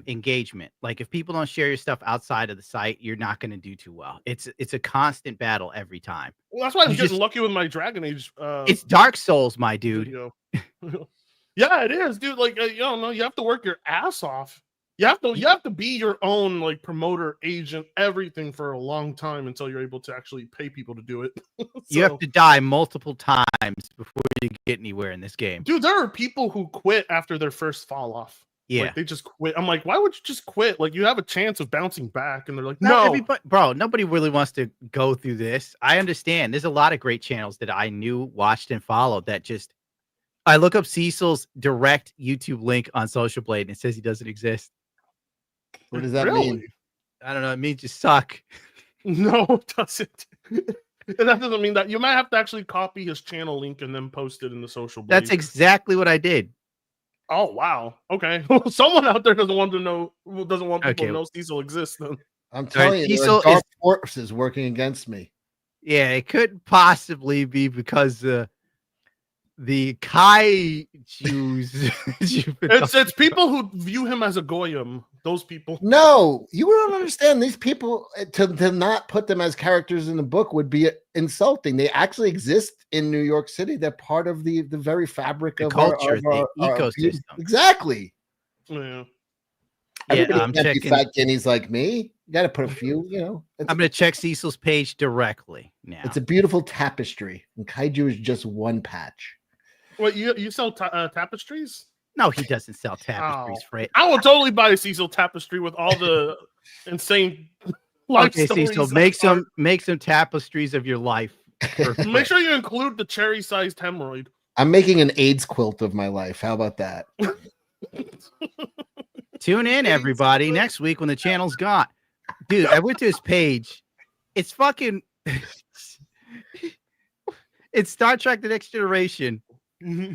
engagement, like if people don't share your stuff outside of the site, you're not going to do too well. It's a constant battle every time. Well, that's why I'm You getting just- lucky with my Dragon Age. It's Dark Souls, my dude. Video. Yeah, it is, dude. Like you don't know, you have to work your ass off. You have to be your own like promoter, agent, everything for a long time until you're able to actually pay people to do it. You have to die multiple times before you get anywhere in this game. Dude, there are people who quit after their first fall off. Yeah. Like, they just quit. I'm like, why would you just quit? Like, you have a chance of bouncing back, and they're like, Not no. everybody, bro, nobody really wants to go through this. I understand. There's a lot of great channels that I knew, watched, and followed that just. I look up Cecil's direct YouTube link on Social Blade and it says he doesn't exist. What does that Really? mean? I don't know. It means you suck. No, it doesn't. And that doesn't mean that. You might have to actually copy his channel link and then post it in the social. That's blade. exactly what I did. Oh wow. Okay. Someone out there doesn't want people Okay. to know Cecil exists. Then. I'm telling you, there Cecil are dark is- forces working against me. Yeah, it could possibly be because the Kai Jews. It's people who view him as a goyim. Those people. No, you don't understand. These people to not put them as characters in the book would be insulting. They actually exist in New York City. They're part of the very fabric The of culture, our the ecosystem. Exactly. Yeah. Everybody I'm can't be checking. fat guineas like me. You got to put a few. You know, I'm going to check Cecil's page directly now. it's a beautiful tapestry, and kaiju is just one patch. What you sell tapestries? No, he doesn't sell tapestries, Fred. I will totally buy a Cecil tapestry with all the insane life Okay, stories. Cecil, make some tapestries of your life. for Make Fred. sure you include the cherry-sized hemorrhoid. I'm making an AIDS quilt of my life. How about that? Tune in, everybody, next week when the channel's gone. Dude, I went to his page. It's fucking. It's Star Trek: The Next Generation.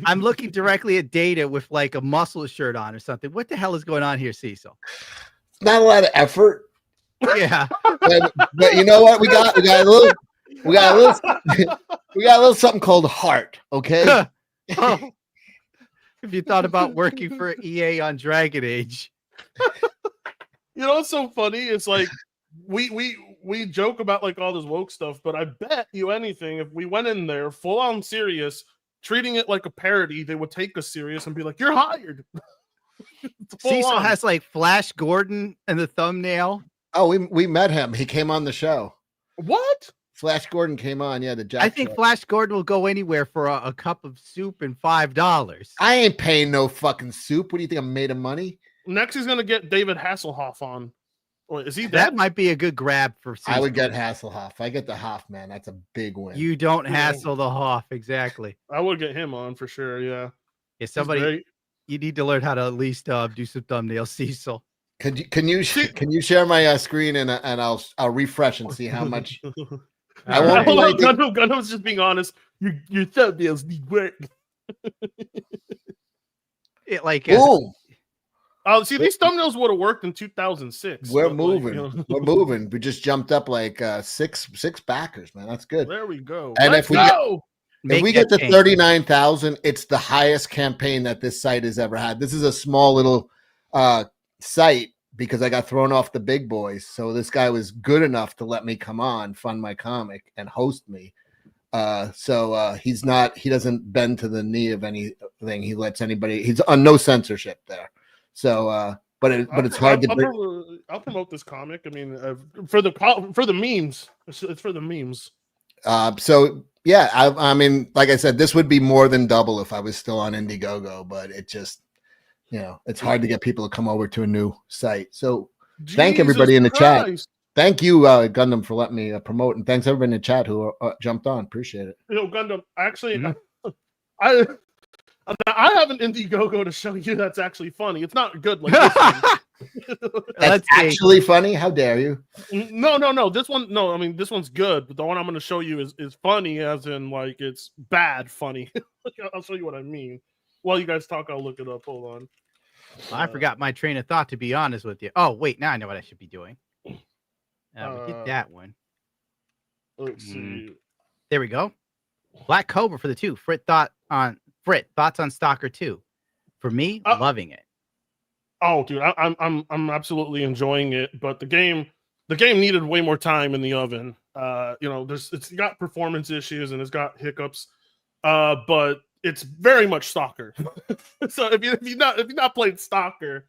I'm looking directly at Data with like a muscle shirt on or something. What the hell is going on here, Cecil? It's not a lot of effort, Yeah. but you know what? We got a little something called heart. Okay. Oh. If you thought about working for EA on Dragon Age. You know what's so funny? It's like we joke about like all this woke stuff, but I bet you anything if we went in there full on serious, treating it like a parody, they would take us serious and be like, "You're hired." Full Cecil on. has like Flash Gordon in the thumbnail. Oh, we met him. He came on the show. What? Flash Gordon came on. Yeah, the Jack. I think show. Flash Gordon will go anywhere for a cup of soup and $5. I ain't paying no fucking soup. What do you think? I'm made of money. Next, he's gonna get David Hasselhoff on. Or is he That dead? might be a good grab for Cecil. I would get Hasselhoff. I get the Hoff, man. That's a big win. You don't Yeah. hassle the Hoff, exactly. I would get him on for sure. Yeah. Yeah, He's somebody great. you need to learn how to at least do some thumbnails, Cecil. Can you share my screen and I'll refresh and see how much. I won't do anything. Gundam's just being honest. Your thumbnails need work. It like Boom. Oh, see, these thumbnails would have worked in 2006. We're but, moving. like, you know. We're moving. We just jumped up like six backers, man. That's good. There we go. And Let's if we go. If we get to 39,000, it's the highest campaign that this site has ever had. This is a small little site because I got thrown off the big boys. So this guy was good enough to let me come on, fund my comic, and host me. So he doesn't bend to the knee of anything. He lets anybody. He's on no censorship there. So, but it's hard to. I'll promote this comic. I mean, for the memes. It's for the memes. So yeah, I mean, like I said, this would be more than double if I was still on Indiegogo, but it just, it's hard to get people to come over to a new site. So thank everybody in the chat. Thank you, Gundam, for letting me promote, and thanks everybody in the chat who jumped on. Appreciate it. Gundam, actually, I have an Indiegogo to show you that's actually funny. It's not good like this one. That's actually funny. How dare you? No. This one, no. I mean, this one's good, but the one I'm going to show you is funny, as in like it's bad funny. I'll show you what I mean. While you guys talk, I'll look it up. Hold on. I forgot my train of thought, to be honest with you. Oh wait, now I know what I should be doing. We did that one. Let's see. There we go. Black Cobra for the 2. Thoughts on Stalker 2. For me, loving it. Oh, dude, I'm absolutely enjoying it, but the game needed way more time in the oven. It's got performance issues and it's got hiccups, but it's very much Stalker. So if you've not played Stalker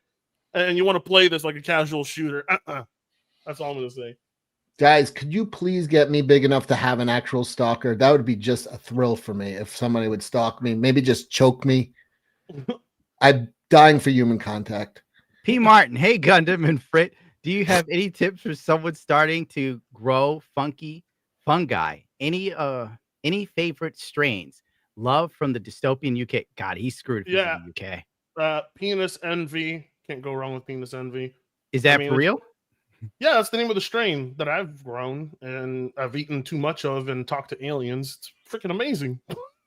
and you want to play this like a casual shooter, that's all I'm gonna say. Guys, could you please get me big enough to have an actual stalker? That would be just a thrill for me if somebody would stalk me, maybe just choke me. I'm dying for human contact. P. Martin, hey Gundam and Frit, do you have any tips for someone starting to grow fungi? Any favorite strains? Love from the dystopian UK. God, he's screwed. Yeah, in the UK. Penis envy. Can't go wrong with penis envy. Is that for real? Yeah, that's the name of the strain that I've grown and I've eaten too much of and talked to aliens. It's freaking amazing.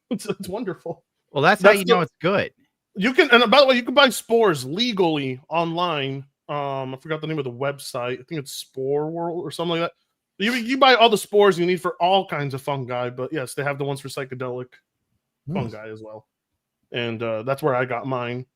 It's wonderful. Well, that's how you know it's good. You can, and by the way, you can buy spores legally online. I forgot the name of the website. I think it's Spore World or something like that. You buy all the spores you need for all kinds of fungi, but yes, they have the ones for psychedelic fungi as well. And that's where I got mine.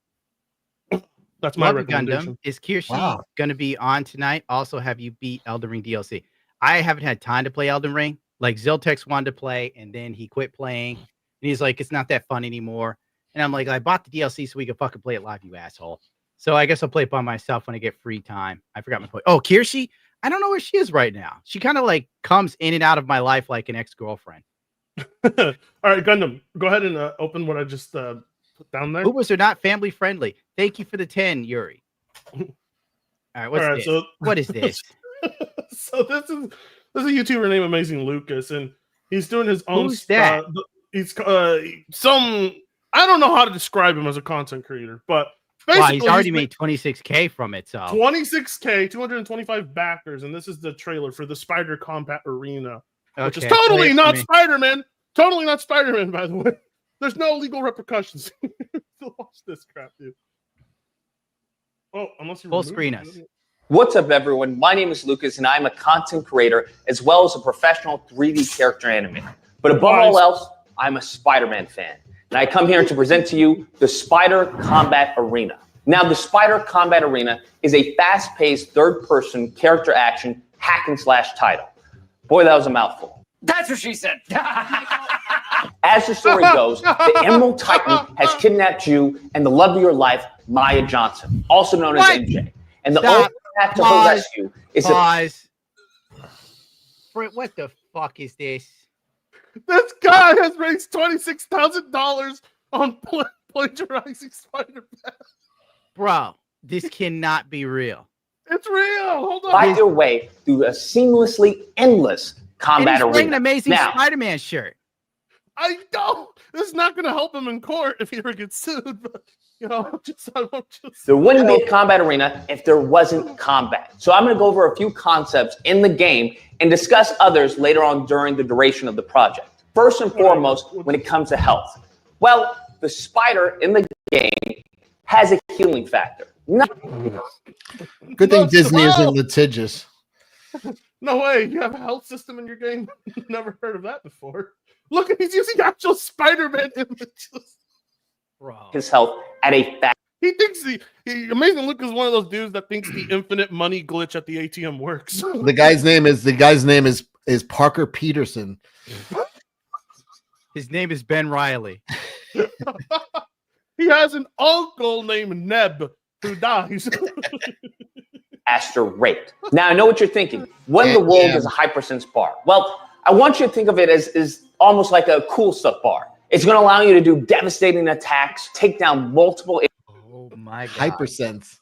That's my recommendation. Gundam. Is Kirshi going to be on tonight? Also, have you beat Elden Ring DLC? I haven't had time to play Elden Ring. Like Ziltex wanted to play, and then he quit playing. And he's like, it's not that fun anymore. And I'm like, I bought the DLC so we could fucking play it live, you asshole. So I guess I'll play it by myself when I get free time. I forgot my point. Oh, Kirshi? I don't know where she is right now. She kind of like comes in and out of my life like an ex-girlfriend. All right, Gundam, go ahead and open what I just put down there. Boobas are not family friendly. Thank you for the 10, Yuri. All right, what's this? What is this? So this is a YouTuber named Amazing Lucas, and he's doing his own. Who's that? He's I don't know how to describe him as a content creator, but basically he's already made 26K from it. So 26K, 225 backers, and this is the trailer for the Spider Combat Arena, which is Okay, totally not Spider-Man. Totally not Spider-Man, by the way. There's no legal repercussions. Watch this crap, dude. Oh, unless you full screen us. What's up, everyone? My name is Lucas, and I'm a content creator as well as a professional 3D character animator. But above all else, I'm a Spider-Man fan. And I come here to present to you the Spider Combat Arena. Now, the Spider Combat Arena is a fast-paced third-person character action hack and slash title. Boy, that was a mouthful. That's what she said. As the story goes, the Emerald Titan has kidnapped you and the love of your life, Maya Johnson, also known as MJ. And the only path to her rescue is what the fuck is this? This guy has raised $26,000 on plagiarizing Spider-Man. Bro, this cannot be real. It's real. Hold on. Find your way through a seamlessly endless combat arena. Wearing an amazing Spider-Man shirt. I know this is not going to help him in court if he ever gets sued. But there wouldn't be a combat arena if there wasn't combat. So I'm going to go over a few concepts in the game and discuss others later on during the duration of the project. First and foremost, when it comes to health, well, the spider in the game has a healing factor. No. Good thing No, Disney wow. isn't litigious. No way. You have a health system in your game? Never heard of that before. Look, he's using actual Spider-Man images. Bro. His health at a fast. He thinks Amazing Luke is one of those dudes that thinks the infinite money glitch at the ATM works. The guy's name is Parker Peterson. His name is Ben Riley. He has an uncle named Neb who dies. Faster rate. Now I know what you're thinking. What in the world is a hypersense bar? Well, I want you to think of it as almost like a cool stuff bar. It's going to allow you to do devastating attacks, take down multiple. Oh my god. Hypersense.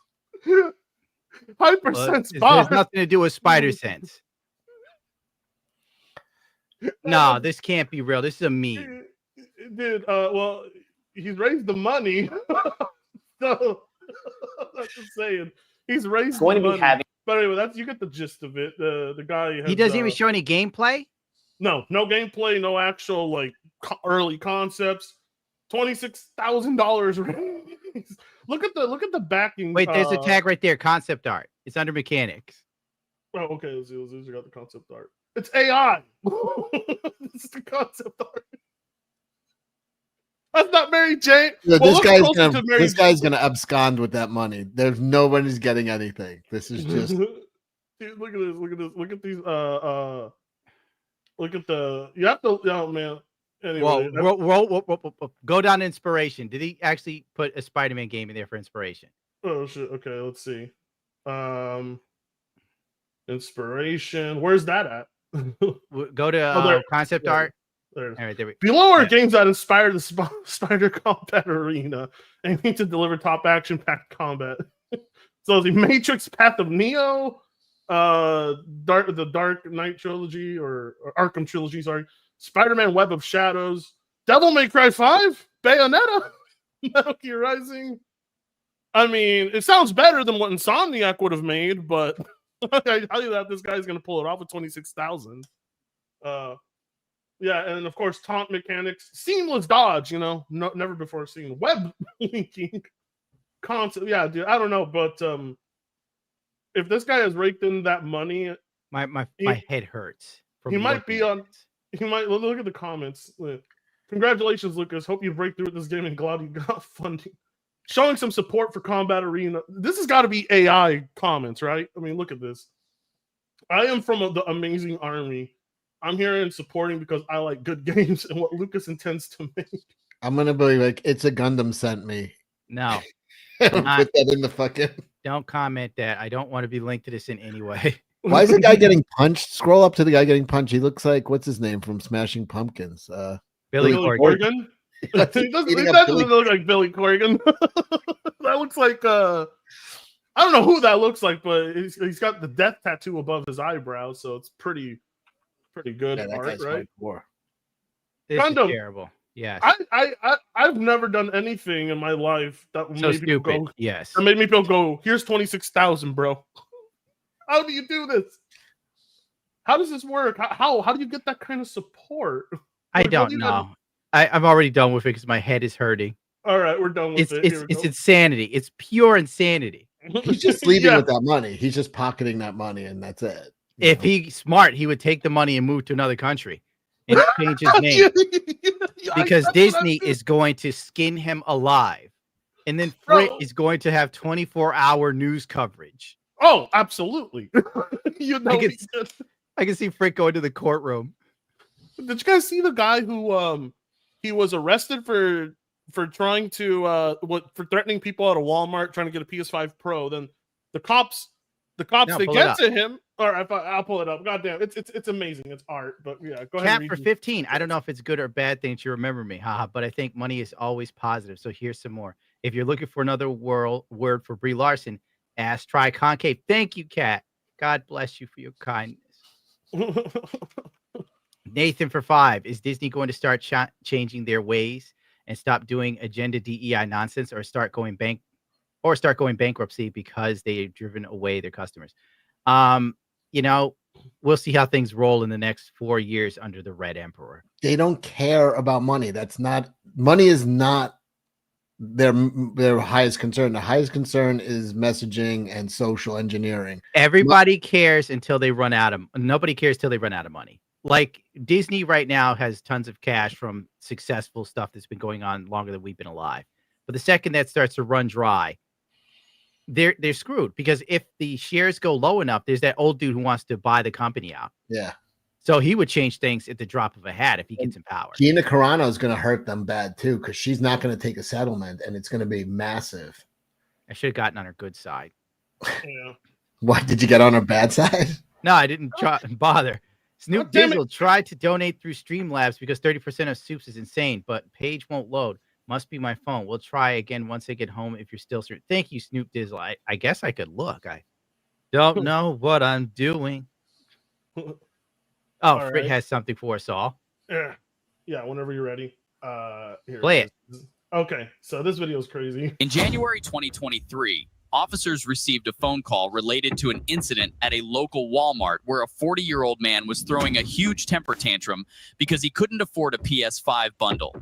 Hypersense It bar. has nothing to do with spider sense. No, this can't be real. This is a meme. Dude, well, he's raised the money. So I'm just saying. He's raised Going the to be money. having. But anyway, you get the gist of it. The guy has, He doesn't even show any gameplay. no gameplay, no actual like early concepts. $26,000. Look at the backing. Wait, there's a tag right there. Concept art. It's under mechanics. Oh, okay. Let's see. We got the concept art. It's AI. This is the concept art. That's not Mary Jane. Yeah, Well, this guy's gonna abscond with that money. There's nobody's getting anything. This is just Dude, look at this. Look at these. Look at the. You have to. Oh man. Anyway, Well, go down to inspiration. Did he actually put a Spider-Man game in there for inspiration? oh shit. Okay, let's see. Inspiration. Where's that at? Go to there. concept Yeah. art. There. All right, there we Below are Yeah. games that inspired the Spider Combat Arena, aiming to deliver top action-packed combat. So the Matrix Path of Neo, the Dark Knight trilogy or Arkham trilogy, sorry, Spider-Man Web of Shadows, Devil May Cry 5, Bayonetta, Metal Gear Rising. I mean, it sounds better than what Insomniac would have made, but I tell you that this guy's gonna pull it off with 26,000. Yeah, and of course, taunt mechanics, seamless dodge, never before seen. Web linking concept. Yeah, dude, I don't know, but if this guy has raked in that money, my head hurts. He might be on. He might look at the comments. Congratulations, Lucas. Hope you break through with this game and glad you got funding. Showing some support for Combat Arena. This has got to be AI comments, right? I mean, look at this. I am from the Amazing Army. I'm here and supporting because I like good games and what Lucas intends to make. I'm gonna be like, it's a Gundam sent me. No. Put that in the fucking. Don't comment that. I don't want to be linked to this in any way. Why is the guy getting punched? Scroll up to the guy getting punched. He looks like what's his name from Smashing Pumpkins? Billy Corgan. He doesn't look like Billy Corgan. That looks like I don't know who that looks like, but he's got the death tattoo above his eyebrow, so it's pretty good art, right? This Gundam. is terrible. Yes. I've never done anything in my life that So made me stupid. go. Yes. That made me go. Here's 26,000, bro. How do you do this? How does this work? How do you get that kind of support? I don't know. I'm already done with it because my head is hurting. All right, we're done with it. It's insanity. It's pure insanity. He's just leaving with that money. He's just pocketing that money, and that's it. If he's smart, he would take the money and move to another country and change his name. Because Disney is going to skin him alive. And then Frick is going to have 24-hour news coverage. Oh, absolutely. I can see Frick going to the courtroom. Did you guys see the guy who he was arrested for trying to for threatening people at a Walmart trying to get a PS5 Pro? Then the cops they get to him. All right, I'll pull it up. God damn, it's amazing. It's art, but yeah, go ahead. Cap for 15. I don't know if it's good or bad thing to remember me, haha. But I think money is always positive. So here's some more. If you're looking for another word for Brie Larson, ask try concave. Thank you, Kat. God bless you for your kindness. Nathan for 5. Is Disney going to start changing their ways and stop doing agenda DEI nonsense, or start going bankruptcy because they've driven away their customers? We'll see how things roll in the next 4 years under the Red Emperor. They don't care about money. Money is not their highest concern. The highest concern is messaging and social engineering. Everybody cares until they run out of. Nobody cares till they run out of money. Like Disney right now has tons of cash from successful stuff that's been going on longer than we've been alive. But the second that starts to run dry, they're screwed, because if the shares go low enough, there's that old dude who wants to buy the company out. Yeah. So he would change things at the drop of a hat if he gets in power. Gina Carano is going to hurt them bad too, because she's not going to take a settlement, and it's going to be massive. I should have gotten on her good side. Yeah. What, did you get on her bad side? No, I didn't bother. Snoop God damn Dizzle tried to donate through Streamlabs because 30% of Soups is insane, but page won't load. Must be my phone. We'll try again once I get home if you're still certain. Thank you, Snoop Dizzle. I guess I could look. I don't know what I'm doing. Oh, Frit has something for us all. Yeah, whenever you're ready. Here, Play it. Okay, so this video is crazy. In January 2023, officers received a phone call related to an incident at a local Walmart where a 40-year-old man was throwing a huge temper tantrum because he couldn't afford a PS5 bundle.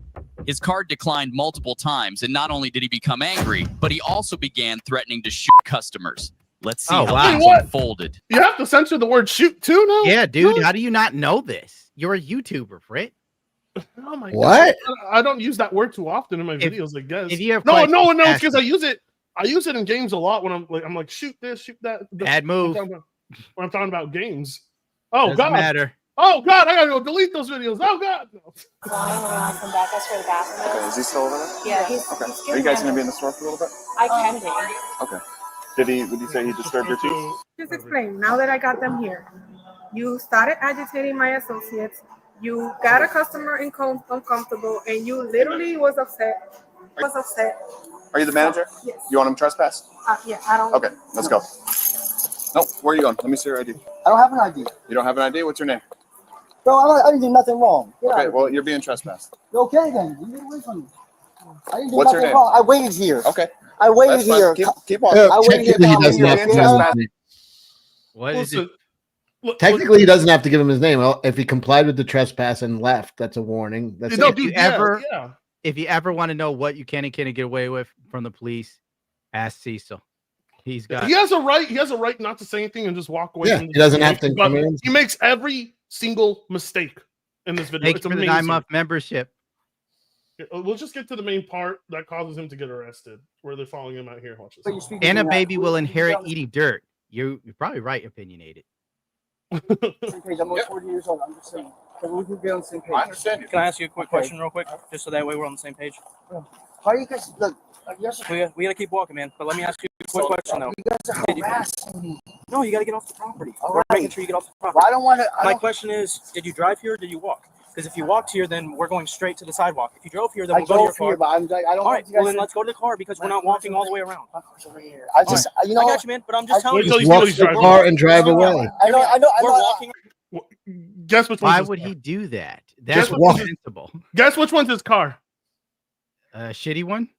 His card declined multiple times, and not only did he become angry, but he also began threatening to shoot customers. Let's see how this unfolded. You have to censor the word shoot too now? Yeah, dude. What? How do you not know this? You're a YouTuber, Frit. Oh my what? God. I don't use that word too often in my videos, I guess. If you have no one knows, because I use it in games a lot when I'm like shoot this, shoot that. Bad move. When I'm talking about games. Oh Doesn't God. matter. Oh God, I gotta go delete those videos. Oh God. Come back. That's where the bathroom is. Okay, is he still over there? Yeah, he's. Okay. He's Are you guys gonna be in the store for a little bit? I can be. Okay. Would you say he disturbed your peace? Just explain. Now that I got them here, you started agitating my associates. You got a customer uncomfortable, and you literally was upset. Are you the manager? Yes. You want him trespassed? Yeah, I don't. Okay, let's go. No, where are you going? Let me see your ID. I don't have an ID. You don't have an ID? What's your name? Bro, I didn't do nothing wrong. Okay, well, you're being trespassed. Okay, then. You get away from me. I didn't do What's your nothing name? wrong. I waited here. Okay. I waited here. Keep on. I waited here. Technically, he doesn't have to give him his name. What is it? Technically, he doesn't have to give him his name. Well, if he complied with the trespass and left, that's a warning. That's No, it. dude, If you ever want to know what you can and can't get away with from the police, ask Cecil. He has a right. He has a right not to say anything and just walk away. Yeah, from the he doesn't have situation, to come but in. He makes every single mistake in this video. Thanks It's for the amazing. 9-month membership. We'll just get to the main part that causes him to get arrested, where they're following him out here. Watch this. And a baby will inherit eating dirt. You're probably right, opinionated. I'm only 40 years old. I'm just saying. We can be on the same page. I understand you. Can I ask you a quick question real quick? Just so that way we're on the same page. How are you guys? Look, we gotta keep walking, man. But let me ask you a quick question, though. you guys are harassing me. No, you gotta get off the property. All We're right. making sure you get off the property. Well, I don't want to. My question is, did you drive here or did you walk? Because if you walked here, then we're going straight to the sidewalk. If you drove here, then we'll go to your car. Here, but I don't. All right, well then let's go to the car because we're not walking all the way around. I just, you know, I got you, man. But I'm just telling you. Just walk to the car and drive away. I know. We're walking. Guess which Why one's would his he car? do that? That's Guess sensible. Guess which one's his car? A shitty one?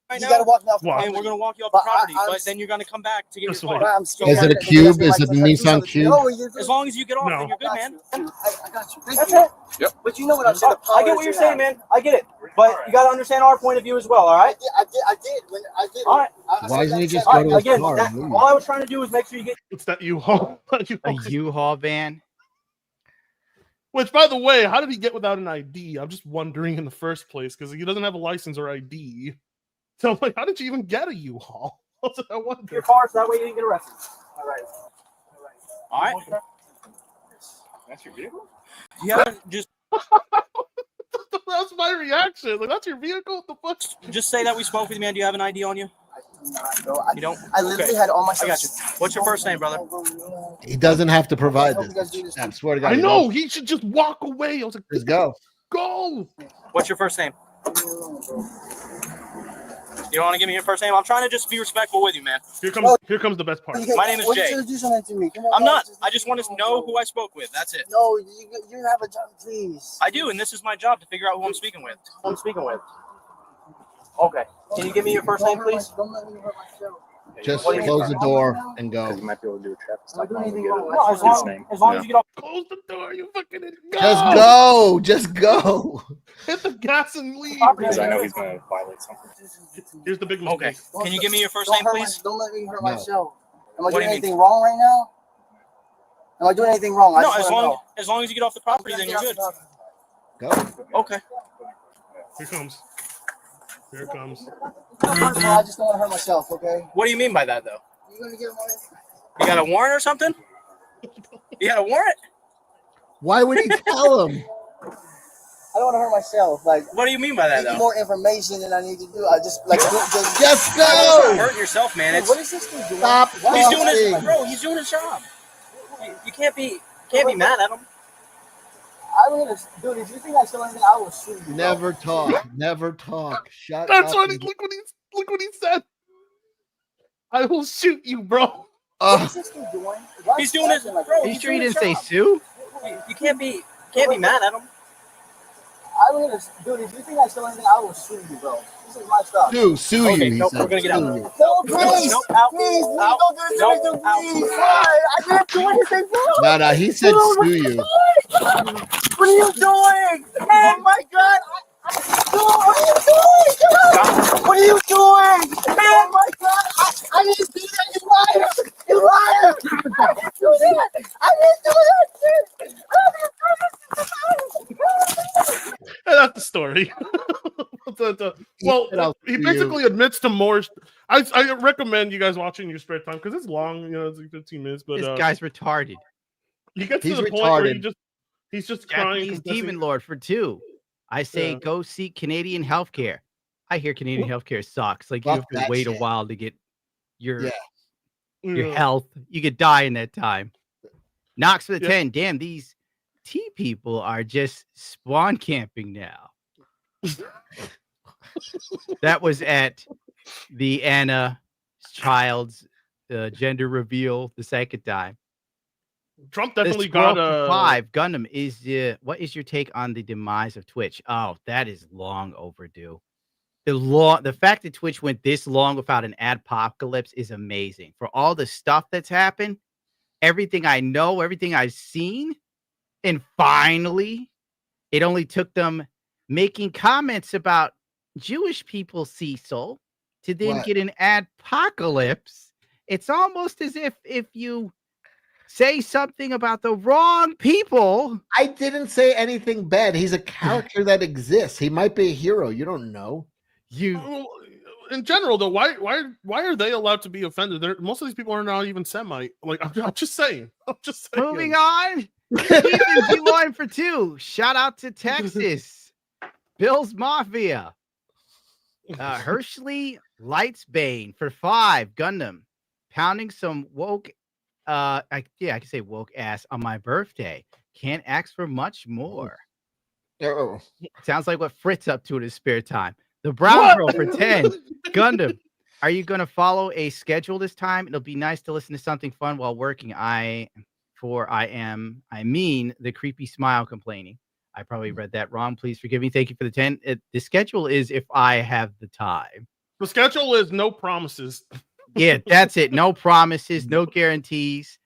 Right You now, gotta walk me off the Wow. and we're property. gonna walk you off the But property, I'm- but then you're gonna come back to get This your way. car. I'm scared. Is it a cube? Is it the Nissan Cube? No, you're As long as you get off, No. then you're good, man. I got you. Thank That's you. it. Yep. But you know what I'm saying. I get what you're saying, man. I get it. But you gotta understand our point of view as well, all right? I did. When I did. All right. Why doesn't he just All go right, to his again, car? that, and leave? all I was trying to do is make sure you get. It's that U-Haul. A U-Haul van? Which, by the way, how did he get without an ID? I'm just wondering in the first place because he doesn't have a license or ID. So I'm like, how did you even get a U-Haul? That's what I wonder. Your car so that way you didn't get arrested. All right. All right. That's your vehicle? Yeah, just That's my reaction. Like, that's your vehicle? What the fuck? just say that we spoke with you, man. Do you have an ID on you? You don't? I literally Okay. had all my I got you. What's your first name, brother? He doesn't have to provide I hope you guys do this. this. I swear to God. I he know. doesn't. He should just walk away. I was like, Just go. go. What's your first name? You don't want to give me your first name? I'm trying to just be respectful with you, man. Here comes the best part. My name is Jay. You do something to me. Come on, I'm not. guys. I just want to know who I spoke with. That's it. No, you have a job, please. I do, and this is my job to figure out who I'm speaking with. Okay. Can you give me your first name, please? Don't let me hurt myself. Just close the door and go. You might be able to do a trap. Don't do anything wrong. No, as long as you get off. Close the door, you fucking idiot. Just go. Just go. Hit the gas and leave. Because I know he's going to violate something. Here's the big mistake. Okay. Can you give me your first name, please? Don't let me hurt No. myself. Am I What do doing you mean? anything wrong right now? Am I doing anything wrong? I No, just as wanna long know. as long as you get off the property, then you're good. Go. Okay. Here it comes. Here it comes. I just don't want to hurt myself, okay? What do you mean by that, though? You gonna get my... You got a warrant or something? You got a warrant? Why would he tell him? I don't want to hurt myself. Like, What do you mean by I that, need though? more information than I need to do. I just like Just It's go. not hurting yourself, man. Dude, It's what is this dude doing? Stop he's doing his talking. bro. He's doing his job. You can't be mad at him. I'm gonna, dude. If you think I stole anything, I will shoot you. bro. Never talk. Never talk. Shut That's up. what. Look what he said. I will shoot you, bro. What is this dude doing? Why He's is doing his acting like bro. Are you He's sure you doing didn't his say job. Sue? You can't be mad at him. I'm gonna, dude. If you think I stole anything, I will shoot you, bro. This is my stuff. Sue Okay, you. He nope, said. we're gonna get Sue out. you. No, please, Nope, out, please, please out, don't do this nope, to me, out. please. Why? I didn't do anything wrong. No, he said sue you. What are you doing? Oh my God! What are you doing? What are you doing? Oh my God! I didn't do that. You liar! You liar! I didn't do that. I didn't do that. And that's the story. Well, he basically admits to more. I recommend you guys watching your spare time because it's long. You know, it's like 15 minutes. But This guy's retarded. he gets to He's the point where retarded. he's just crying. Japanese confessing- Demon Lord for 2. I say Yeah. go seek Canadian healthcare. I hear Canadian healthcare sucks. Like you Fuck have to that wait a shit. while to get your Yeah. health. You could die in that time. Knox for the Yeah. 10. Damn, these T people are just spawn camping now. That was at the Anna child's gender reveal the second time. Trump The definitely Squirrel got for 5. Gundam is what is your take on the demise of Twitch? Oh, that is long overdue. The fact that Twitch went this long without an adpocalypse is amazing. For all the stuff that's happened, everything I know, everything I've seen, and finally, it only took them making comments about Jewish people, Cecil, to then What? get an adpocalypse. It's almost as if you say something about the wrong people. I didn't say anything bad. He's a character that exists. He might be a hero. You don't know. Well, in general, though, why are they allowed to be offended? Most of these people are not even Semite. Like I'm just saying. Moving on. Ethan G-Loin for 2. Shout out to Texas. Bill's Mafia. Hershey Lightsbane for 5. Gundam. Pounding some woke I can say woke ass on my birthday. Can't ask for much more. Oh. Sounds like what Fritz up to in his spare time. The Brown Girl for 10. Gundam. Are you going to follow a schedule this time? It'll be nice to listen to something fun while working. I mean the creepy smile complaining. I probably read that wrong. Please forgive me. Thank you for the 10. The schedule is if I have the time. The schedule is no promises. Yeah, that's it. No promises, no guarantees.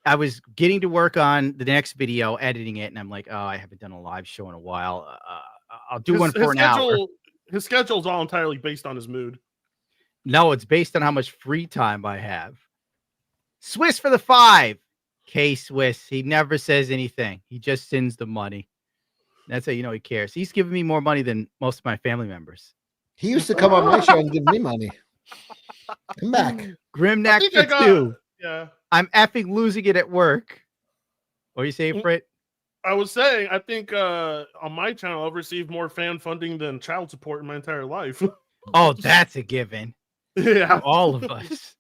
I was getting to work on the next video, editing it, and I'm like, oh, I haven't done a live show in a while. I'll do one for an hour. His schedule's all entirely based on his mood. No, it's based on how much free time I have. Swiss for the 5. K Swiss. He never says anything. He just sends the money. That's how you know he cares. He's giving me more money than most of my family members. He used to come on my show and give me money. Come back. Grimnack for 2. Yeah. I'm effing losing it at work. What are you saying, Frit? I was saying, I think on my channel, I've received more fan funding than child support in my entire life. Oh, that's a given. Yeah. All of us.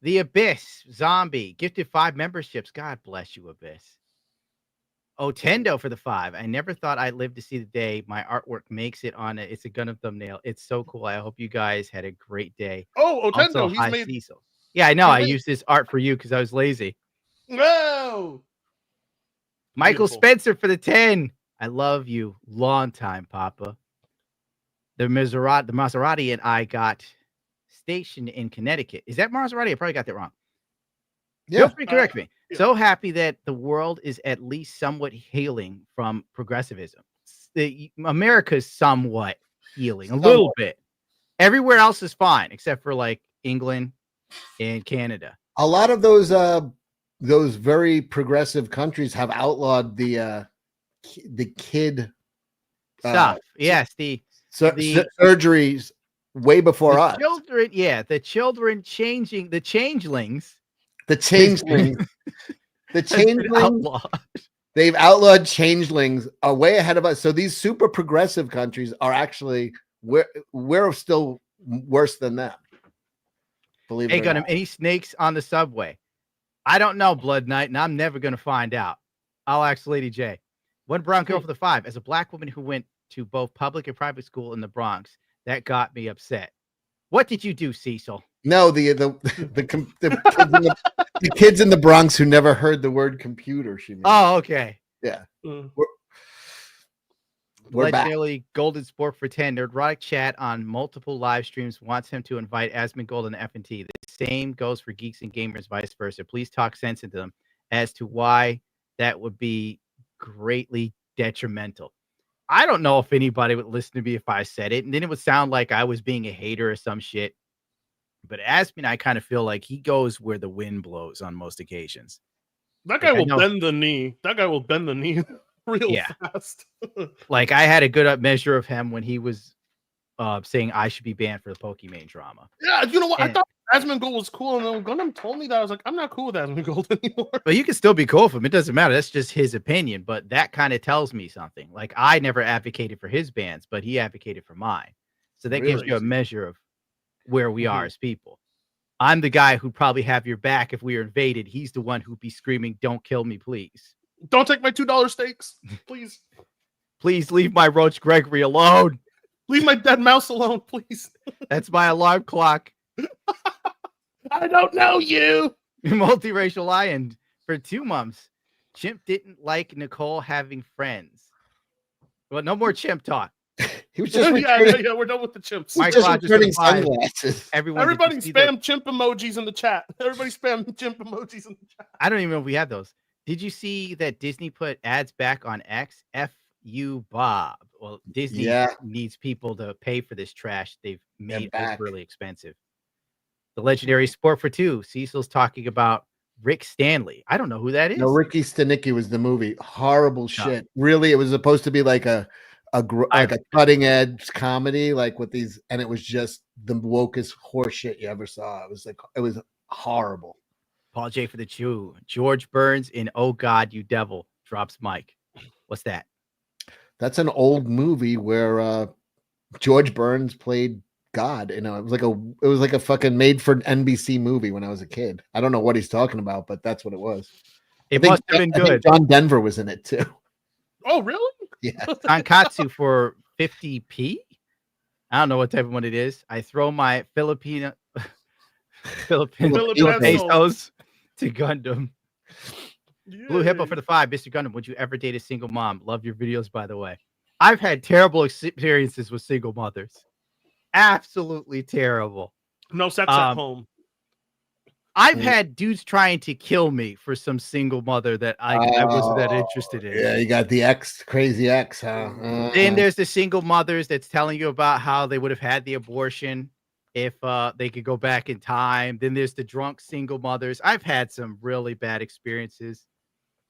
The Abyss Zombie gifted 5 memberships. God bless you, Abyss. Otendo for the 5. I never thought I'd live to see the day my artwork makes it on it. It's a Gundam thumbnail. It's so cool. I hope you guys had a great day. Oh, Otendo, Also, he's hi, made. Cecil. Yeah, I know. I used this art for you because I was lazy. No. Michael Beautiful. Spencer for the 10. I love you. Long time, Papa. The Maserati and I got stationed in Connecticut. Is that Maserati? I probably got that wrong. Yeah. Feel free to correct me. yeah. So happy that the world is at least somewhat healing from progressivism. America's somewhat healing a little bit. Everywhere else is fine except for like England and Canada. A lot of those very progressive countries have outlawed the kid Stuff. Yes, the surgeries way before us. Children, the children changing the changelings. The changelings. The changelings. They've outlawed changelings are way ahead of us. So these super progressive countries are actually we're still worse than them. Believe it or Got not. him any snakes on the subway? I don't know, Blood Knight, and I'm never gonna find out. I'll ask Lady J. One brown girl for the 5. As a black woman who went to both public and private school in the Bronx, that got me upset. What did you do, Cecil? No, the kids in the Bronx who never heard the word computer. She means. Oh, okay. Yeah. We're Legendary Golden Sport for 10. Neurotic Chat on multiple live streams wants him to invite Asmund Golden F&T. The same goes for Geeks and Gamers, vice versa. Please talk sense into them as to why that would be greatly detrimental. I don't know if anybody would listen to me if I said it, and then it would sound like I was being a hater or some shit. But Asmund, I kind of feel like he goes where the wind blows on most occasions. That guy will bend the knee. That guy will bend the knee real fast. Like I had a good measure of him when he was saying I should be banned for the Pokemon drama. Yeah, you know what? I thought Asmongold was cool, and then Gundam told me that. I was like, I'm not cool with Asmongold anymore. But you can still be cool with him. It doesn't matter. That's just his opinion. But that kind of tells me something. Like I never advocated for his bans, but he advocated for mine. So that gives you a measure of where we are as people. I'm the guy who'd probably have your back if we were invaded. He's the one who'd be screaming, "Don't kill me, please. Don't take my $2 steaks, please. Please leave my Roach Gregory alone. Leave my dead mouse alone, please." That's my alarm clock. I don't know you. Multiracial Lion for 2 months. Chimp didn't like Nicole having friends. Well, no more chimp talk. He was just yeah, we're done with the chimps. Mike just Rogers returning for 5. sunglasses. Everybody spam chimp emojis in the chat. Everybody spam chimp emojis in the chat. I don't even know if we have those. Did you see that Disney put ads back on X? F you, Bob. Well, Disney needs people to pay for this trash they've made really expensive. The Legendary Sport for 2. Cecil's talking about Rick Stanley. I don't know who that is. No, Ricky Stenicki was the movie. Horrible shit. Really, it was supposed to be like a cutting edge comedy, like with these, and it was just the wokest horseshit you ever saw. It was horrible. Paul J for the Chew. George Burns in Oh God, You Devil drops mic. What's that? That's an old movie where George Burns played God. You know, it was like a fucking made for NBC movie when I was a kid. I don't know what he's talking about, but that's what it was. It must have been good. John Denver was in it too. Oh, really? Yeah. Tonkatsu for 50p. I don't know what type of one it is. I throw my Filipino pesos to Gundam. Yeah. Blue Hippo for the 5. Mr. Gundam, would you ever date a single mom? Love your videos, by the way. I've had terrible experiences with single mothers. Absolutely terrible. No sex at home. I've had dudes trying to kill me for some single mother that I wasn't that interested in. Yeah, you got the crazy ex, huh? Then there's the single mothers that's telling you about how they would have had the abortion if they could go back in time. Then there's the drunk single mothers. I've had some really bad experiences.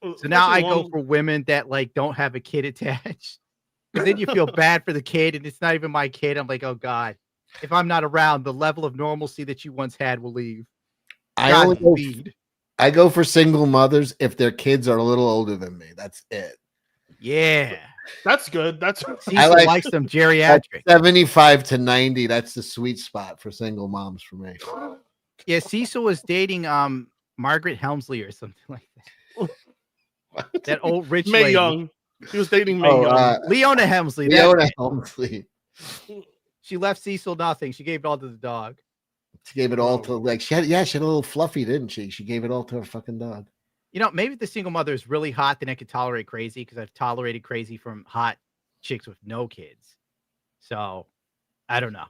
So now I go for women that like don't have a kid attached. Because then you feel bad for the kid, and it's not even my kid. I'm like, oh God, if I'm not around, the level of normalcy that you once had will leave. I go for single mothers if their kids are a little older than me. That's it. Yeah, that's good. That's I like some geriatric. 75 to 90. That's the sweet spot for single moms for me. Yeah, Cecil was dating Margaret Helmsley or something like that. That old rich Mae lady. Young. He was dating Mae Young. Leona Helmsley. Leona Helmsley. She left Cecil nothing. She gave it all to the dog. She gave it all to she had a little fluffy, didn't she? She gave it all to her fucking dog. You know, maybe if the single mother is really hot, then I could tolerate crazy because I've tolerated crazy from hot chicks with no kids. So I don't know.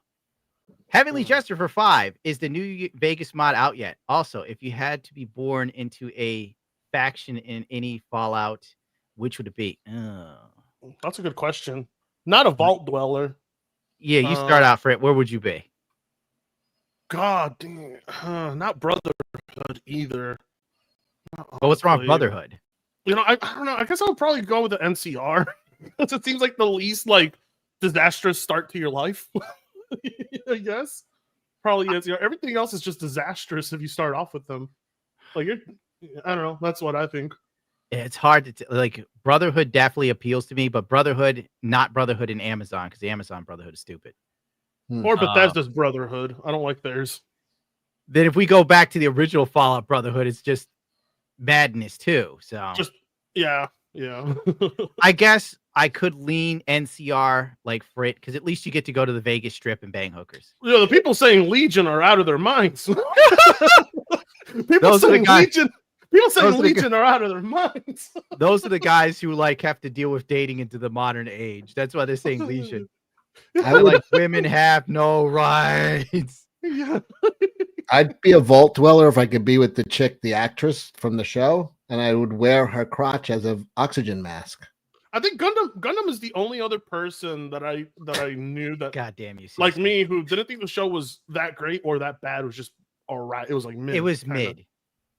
Heavenly Jester for 5. Is the new Vegas mod out yet? Also, if you had to be born into a faction in any Fallout, which would it be? That's a good question. Not a vault dweller. Yeah, you start out for it. Where would you be? God damn, not Brotherhood either. But what's wrong with Brotherhood? You know, I don't know. I guess I would probably go with the NCR. Because it seems like the least like disastrous start to your life. I guess probably is. You know, everything else is just disastrous if you start off with them. Like I don't know. That's what I think. It's hard to like. Brotherhood definitely appeals to me, but Brotherhood, not Brotherhood in Amazon, because the Amazon Brotherhood is stupid. Or Bethesda's Brotherhood. I don't like theirs. Then if we go back to the original Fallout Brotherhood, it's just madness too. So just yeah. I guess I could lean NCR like for it, because at least you get to go to the Vegas Strip and bang hookers. You know, the people saying Legion are out of their minds. People Those saying Legion are out of their minds. Those are the guys who like have to deal with dating into the modern age. That's why they're saying Legion. Like women have no rights. Yeah. I'd be a vault dweller if I could be with the chick, the actress from the show, and I would wear her crotch as an oxygen mask. I think Gundam is the only other person that I knew that goddamn you like me who didn't think the show was that great or that bad. It was just all right. It was like mid. It was kinda. mid.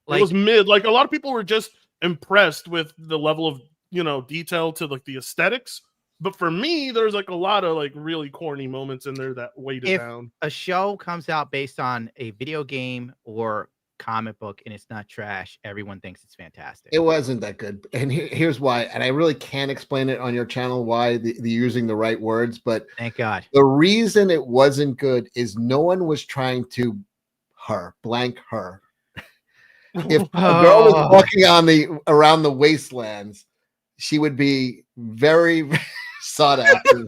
It was mid. Like a lot of people were just impressed with the level of detail to like the aesthetics. But for me, there's like a lot of like really corny moments in there that weighed it down. A show comes out based on a video game or comic book and it's not trash, everyone thinks it's fantastic. It wasn't that good. And here's why. And I really can't explain it on your channel why the using the right words, but thank God. The reason it wasn't good is no one was trying to blank her. If a girl was walking around the wastelands, she would be very sought after.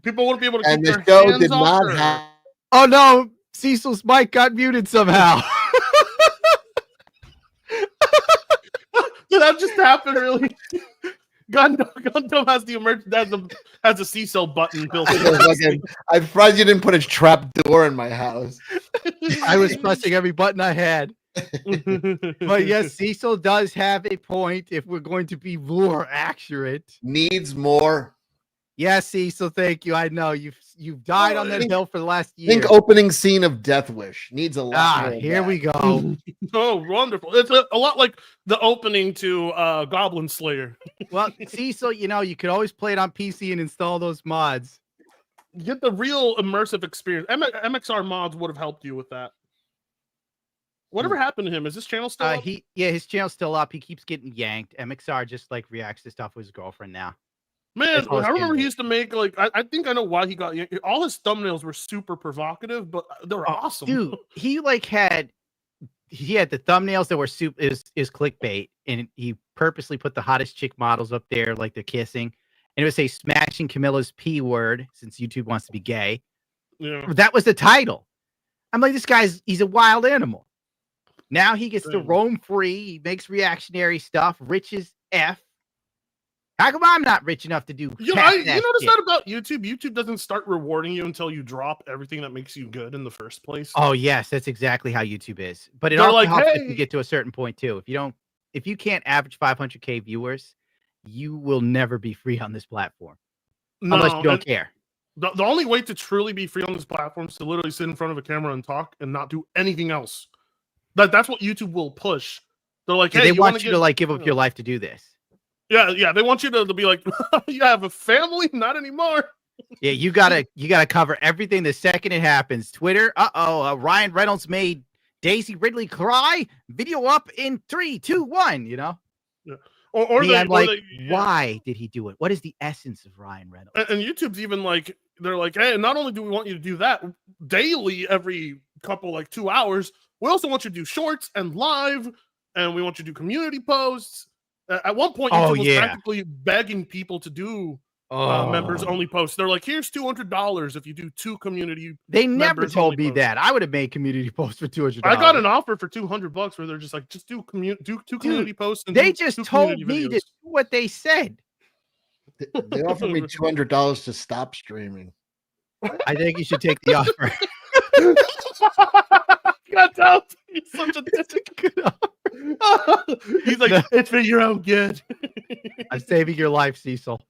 People wouldn't be able to keep and the their show hands did off not her. have. Oh no, Cecil's mic got muted somehow. Did that just happen? Really? Gundam has the has a C-cell button built in. I'm surprised you didn't put a trap door in my house. I was pressing every button I had. But yes, Cecil does have a point. If we're going to be more accurate, needs more. Yes, Cecil, thank you. I know you've died on that hill for the last year. Think opening scene of Death Wish needs a lot. More here we go. Oh, wonderful! It's a lot like the opening to Goblin Slayer. Well, Cecil, you could always play it on PC and install those mods. Get the real immersive experience. MXR mods would have helped you with that. Whatever happened to him? Is his channel still up? His channel's still up. He keeps getting yanked. MXR just like reacts to stuff with his girlfriend now. Man, I remember he used to make like I think I know why he got all his thumbnails were super provocative, but they were awesome. Dude, he had the thumbnails that were is clickbait, and he purposely put the hottest chick models up there, like they're kissing, and it would say smashing Camilla's P word since YouTube wants to be gay. Yeah, that was the title. I'm like, he's a wild animal. Now he gets to roam free. He makes reactionary stuff, rich as F. How come I'm not rich enough to do? You notice that about YouTube? YouTube doesn't start rewarding you until you drop everything that makes you good in the first place. Oh yes, that's exactly how YouTube is. But it They're also like, helps hey. if you get to a certain point too. If you can't average 500K viewers, you will never be free on this platform. Unless you don't care. The only way to truly be free on this platform is to literally sit in front of a camera and talk and not do anything else. That's what YouTube will push. They're like, hey, they want you to like give up your life to do this. Yeah, they want you to be like, you have a family, not anymore. Yeah, you gotta cover everything the second it happens. Twitter, Ryan Reynolds made Daisy Ridley cry. Video up in 3, 2, 1. Yeah. Why did he do it? What is the essence of Ryan Reynolds? And YouTube's even like, they're like, hey, not only do we want you to do that daily, every couple 2 hours, we also want you to do shorts and live, and we want you to do community posts. At one point, YouTube was practically begging people to do members only posts. They're like, here's $200 if you do 2 community. They never told me that. I would have made community posts for $200. I got an offer for $200 where they're just like, just do 2 community posts. And they just told me to do what they said. They offered me $200 to stop streaming. I think you should take the offer. God damn, he's such a dick. He's like, it's for your own good. I'm saving your life, Cecil.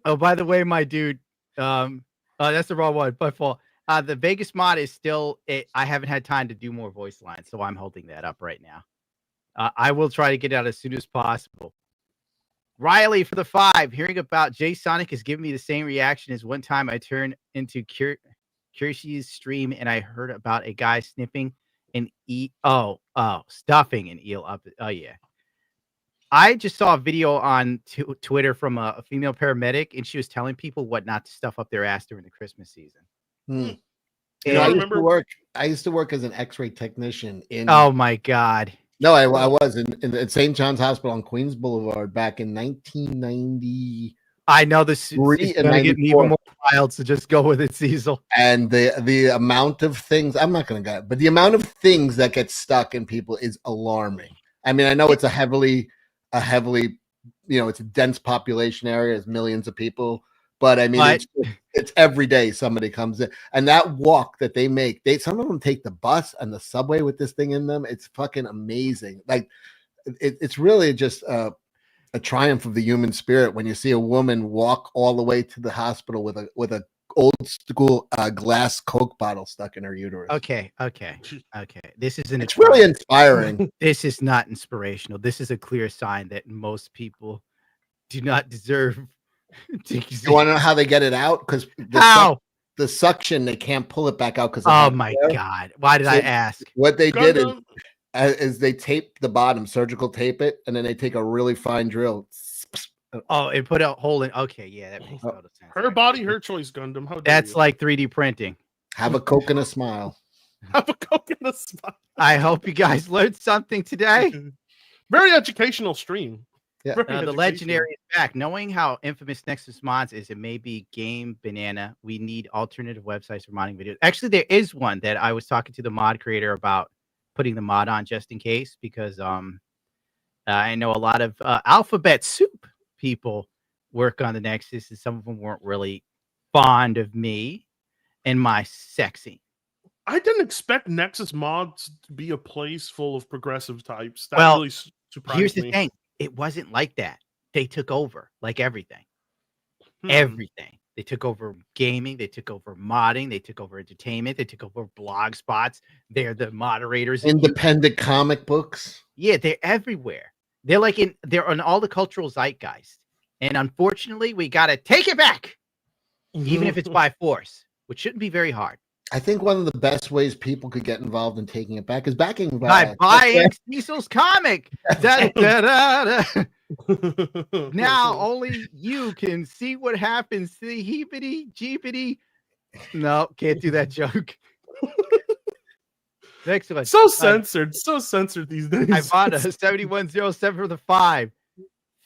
Oh, by the way, my dude, oh, that's the wrong one. My fault. The Vegas mod is still. I haven't had time to do more voice lines, so I'm holding that up right now. I will try to get out as soon as possible. Riley for the 5. Hearing about Jay Sonic has given me the same reaction as one time I turned into Kirshi's stream and I heard about a guy sniffing an stuffing an eel up. Oh yeah. I just saw a video on Twitter from a female paramedic, and she was telling people what not to stuff up their ass during the Christmas season. You know, I used to work as an X-ray technician in. Oh my God! No, I was in St. John's Hospital on Queens Boulevard back in 1990. I know this is going to get even more wild, so just go with it, Cecil. And the amount of things I'm not going to go, but the amount of things that get stuck in people is alarming. I mean, I know it's a heavily, it's a dense population area, it's millions of people, but I mean, it's every day somebody comes in, and that walk that they make, some of them take the bus and the subway with this thing in them. It's fucking amazing. Like it's really just a triumph of the human spirit when you see a woman walk all the way to the hospital with a old school glass Coke bottle stuck in her uterus. Okay. This isn't. It's really inspiring. This is not inspirational. This is a clear sign that most people do not deserve. You want to know how they get it out? Because the suction, they can't pull it back out. Because oh my God! Why did I ask? What they did is they tape the bottom, surgical tape it, and then they take a really fine drill. Oh, and put a hole in. Okay, yeah, that makes total sense. Her body, her choice, Gundam. How That's like 3D printing. Have a Coke and a smile. Have a Coke and a smile. I hope you guys learned something today. Very educational stream. Yeah. The legendary is back. Knowing how infamous Nexus Mods is, it may be Game Banana. We need alternative websites for modding videos. Actually, there is one that I was talking to the mod creator about putting the mod on just in case, because I know a lot of Alphabet Soup people work on the Nexus, and some of them weren't really fond of me and my sexy. I didn't expect Nexus Mods to be a place full of progressive types. That really surprised me. Here's the thing. It wasn't like that. They took over like everything. Everything. They took over gaming. They took over modding. They took over entertainment. They took over blog spots. They're the moderators. Independent comic books. Yeah, they're everywhere. They're on all the cultural zeitgeist. And unfortunately, we got to take it back, even if it's by force, which shouldn't be very hard. I think one of the best ways people could get involved in taking it back is backing by buying Cecil's comic. Da, da, da, da. Now only you can see what happens to the heebity jeepity. No, can't do that joke. Next one. So censored these days. I bought a 7107 for the 5.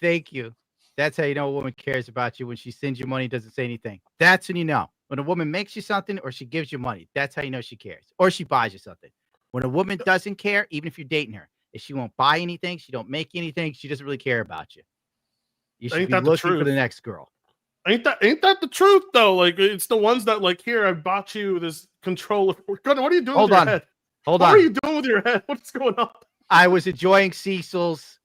Thank you. That's how you know a woman cares about you, when she sends you money, doesn't say anything. That's when you know. When a woman makes you something or she gives you money, that's how you know she cares. Or she buys you something. When a woman doesn't care, even if you're dating her, if she won't buy anything, she don't make anything, she doesn't really care about you. You should be looking for the next girl. Ain't that the truth though? Like, it's the ones that like, here, I bought you this controller. What are you doing with your head? Hold on. What are you doing with your head? What's going on? I was enjoying Cecil's.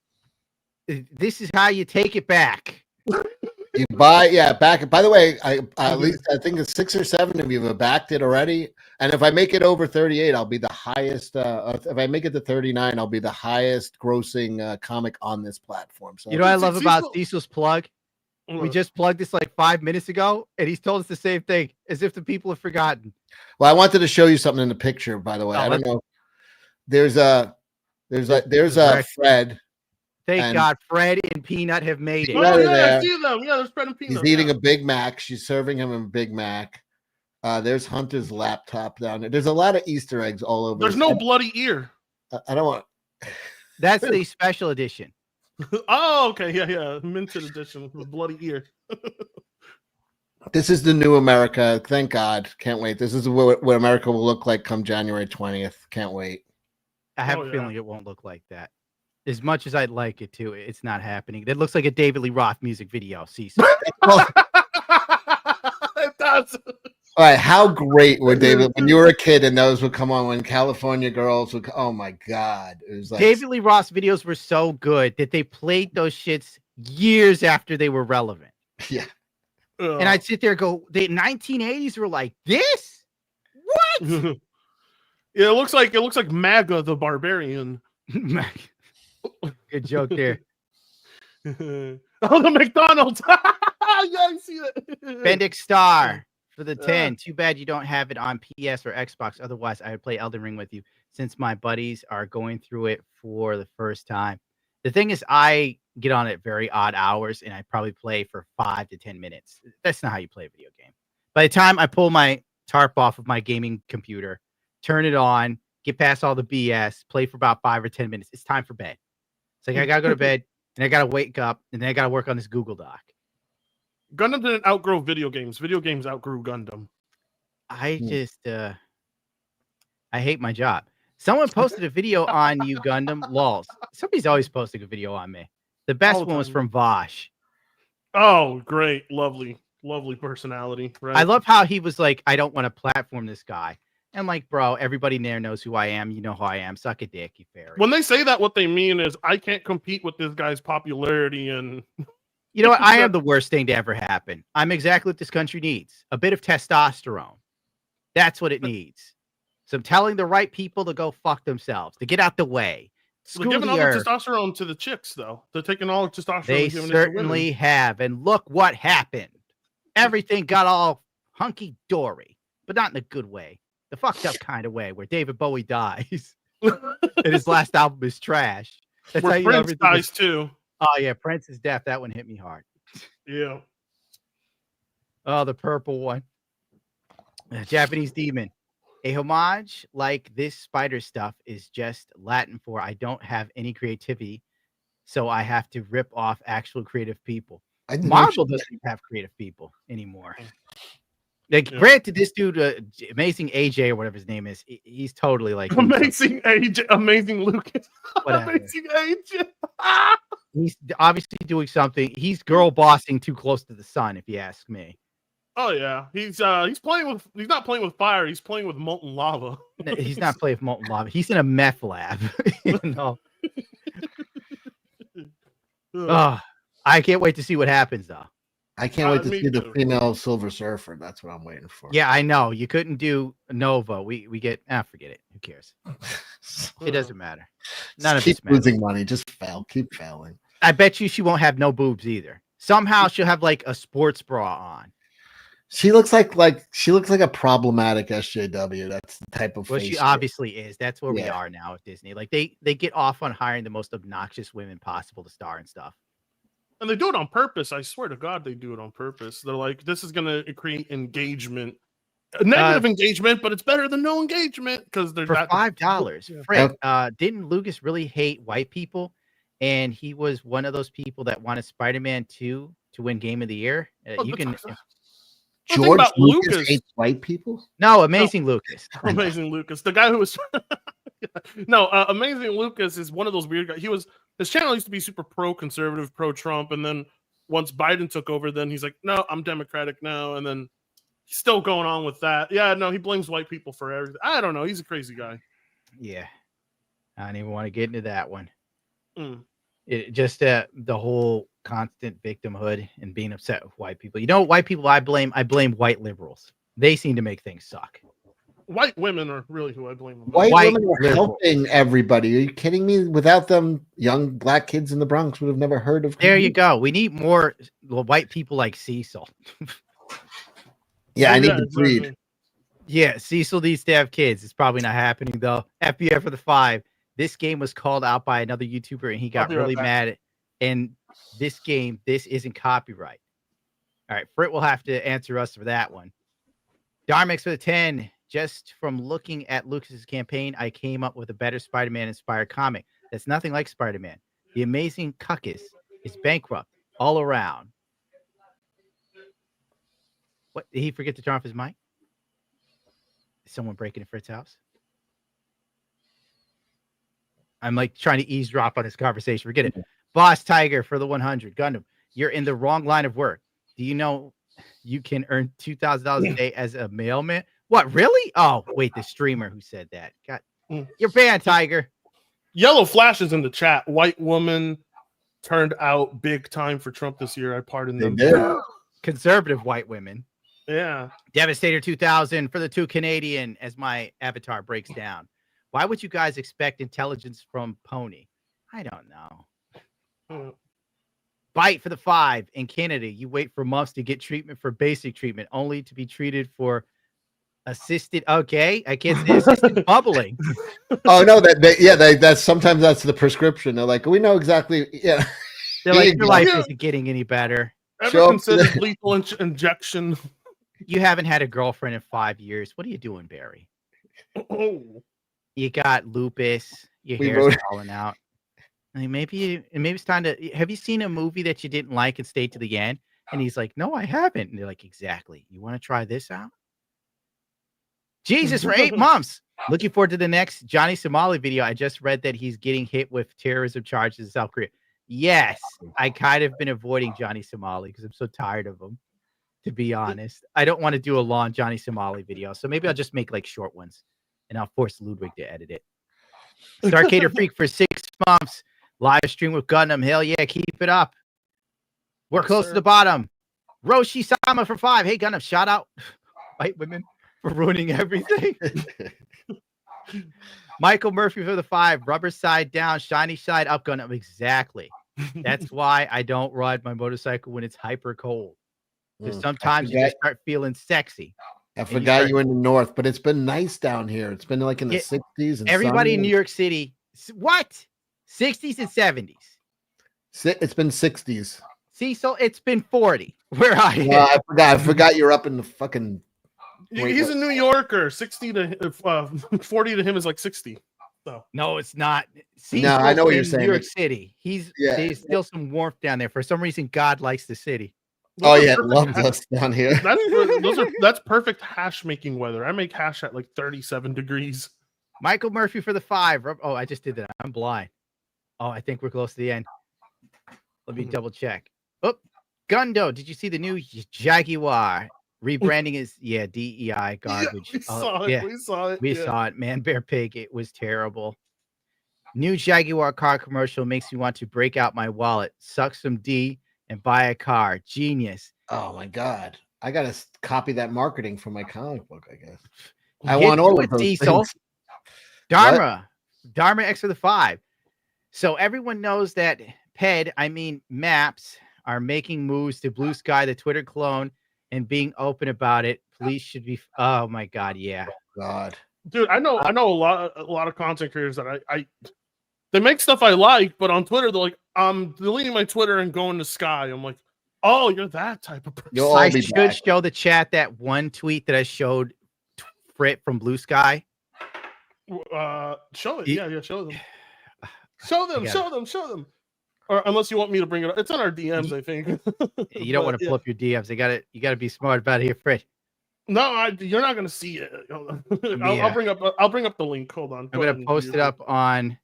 This is how you take it back. You buy, back. By the way, at least I think it's 6 or 7 of you have backed it already. And if I make it over 38, I'll be the highest. If I make it to 39, I'll be the highest grossing comic on this platform. So you know what I love about Cecil's plug? We just plugged this like 5 minutes ago, and he's told us the same thing, as if the people have forgotten. Well, I wanted to show you something in the picture. By the way, I don't know. There's a Fred. Thank God Fred and Peanut have made it. Oh, yeah, I see them. Yeah, there's Fred and Peanut. He's eating a Big Mac. She's serving him a Big Mac. There's Hunter's laptop down there. There's a lot of Easter eggs all over. There's no bloody ear. I don't want. That's the special edition. Oh, okay. Yeah. Minted edition with bloody ear. This is the new America. Thank God. Can't wait. This is what America will look like come January 20th. Can't wait. I have a feeling it won't look like that. As much as I'd like it to, it's not happening. It looks like a David Lee Roth music video. Cecil. It does. All right, how great were David when you were a kid and those would come on when California Girls would? Oh my God, it was like David Lee Roth's videos were so good that they played those shits years after they were relevant. Yeah. And I'd sit there and go, the 1980s were like this? What? Yeah, it looks like MAGA the Barbarian. Good joke there. Oh, the McDonald's. Yeah, I see that. Bendick Star for the 10. Too bad you don't have it on PS or Xbox. Otherwise, I would play Elden Ring with you since my buddies are going through it for the first time. The thing is, I get on at very odd hours and I probably play for 5 to 10 minutes. That's not how you play a video game. By the time I pull my tarp off of my gaming computer, turn it on, get past all the BS, play for about 5 or 10 minutes, it's time for bed. It's like I gotta go to bed and I gotta wake up and then I gotta work on this Google Doc. Gundam didn't outgrow video games. Video games outgrew Gundam. I just I hate my job. Someone posted a video on you, Gundam. Lols. Somebody's always posting a video on me. The best one was from Vosh. Oh, great. Lovely personality. Right. I love how he was like, I don't want to platform this guy. And like, bro, everybody there knows who I am. You know who I am. Suck a dick, you fairy. When they say that, what they mean is I can't compete with this guy's popularity and you know what? I am the worst thing to ever happen. I'm exactly what this country needs. A bit of testosterone. That's what it needs. So I'm telling the right people to go fuck themselves, to get out the way. They're giving all the testosterone to the chicks, though. They're taking all the testosterone. They certainly have. And look what happened. Everything got all hunky-dory, but not in a good way. The fucked up kind of way where David Bowie dies. And his last album is trash. That's where how you Prince everything dies, too. Oh, yeah. Prince's death. That one hit me hard. Yeah. Oh, the purple one. Japanese Demon. A homage like this spider stuff is just Latin for I don't have any creativity, so I have to rip off actual creative people. Marvel doesn't have creative people anymore. Like, granted, this dude, Amazing AJ or whatever his name is, he's totally like Amazing AJ, Amazing Lucas, Amazing AJ. He's obviously doing something. He's girl bossing too close to the sun, if you ask me. Oh yeah, he's not playing with fire. He's playing with molten lava. He's not playing with molten lava. He's in a meth lab. You know? Oh, I can't wait to see what happens though. I can't wait to see the female Silver Surfer. That's what I'm waiting for. Yeah, I know. You couldn't do Nova. We get forget it. Who cares? It doesn't matter. None of keep this matters. losing money. Just fail. Keep failing. I bet you she won't have no boobs either. Somehow she'll have like a sports bra on. She looks like a problematic SJW. That's the type of. Well, face she shape. obviously is. That's where we are now with Disney. Like they get off on hiring the most obnoxious women possible to star and stuff. And they do it on purpose. I swear to God, they do it on purpose. They're like, this is going to create engagement, negative engagement, but it's better than no engagement because they're for $5. Frank, didn't Lucas really hate white people? And he was one of those people that wanted Spider-Man 2 to win Game of the Year. You can. George Lucas hates white people? No, Amazing Lucas. Amazing Lucas. The guy who was no, Amazing Lucas is one of those weird guys. His channel used to be super pro-conservative, pro-Trump, and then once Biden took over, then he's like, no, I'm Democratic now, and then he's still going on with that. Yeah, no, he blames white people for everything. I don't know. He's a crazy guy. Yeah. I don't even want to get into that one. Mm. It just the whole constant victimhood and being upset with white people. You know, white people I blame white liberals. They seem to make things suck. White women are really who I blame. White women are helping everybody. Are you kidding me? Without them, young black kids in the Bronx would have never heard of. There you go. We need more white people like Cecil. Yeah, I need to breed. Yeah, Cecil needs to have kids. It's probably not happening though. FBI for the 5. This game was called out by another YouTuber and he got really mad. And this isn't copyright. All right, Frit will have to answer us for that one. Darmix for the 10. Just from looking at Lucas's campaign, I came up with a better Spider-Man inspired comic that's nothing like Spider-Man. The Amazing Cuckus is bankrupt all around. What? Did he forget to turn off his mic? Is someone breaking in Frit's house? I'm like trying to eavesdrop on this conversation. Forget it. Boss Tiger for the 100. Gundam, you're in the wrong line of work. Do you know you can earn $2,000 a day as a mailman? What, really? Oh, wait, the streamer who said that. God, you're banned, Tiger. Yellow flashes in the chat. White woman turned out big time for Trump this year. I pardon them. They did. Conservative white women. Yeah. Devastator 2000 for the two Canadian as my avatar breaks down. Why would you guys expect intelligence from Pony? I don't know. Bite for the 5 in Canada. You wait for months to get treatment for basic treatment, only to be treated for assisted. Okay, I can't say assisted bubbling. Oh no, that's sometimes that's the prescription. They're like, we know exactly. Yeah, They're like, your life isn't getting any better. Ever considered lethal injection? You haven't had a girlfriend in 5 years. What are you doing, Barry? You got lupus. Your hair's falling out. I mean, maybe it's time to. Have you seen a movie that you didn't like and stayed to the end? And he's like, no, I haven't. And they're like, exactly. You want to try this out? Jesus, for 8 months. Looking forward to the next Johnny Somali video. I just read that he's getting hit with terrorism charges in South Korea. Yes, I kind of been avoiding Johnny Somali because I'm so tired of him, to be honest. I don't want to do a long Johnny Somali video. So maybe I'll just make like short ones and I'll force Ludwig to edit it. Starcader Freak for 6 months. Live stream with Gundam. Hell yeah, keep it up. We're close to the bottom. Roshi Sama for 5. Hey, Gundam, shout out white women for ruining everything. Michael Murphy for the 5. Rubber side down, shiny side up, Gundam. Exactly. That's why I don't ride my motorcycle when it's hyper cold. Because sometimes you just start feeling sexy. I forgot you were in the north, but it's been nice down here. It's been like in the 60s. And everybody in New York City. What? 60s and 70s. It's been 60s. See, so it's been 40 where I am. Well, I forgot you're up in the fucking. He's a New Yorker. 40 to him is like 60. So no, it's not. See, no, I know what you're saying. New York City. There's still some warmth down there. For some reason, God likes the city. Loves us down here. That's perfect hash making weather. I make hash at like 37 degrees. Michael Murphy for the 5. Oh, I just did that. I'm blind. Oh, I think we're close to the end. Let me double check. Oh, Gundo, did you see the new Jaguar? Rebranding is DEI garbage. We saw it. We saw it. Man, Bear Pig. It was terrible. New Jaguar car commercial makes me want to break out my wallet, suck some D, and buy a car. Genius. Oh my God. I gotta copy that marketing from my comic book, I guess. I want all of those Diesel. things. Dharma X for the 5. So everyone knows that Maps are making moves to Blue Sky, the Twitter clone, and being open about it. Police should be. Oh my God, yeah. God, dude, I know a lot of content creators that I they make stuff I like, but on Twitter they're like, I'm deleting my Twitter and going to Sky. I'm like, oh, you're that type of person. I should show the chat that one tweet that I showed Frit from Blue Sky. Show it. Yeah, show them. Show them. Or unless you want me to bring it up. It's on our DMs, I think. You don't want to pull up your DMs. You gotta be smart about it here, Frit. No, you're not gonna see it. I'll bring up the link. Hold on. I'm gonna post it up on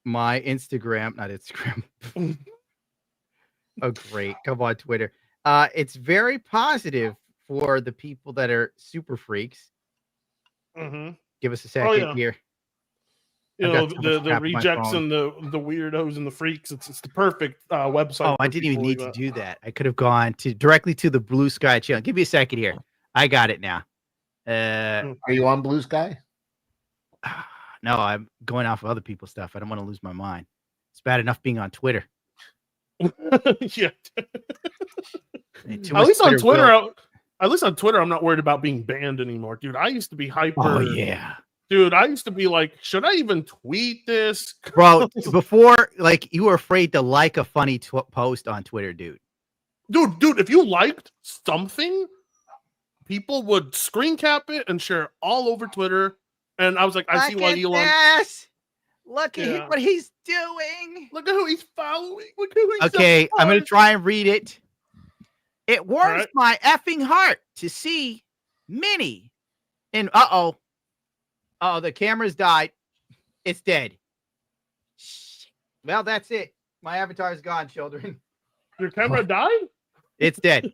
my Instagram, not Instagram. Oh, great. Come on, Twitter. It's very positive for the people that are super freaks. Give us a second here. You know, the rejects and the weirdos and the freaks. It's the perfect website. Oh, I didn't even need to do that. I could have gone directly to the Blue Sky channel. Give me a second here. I got it now. Are you on Blue Sky? No, I'm going off of other people's stuff. I don't want to lose my mind. It's bad enough being on Twitter. Yeah. At least on Twitter, I'm not worried about being banned anymore, dude. I used to be hyper. Oh yeah. Dude, I used to be like, should I even tweet this? Bro, before, like, you were afraid to like a funny post on Twitter, dude. Dude, if you liked something, people would screen cap it and share all over Twitter. And I was like, I see why Elon. This. Look at what he's doing. Look at who he's following. Look who he's Okay, I'm going to try and read it. It warms my effing heart to see Minnie. And oh, the camera's died. It's dead. Well, that's it. My avatar's gone, children. Your camera died? It's dead.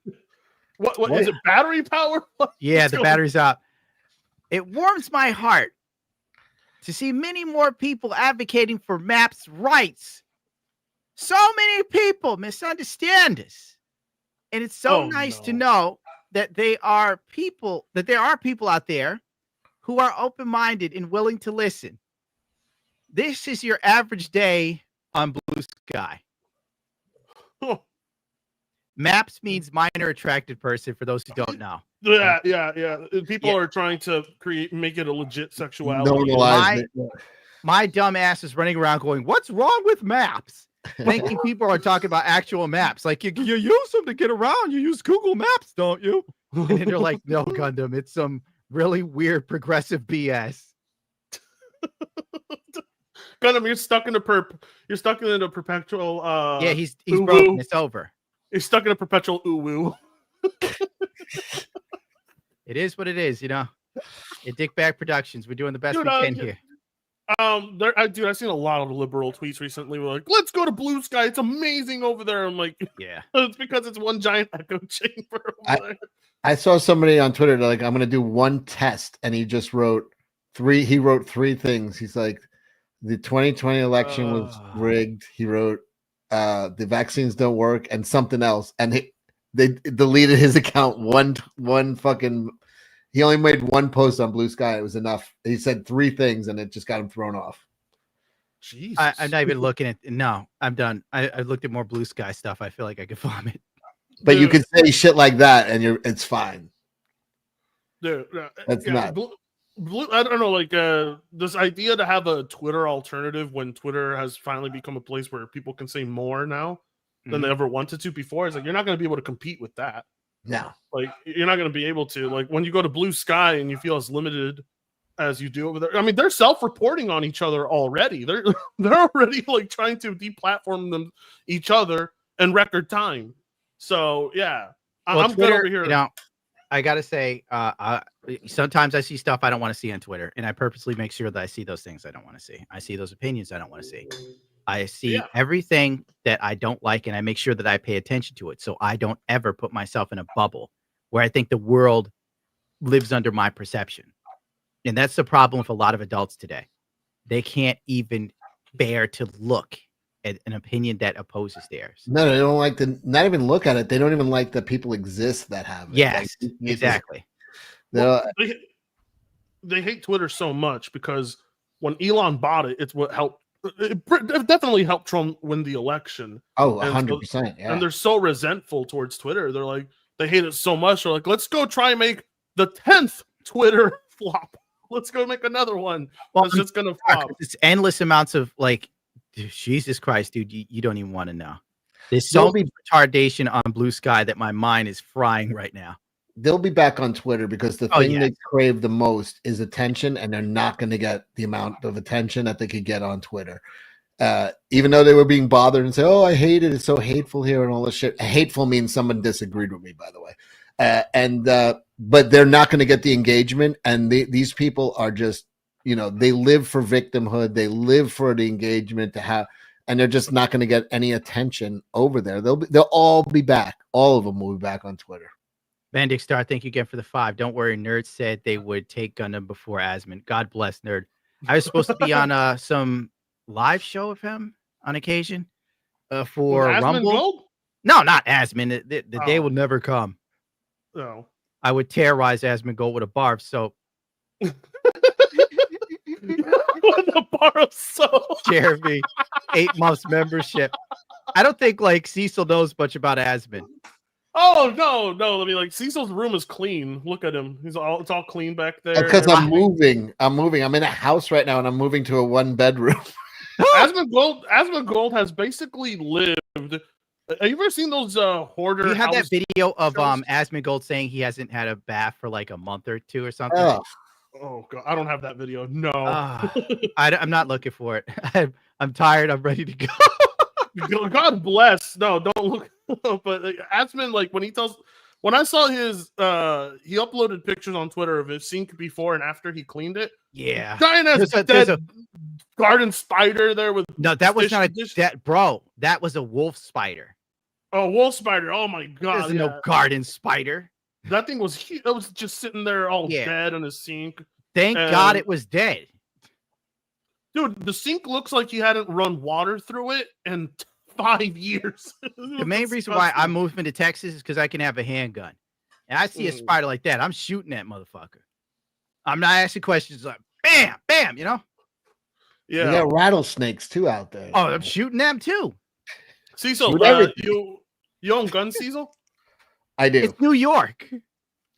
What is it? Battery power? Yeah, the battery's out. It warms my heart to see many more people advocating for Maps' rights. So many people misunderstand us. And it's so nice to know that there are people out there who are open-minded and willing to listen. This is your average day on Blue Sky. Maps means minor attracted person for those who don't know. Yeah. People are trying to make it a legit sexuality. Normalize it. My dumb ass is running around going, "What's wrong with maps?" Thinking people are talking about actual maps. Like you use them to get around. You use Google Maps, don't you? And then they're like, "No, Gundam, it's some really weird progressive BS." Gundam, you're stuck in a perpetual. Yeah, he's broken. It's over. He's stuck in a perpetual uwu. It is what it is, At Dickbag Productions, we're doing the best we can here. I've seen a lot of liberal tweets recently. We're like, let's go to Blue Sky. It's amazing over there. I'm like, yeah, it's because it's one giant echo chamber over there. I saw somebody on Twitter like, I'm going to do one test, and he just wrote three. He wrote three things. He's like, the 2020 election was rigged. He wrote, the vaccines don't work, and something else. And they deleted his account. One fucking. He only made one post on Blue Sky. It was enough. He said three things, and it just got him thrown off. Jesus. I'm not even looking at. No, I'm done. I looked at more Blue Sky stuff. I feel like I could vomit. But you can say shit like that, and it's fine. Dude, that's not. I don't know, like this idea to have a Twitter alternative when Twitter has finally become a place where people can say more now than they ever wanted to before. It's like you're not going to be able to compete with that. No, like you're not going to be able to. Like when you go to Blue Sky and you feel as limited as you do over there. I mean, they're self-reporting on each other already. They're already like trying to deplatform each other in record time. So yeah, I'm Twitter, good over here. I gotta say, sometimes I see stuff I don't want to see on Twitter, and I purposely make sure that I see those things I don't want to see. I see those opinions I don't want to see. I see everything that I don't like, and I make sure that I pay attention to it, so I don't ever put myself in a bubble where I think the world lives under my perception. And that's the problem with a lot of adults today. They can't even bear to look at an opinion that opposes theirs. No, they don't like to not even look at it. They don't even like that people exist that have it. Yes, like, exactly. Well, they hate Twitter so much because when Elon bought it, it's what helped. It definitely helped Trump win the election. Oh, 100%. Yeah. And they're so resentful towards Twitter. They're like, they hate it so much. They're like, let's go try and make the 10th Twitter flop. Let's go make another one. Well, it's just gonna flop. It's endless amounts of like, Jesus Christ, dude, you don't even want to know. There's so much retardation on Blue Sky that my mind is frying right now. They'll be back on Twitter because the thing they crave the most is attention, and they're not going to get the amount of attention that they could get on Twitter. Even though they were being bothered and say, "Oh, I hate it. It's so hateful here," and all this shit. Hateful means someone disagreed with me, by the way. But they're not going to get the engagement, and these people are just, they live for victimhood. They live for the engagement to have, and they're just not going to get any attention over there. They'll all be back. All of them will be back on Twitter. Bandic Star, thank you again for the 5. Don't worry, Nerd said they would take Gundam before Asmund. God bless Nerd. I was supposed to be on some live show of him on occasion for Rumble. Gold? No, not Asmund. The day will never come. No. I would terrorize Asmund Gold with a bar of soap. With a bar of soap. Jeremy, 8 months membership. I don't think Cecil knows much about Asmund. Oh no! I mean, Cecil's room is clean. Look at him; it's all clean back there. Because I'm moving. I'm in a house right now, and I'm moving to a 1-bedroom. Asmund Gold has basically lived. Have you ever seen those hoarder? Do you have that video of Asmund Gold saying he hasn't had a bath for a month or 2 or something? Oh God, I don't have that video. No, I'm not looking for it. I'm tired. I'm ready to go. God bless. No, don't look. But Asmund, when I saw his, he uploaded pictures on Twitter of his sink before and after he cleaned it. Yeah, giant ass dead garden spider there with. No, that was not bro. That was a wolf spider. Oh, wolf spider! Oh my God! There's no garden spider. That thing was huge. It was just sitting there all dead in his sink. Thank God it was dead. Dude, the sink looks like he hadn't run water through it in 5 years. The main reason why I'm moving to Texas is because I can have a handgun. And I see a spider like that, I'm shooting that motherfucker. I'm not asking questions like bam, bam, you know? Yeah. You got rattlesnakes too out there. Oh, I'm shooting them too. Cecil, you own guns, Cecil? I do. It's New York.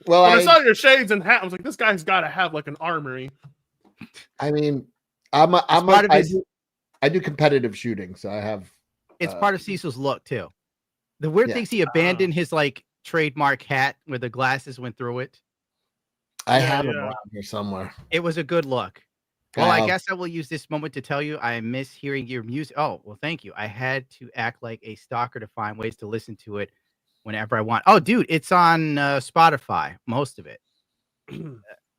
Well, when I saw your shades and hat, I was like, this guy's got to have like an armory. I mean, I do competitive shooting, so I have. It's part of Cecil's look too. The weird thing is he abandoned his like trademark hat where the glasses went through it. I have them around here somewhere. It was a good look. Well, I guess I will use this moment to tell you I miss hearing your music. Oh, well, thank you. I had to act like a stalker to find ways to listen to it whenever I want. Oh, dude, it's on Spotify, most of it.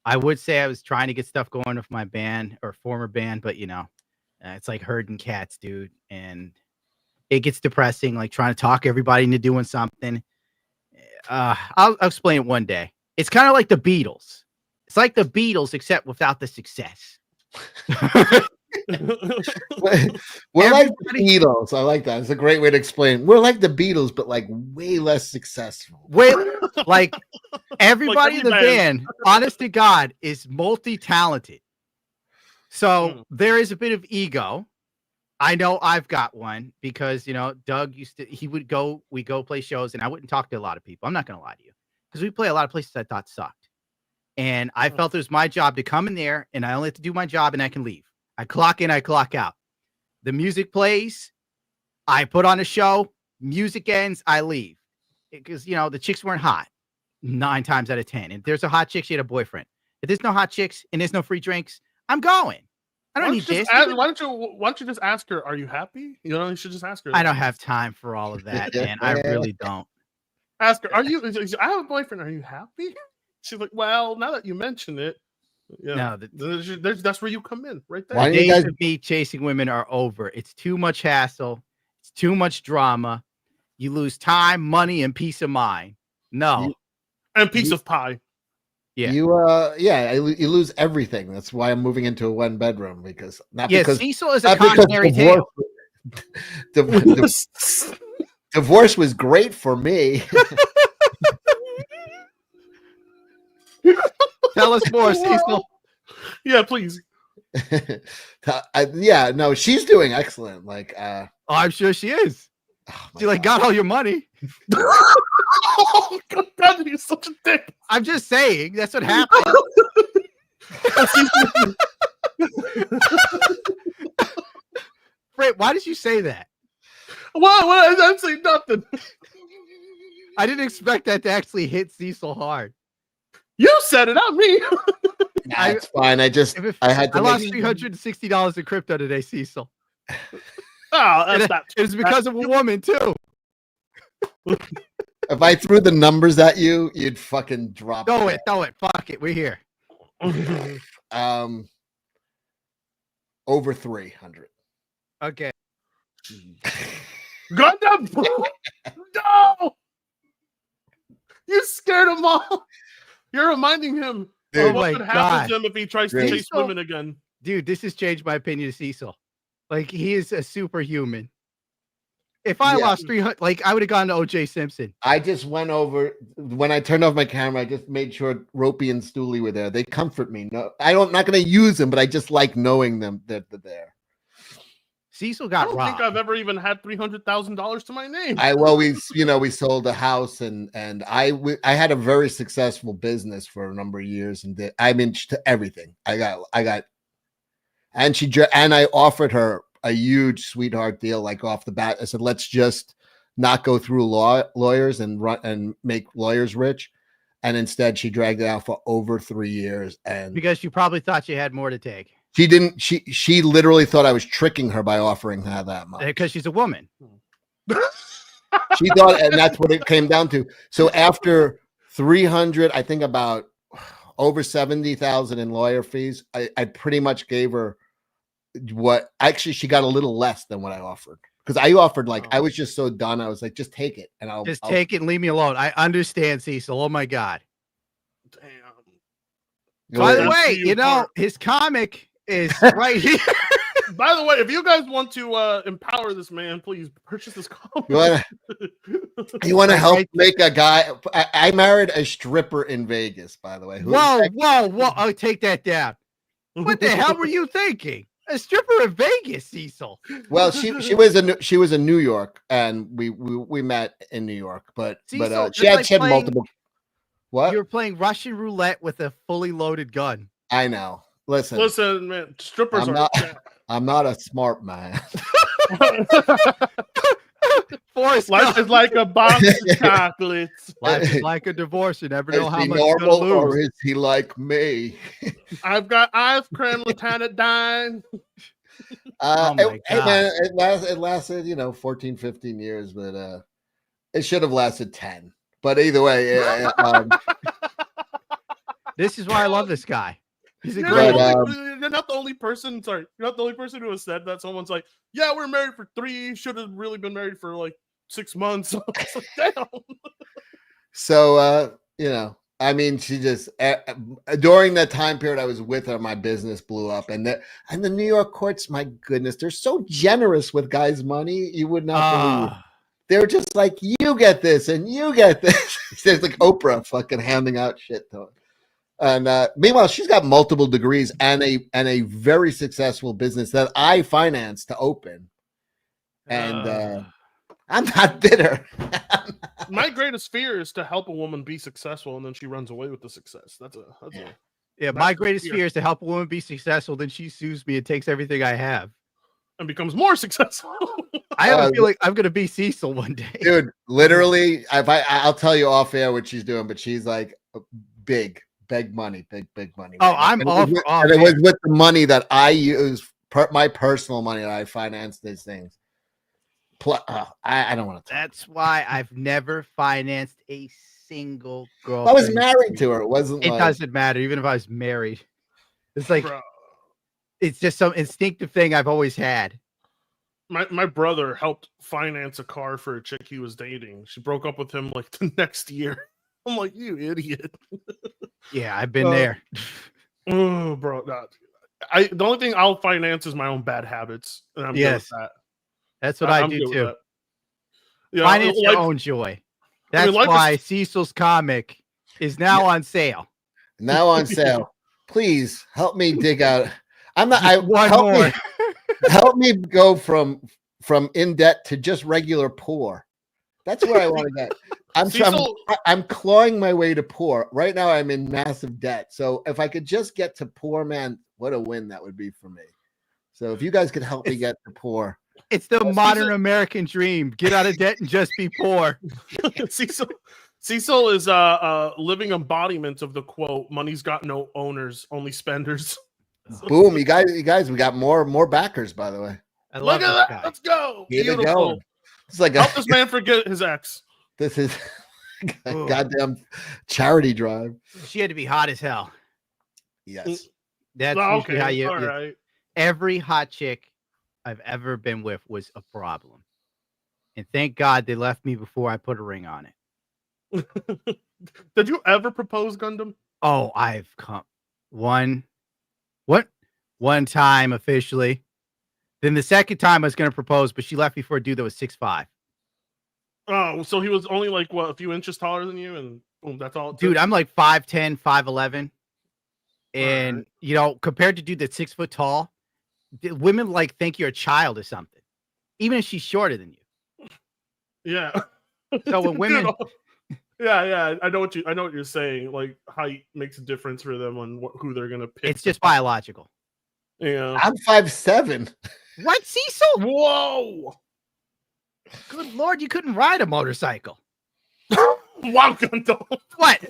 I would say I was trying to get stuff going with my band or former band, but it's like herding cats, dude. And it gets depressing, like trying to talk everybody into doing something. I'll explain it one day. It's kind of like the Beatles. It's like the Beatles, except without the success. We're like the Beatles. I like that. It's a great way to explain. We're like the Beatles, but like way less successful. Like everybody in the band, honest to God, is multi-talented. So there is a bit of ego. I know I've got one because Doug we go play shows and I wouldn't talk to a lot of people. I'm not gonna lie to you. Because we play a lot of places I thought sucked. And I felt it was my job to come in there and I only have to do my job and I can leave. I clock in, I clock out. The music plays, I put on a show, music ends, I leave. Because, the chicks weren't hot 9 times out of 10. If there's a hot chick, she had a boyfriend. If there's no hot chicks and there's no free drinks, I'm going. I don't need this. Why don't you just ask her, are you happy? You should just ask her. I don't have time for all of that, man. I really don't. Ask her, I have a boyfriend. Are you happy? She's like, well, now that you mention it, that's where you come in, right there. The days of me chasing women are over. It's too much hassle. It's too much drama. You lose time, money, and peace of mind. No. And piece of pie. Yeah. You lose everything. That's why I'm moving into a 1-bedroom because Cecil is a cautionary tale. Divorce was great for me. Tell us more, Cecil. Yeah, please. No, she's doing excellent. Like, I'm sure she is. She got all your money. Oh, God, you're such a dick. I'm just saying that's what happened. Fred, why did you say that? Well, I'm saying nothing. I didn't expect that to actually hit Cecil hard. You said it, not me. It's fine. I lost $360 in crypto today, Cecil. Oh, it's because of a woman too. If I threw the numbers at you, you'd fucking drop. Throw it. Fuck it. We're here. Over 300. Okay. Gundam! No! You scared him off. You're reminding him of what could happen to him if he tries to chase women again. Dude, this has changed my opinion of Cecil. Like, he is a superhuman. If I lost 300, I would have gone to O.J. Simpson. I just went over when I turned off my camera. I just made sure Ropey and Stooley were there. They comfort me. No, I'm not going to use them, but I just like knowing them that they're there. Cecil got robbed. I don't think I've ever even had $300,000 to my name. We sold a house and I had a very successful business for a number of years and to everything. I offered her a huge sweetheart deal, like off the bat. I said, let's just not go through lawyers and make lawyers rich. And instead she dragged it out for over 3 years. And because you probably thought you had more to take. She didn't. She literally thought I was tricking her by offering her that much. Because she's a woman. She thought, and that's what it came down to. So after 300, I think about over 70,000 in lawyer fees, I pretty much gave her she got a little less than what I offered. Because I offered I was just so done. I was like, just take it. And I'll take it and leave me alone. I understand, Cecil. Oh my God. Damn. By the way, his comic is right here. By the way, if you guys want to empower this man, please purchase this comic. You want to help make a guy? I married a stripper in Vegas, by the way. Whoa! Oh, take that down. What the hell were you thinking? A stripper in Vegas, Cecil. Well, she was in New York, and we met in New York. But Cecil, she had multiple. What? You're playing Russian roulette with a fully loaded gun. I know. Listen, man. Strippers I'm not a smart man. Life is like a box of chocolates. Life is like a divorce. You never know is how he much you're normal gonna lose. or is he like me? I've got ice cream, Lieutenant Dan. Oh my Hey God. man, it lasted 14, 15 years, but it should have lasted 10. But either way, This is why I love this guy. He's a You're great. not the only person. Sorry, you're not the only person who has said that. Someone's like, "Yeah, we're married for 3. Should have really been married for like 6 months." It's like, damn. So I mean, she just during that time period I was with her, my business blew up, and the New York courts, my goodness, they're so generous with guys' money. You would not believe. They're just like, you get this and you get this. It's like Oprah fucking handing out shit to her. And meanwhile, she's got multiple degrees and a very successful business that I financed to open. And I'm not bitter. My greatest fear is to help a woman be successful, and then she runs away with the success. My greatest fear is to help a woman be successful. Then she sues me and takes everything I have and becomes more successful. I have a feeling I'm gonna be Cecil one day, dude. Literally, I'll tell you off air what she's doing, but she's like big money. Oh, I'm off. And it was with the money that I use, my personal money that I financed these things. I don't want to. That's why I've never financed a single girl. I was married to her. It wasn't. It doesn't matter. Even if I was married, it's like it's just some instinctive thing I've always had. My brother helped finance a car for a chick he was dating. She broke up with him like the next year. I'm like, you idiot. Yeah, I've been there. Oh, bro. The only thing I'll finance is my own bad habits. And I'm good with that. That's what I do too. Yeah, finance your own joy. That's why Cecil's comic is now on sale. Now on sale. Please help me dig out. I'm not. Help me go from in debt to just regular poor. That's where I want to get. I'm clawing my way to poor. Right now, I'm in massive debt. So if I could just get to poor, man, what a win that would be for me. So if you guys could help me get to poor. It's the modern American dream. Get out of debt and just be poor. Cecil is a living embodiment of the quote, "Money's got no owners, only spenders." Boom, you guys, we got more backers, by the way. Look at that. Guy. Let's go. Beautiful. It's like help this man forget his ex. This is a goddamn charity drive. She had to be hot as hell. Yes. That's usually how you right. Every hot chick I've ever been with was a problem. And thank God they left me before I put a ring on it. Did you ever propose, Gundam? Oh, I've come one time officially. Then the second time I was going to propose, but she left me for a dude that was 6'5". Oh, so he was only like what, a few inches taller than you, and boom, that's all. Dude, I'm like 5'10", 5'11", and you know, compared to dude that's 6 foot tall, women like think you're a child or something, even if she's shorter than you. Yeah. So when women, yeah, I know what you're saying. Like height makes a difference for them on who they're gonna pick. It's just biological. Yeah, I'm 5'7". What, Cecil? Whoa! Good Lord, you couldn't ride a motorcycle. Wow, what?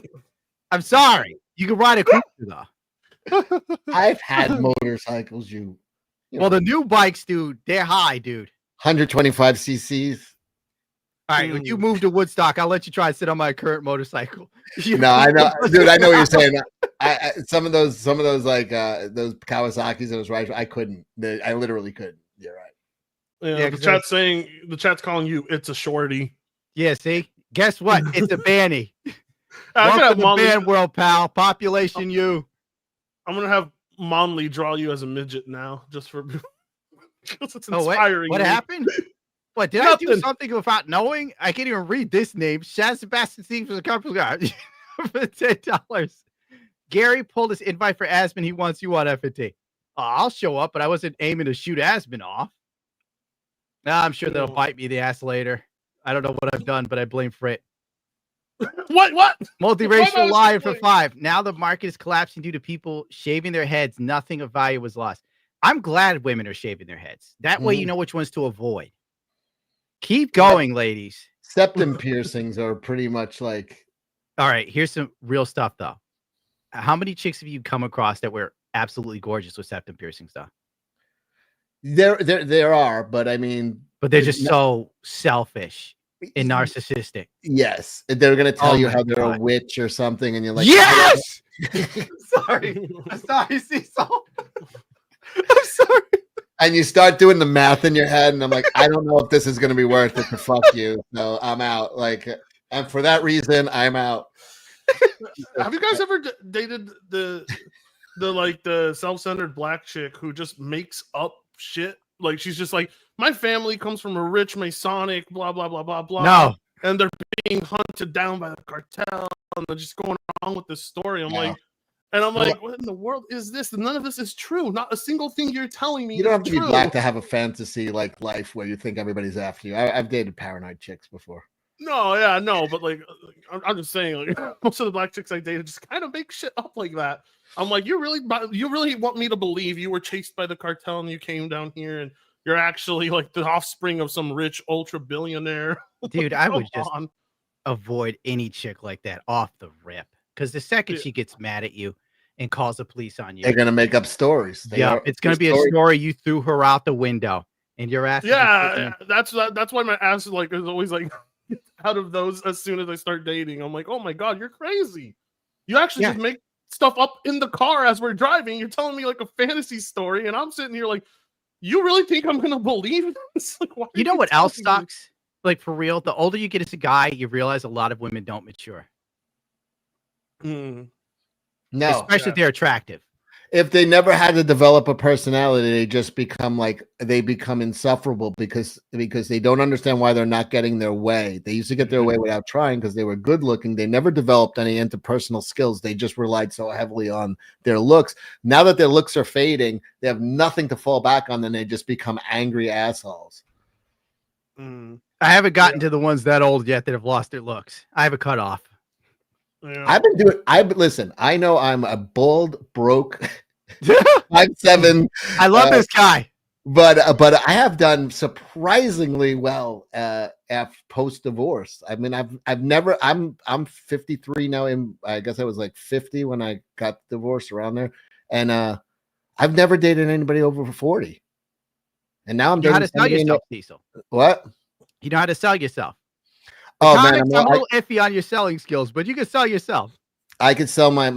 I'm sorry. You can ride a cruiser though. I've had motorcycles. Well, the new bikes, dude, they're high, dude. 125 cc's. All right, when you move to Woodstock, I'll let you try to sit on my current motorcycle. No, I know, dude. I know what you're saying. Some of those like those Kawasaki's and those rides, I couldn't. I literally couldn't. You're right. Yeah, the chat's calling you. It's a shorty. Yeah, see. Guess what? It's a banny. Welcome to Ban World, pal. Population you. I'm gonna have Monley draw you as a midget now, just for Because it's Oh, inspiring. what me. happened? What, did I do Nothing. something without knowing? I can't even read this name. Shaz Sebastian Steve for the couple guy for $10. Gary pulled his invite for Aspen. He wants you on FNT. I'll show up, but I wasn't aiming to shoot Aspen off. Nah, I'm sure they'll bite me the ass later. I don't know what I've done, but I blame Frit. What? Multiracial lion for 5. Now the market is collapsing due to people shaving their heads. Nothing of value was lost. I'm glad women are shaving their heads. That way you know which ones to avoid. Keep going, ladies. Septum piercings are pretty much like. All right, here's some real stuff, though. How many chicks have you come across that were absolutely gorgeous with septum piercings, though? There are, but I mean, but they're just so selfish and narcissistic. Yes, they're gonna tell you how they're a witch or something, and you're like, yes. Sorry, I'm sorry, Cecil. I'm sorry. And you start doing the math in your head, and I'm like, I don't know if this is gonna be worth it to fuck you, so I'm out. Like, and for that reason, I'm out. Have you guys ever dated the self-centered black chick who just makes up shit? Like, she's just like, my family comes from a rich Masonic, blah blah blah blah blah. No, and they're being hunted down by the cartel, and they're just going on with this story. I'm like, what in the world is this? None of this is true. Not a single thing you're telling me. You don't have to true. be black to have a fantasy like life where you think everybody's after you. I've dated paranoid chicks before. No, yeah, no, but like, I'm just saying, like, most of the black chicks I dated just kind of make shit up like that. I'm like, you really want me to believe you were chased by the cartel and you came down here and you're actually like the offspring of some rich ultra billionaire? Dude, I would just avoid any chick like that off the rip, because the second she gets mad at you and calls the police on you, they're gonna make up stories. It's gonna be a story you threw her out the window and your ass. Yeah, that's why my ass is always like out of those as soon as I start dating. I'm like, oh my god, you're crazy. You actually just make stuff up in the car as we're driving. You're telling me like a fantasy story, and I'm sitting here like, you really think I'm gonna believe this? Like, you know what else sucks? Like, for real, the older you get as a guy, you realize a lot of women don't mature. No, especially if they're attractive. If they never had to develop a personality, they just become insufferable because they don't understand why they're not getting their way. They used to get their way without trying because they were good looking. They never developed any interpersonal skills. They just relied so heavily on their looks. Now that their looks are fading, they have nothing to fall back on. Then they just become angry assholes. I haven't gotten to the ones that old yet that have lost their looks. I have a cutoff. Yeah. Listen, I know I'm a bald, broke 5'7". I love this guy. But I have done surprisingly well post divorce. I mean, I'm 53 now, and I guess I was like 50 when I got divorced, around there, and I've never dated anybody over 40. And now I'm you know how to sell yourself, Cecil. What? You know how to sell yourself. Oh man, I'm a little iffy on your selling skills, but you can sell yourself. I could sell my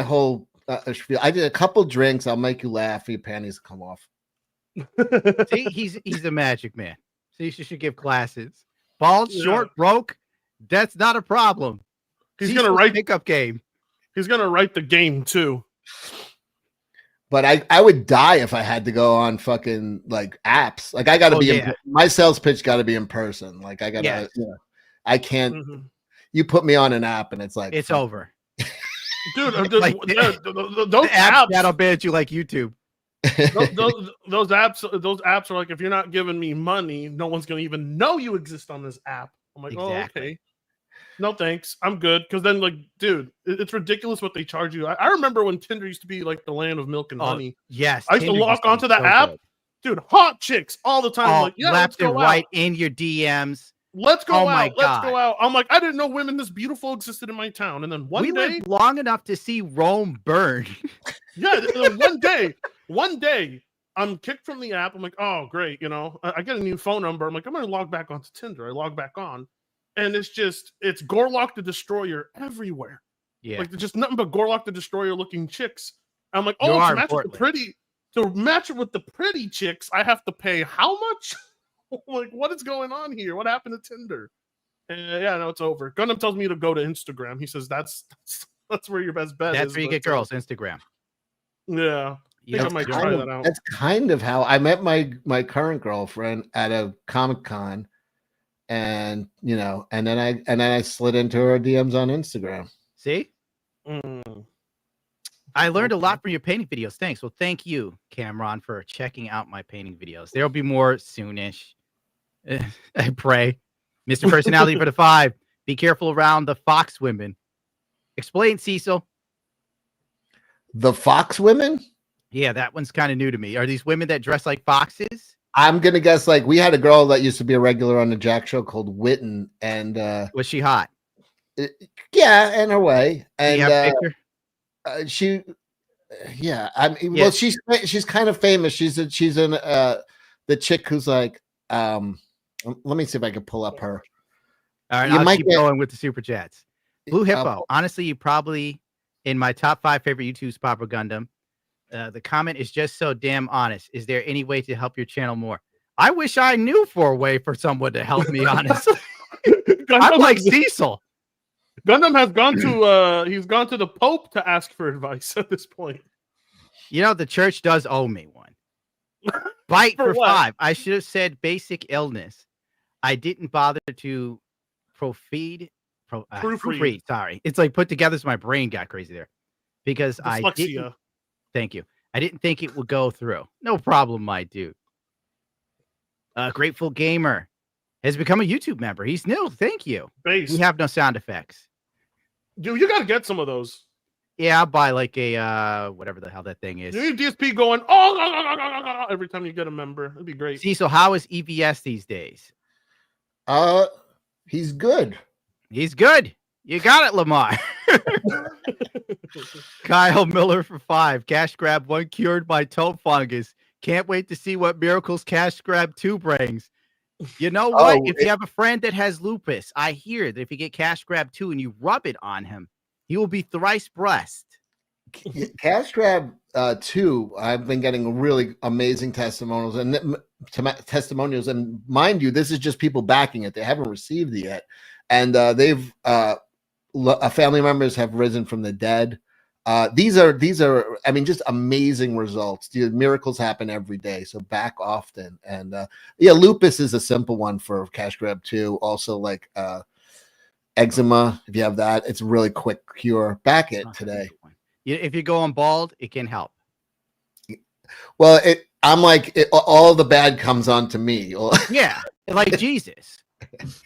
whole. I did a couple drinks. I'll make you laugh. Your panties come off. See, he's a magic man. So you should give classes. Bald, short, broke. That's not a problem. He's gonna write pickup game. He's gonna write the game too. But I would die if I had to go on fucking like apps. Like I got to be my sales pitch got to be in person. Like I got to. I can't. You put me on an app and it's like it's over. Dude, like, those apps that'll ban you like YouTube. those apps are like, if you're not giving me money, no one's gonna even know you exist on this app. I'm like, oh, okay. No thanks, I'm good. Because then, like, dude, it's ridiculous what they charge you. I remember when Tinder used to be like the land of milk and honey. Yes, I used to log onto the app, dude. Hot chicks all the time. Like, yeah, left let's go and right out. in your DMs. Let's go out. My God. Let's go out. I'm like, I didn't know women this beautiful existed in my town. And then one day, lived long enough to see Rome burn. Yeah, one day, I'm kicked from the app. I'm like, oh, great. You know, I get a new phone number. I'm like, I'm going to log back onto Tinder. I log back on. And it's Gorlock the Destroyer everywhere. Yeah. Like, there's just nothing but Gorlock the Destroyer looking chicks. I'm like, oh, to match it with the pretty chicks, I have to pay how much? Like, what is going on here? What happened to Tinder? And no, it's over. Gundam tells me to go to Instagram. He says that's where your best bet is. That's where you get girls, Instagram. Yeah. You I might try that out. That's kind of how I met my current girlfriend at a Comic-Con, and and then I slid into her DMs on Instagram. See? I learned a lot from your painting videos. Thanks. Well, thank you, Cameron, for checking out my painting videos. There'll be more soonish. I pray. Mr. Personality for the 5. Be careful around the fox women. Explain, Cecil. The fox women? Yeah, that one's kind of new to me. Are these women that dress like foxes? I'm gonna guess like we had a girl that used to be a regular on the Jack Show called Witten, and was she hot? Yeah, in her way. And yeah, I mean, well, she's kind of famous. She's in the chick who's like, let me see if I can pull up her. All right, I'll keep going with the super chats. Blue Hippo. Honestly, you probably in my top 5 favorite YouTubes, Papa Gundam. The comment is just so damn honest. Is there any way to help your channel more? I wish I knew for a way for someone to help me, honestly. I'm like Cecil. Gundam has gone to he's gone to the Pope to ask for advice at this point. You know, the church does owe me one. Bite for 5. I should have said basic illness. I didn't bother to proofread. Sorry. It's like put together so my brain got crazy there. Because I didn't. Thank you. I didn't think it would go through. No problem, my dude. Grateful Gamer has become a YouTube member. He's new. Thank you. We have no sound effects. Dude, you got to get some of those. Yeah, I'll buy like a whatever the hell that thing is. You need DSP going every time you get a member. It'd be great. So how is EVS these days? He's good. He's good. You got it, Lamar. Kyle Miller for 5. Cash Grab 1 cured my toe fungus. Can't wait to see what miracles Cash Grab 2 brings. You know what? If you have a friend that has lupus, I hear that if you get Cash Grab 2 and you rub it on him, he will be thrice blessed. Cash Grab 2, I've been getting really amazing testimonials and mind you, this is just people backing it. They haven't received it yet. And they've family members have risen from the dead. These are, I mean, just amazing results. The miracles happen every day, so back often. And lupus is a simple one for Cash Grab 2. Also, like eczema, if you have that, it's a really quick cure. Back it today. If you're going bald, it can help. Well, I'm like all the bad comes on to me. Yeah, like Jesus.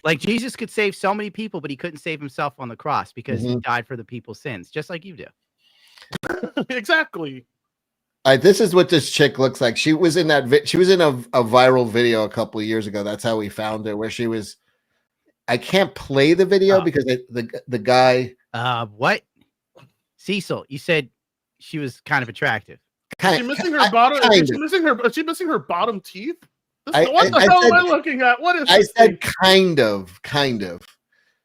Like Jesus could save so many people, but he couldn't save himself on the cross because he died for the people's sins, just like you do. Exactly. This is what this chick looks like. She was in that. She was in a viral video a couple of years ago. That's how we found her. Where she was. I can't play the video because the guy. What? Cecil, you said she was kind of attractive. Is she missing her bottom? Is she missing her bottom teeth? What the hell am I looking at? What is I said kind of.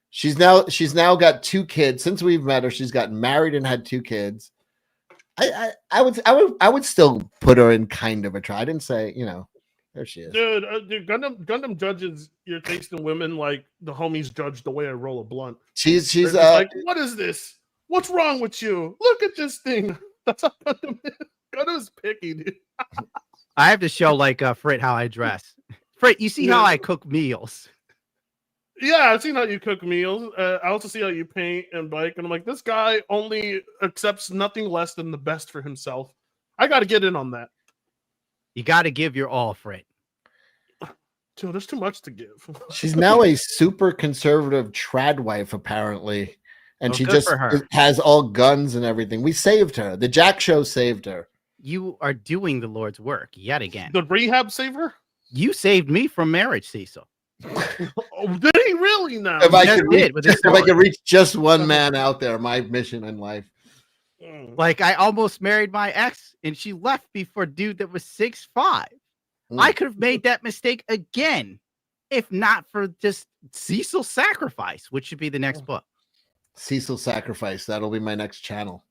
She's now got 2 kids. Since we've met her, she's gotten married and had 2 kids. I would still put her in kind of a try. I didn't say, there she is. Dude, Gundam judges your taste in women like the homies judge the way I roll a blunt. She's like, what is this? What's wrong with you? Look at this thing. That's how Gundam is. Gundam's picky, dude. I have to show like Frit how I dress. Frit, you see how I cook meals. Yeah, I've seen how you cook meals. I also see how you paint and bike. And I'm like, this guy only accepts nothing less than the best for himself. I got to get in on that. You got to give your all, Frit. Dude, there's too much to give. She's now a super conservative trad wife, apparently. And she just has all guns and everything. We saved her. The Jack Show saved her. You are doing the Lord's work yet again. The rehab saved her? You saved me from marriage, Cecil. Did he really now? If I could reach just one man out there, my mission in life. Like I almost married my ex and she left me for a dude that was 6'5". I could have made that mistake again if not for just Cecil's Sacrifice, which should be the next book. Cecil Sacrifice. That'll be my next channel.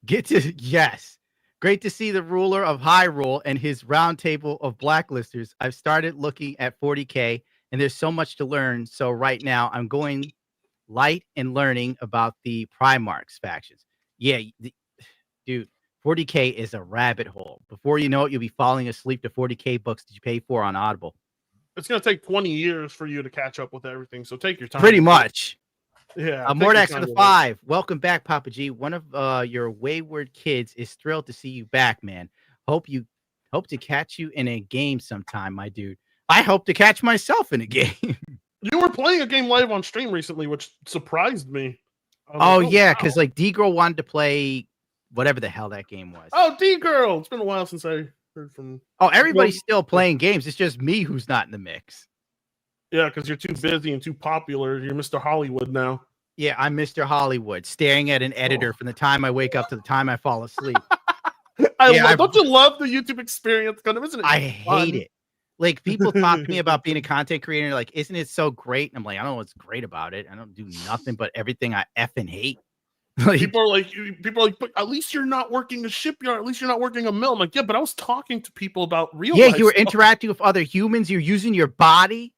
Yes. Great to see the ruler of Hyrule and his round table of blacklisters. I've started looking at 40K and there's so much to learn. So right now I'm going light and learning about the Primarchs factions. Yeah, dude, 40K is a rabbit hole. Before you know it, you'll be falling asleep to 40K books that you pay for on Audible. It's going to take 20 years for you to catch up with everything. So take your time. Pretty much. Yeah. Mordax for the 5. Welcome back, Papa G. One of your wayward kids is thrilled to see you back, man. Hope to catch you in a game sometime, my dude. I hope to catch myself in a game. You were playing a game live on stream recently, which surprised me. Oh, yeah, because like D-Girl wanted to play whatever the hell that game was. Oh, D-Girl. It's been a while since I heard from... Oh, everybody's still playing games. It's just me who's not in the mix. Yeah, because you're too busy and too popular. You're Mr. Hollywood now. Yeah, I'm Mr. Hollywood, staring at an editor from the time I wake up to the time I fall asleep. Don't you love the YouTube experience? Isn't it? I hate it. Like, people talk to me about being a content creator, like, isn't it so great? And I'm like, I don't know what's great about it. I don't do nothing but everything I effing hate. People are like, but at least you're not working a shipyard. At least you're not working a mill. I'm like, yeah, but I was talking to people about real. Yeah, you were interacting with other humans. You're using your body.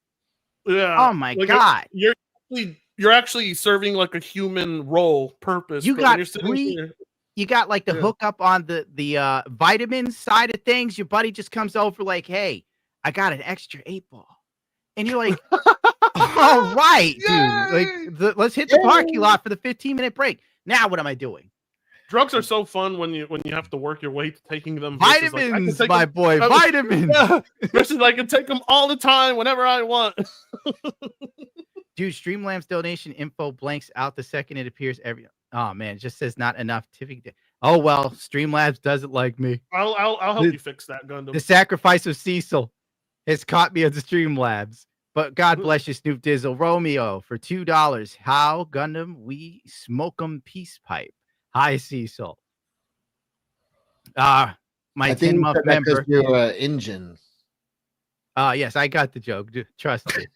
Yeah. Oh my God. You're actually serving like a human role purpose. You got you got like the hookup on the vitamin side of things. Your buddy just comes over like, hey, I got an extra 8-ball. And you're like, all right, dude. Like let's hit the parking lot for the 15-minute break. Now what am I doing? Drugs are so fun when you have to work your way to taking them. Vitamins, like, my boy, vitamins. Yeah, versus I can take them all the time whenever I want. Dude, Streamlabs donation info blanks out the second it appears every. Oh man, it just says not enough. Oh well, Streamlabs doesn't like me. I'll help you fix that, Gundam. The sacrifice of Cecil has caught me at the Streamlabs. But God bless you, Snoop Dizzle. Romeo for $2. How, Gundam? We smoke 'em peace pipe. Hi, Cecil. My 10-month member. Your engine. Yes, I got the joke. Trust me.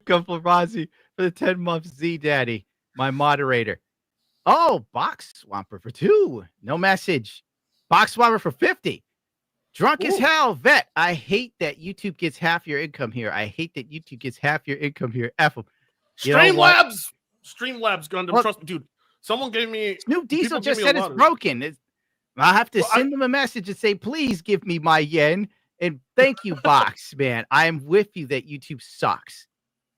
Couple Rozzy for the 10 months. Z Daddy, my moderator. Oh, Box Swamper for 2. No message. Box Swamper for 50. Drunk as hell, Vet. I hate that YouTube gets half your income here. I hate that YouTube gets half your income here. F them. Streamlabs, Gundam. Trust me, dude. Someone gave me. Snoop Diesel just said it's broken. I have to send them a message and say, please give me my yen. And thank you, Box, man. I am with you that YouTube sucks.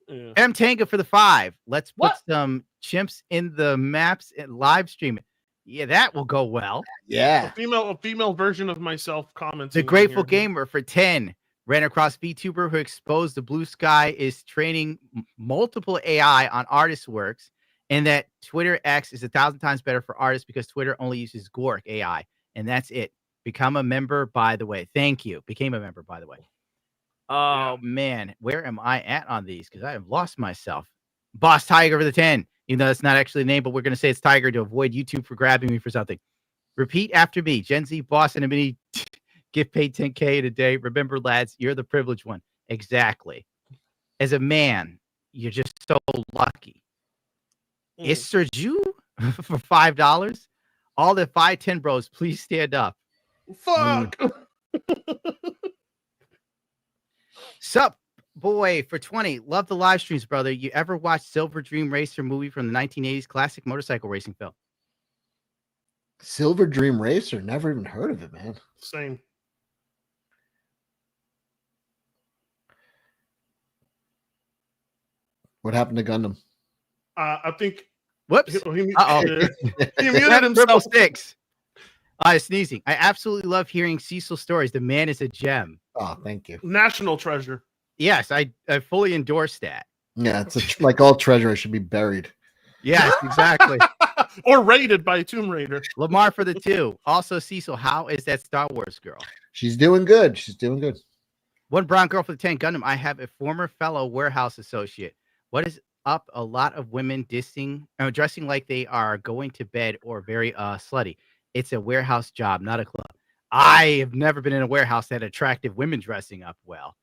Yeah. M Tanga for the 5. Let's put some chimps in the maps and live stream it. Yeah, that will go well. Yeah. A female version of myself comments. The Grateful Gamer for 10. Ran across VTuber who exposed the Blue Sky is training multiple AI on artists' works, and that Twitter X is 1,000 times better for artists because Twitter only uses Gork AI, and that's it. Become a member, by the way. Thank you. Became a member, by the way. Oh, man. Where am I at on these? Because I have lost myself. Boss Tiger for the 10. Even though that's not actually the name, but we're going to say it's Tiger to avoid YouTube for grabbing me for something. Repeat after me. Gen Z boss and a mini gift paid 10K in a day. Remember, lads, you're the privileged one. Exactly. As a man, you're just so lucky. Is Sergio for $5? All the 510 bros, please stand up. Fuck. Sup, boy, for 20. Love the live streams, brother. You ever watched Silver Dream Racer movie from the 1980s classic motorcycle racing film? Silver Dream Racer? Never even heard of it, man. Same. What happened to Gundam? I think. Whoops. He muted himself. 6. Sneezing. I absolutely love hearing Cecil's stories. The man is a gem. Oh, thank you. National treasure. Yes, I fully endorse that. Yeah, it's like all treasure should be buried. Yes, exactly. Or raided by a Tomb Raider. Lamar for the 2. Also, Cecil, how is that Star Wars girl? She's doing good. She's doing good. One brown girl for the 10. Gundam. I have a former fellow warehouse associate. What is up? A lot of women dressing like they are going to bed or very slutty. It's a warehouse job, not a club. I have never been in a warehouse that had attractive women dressing up well.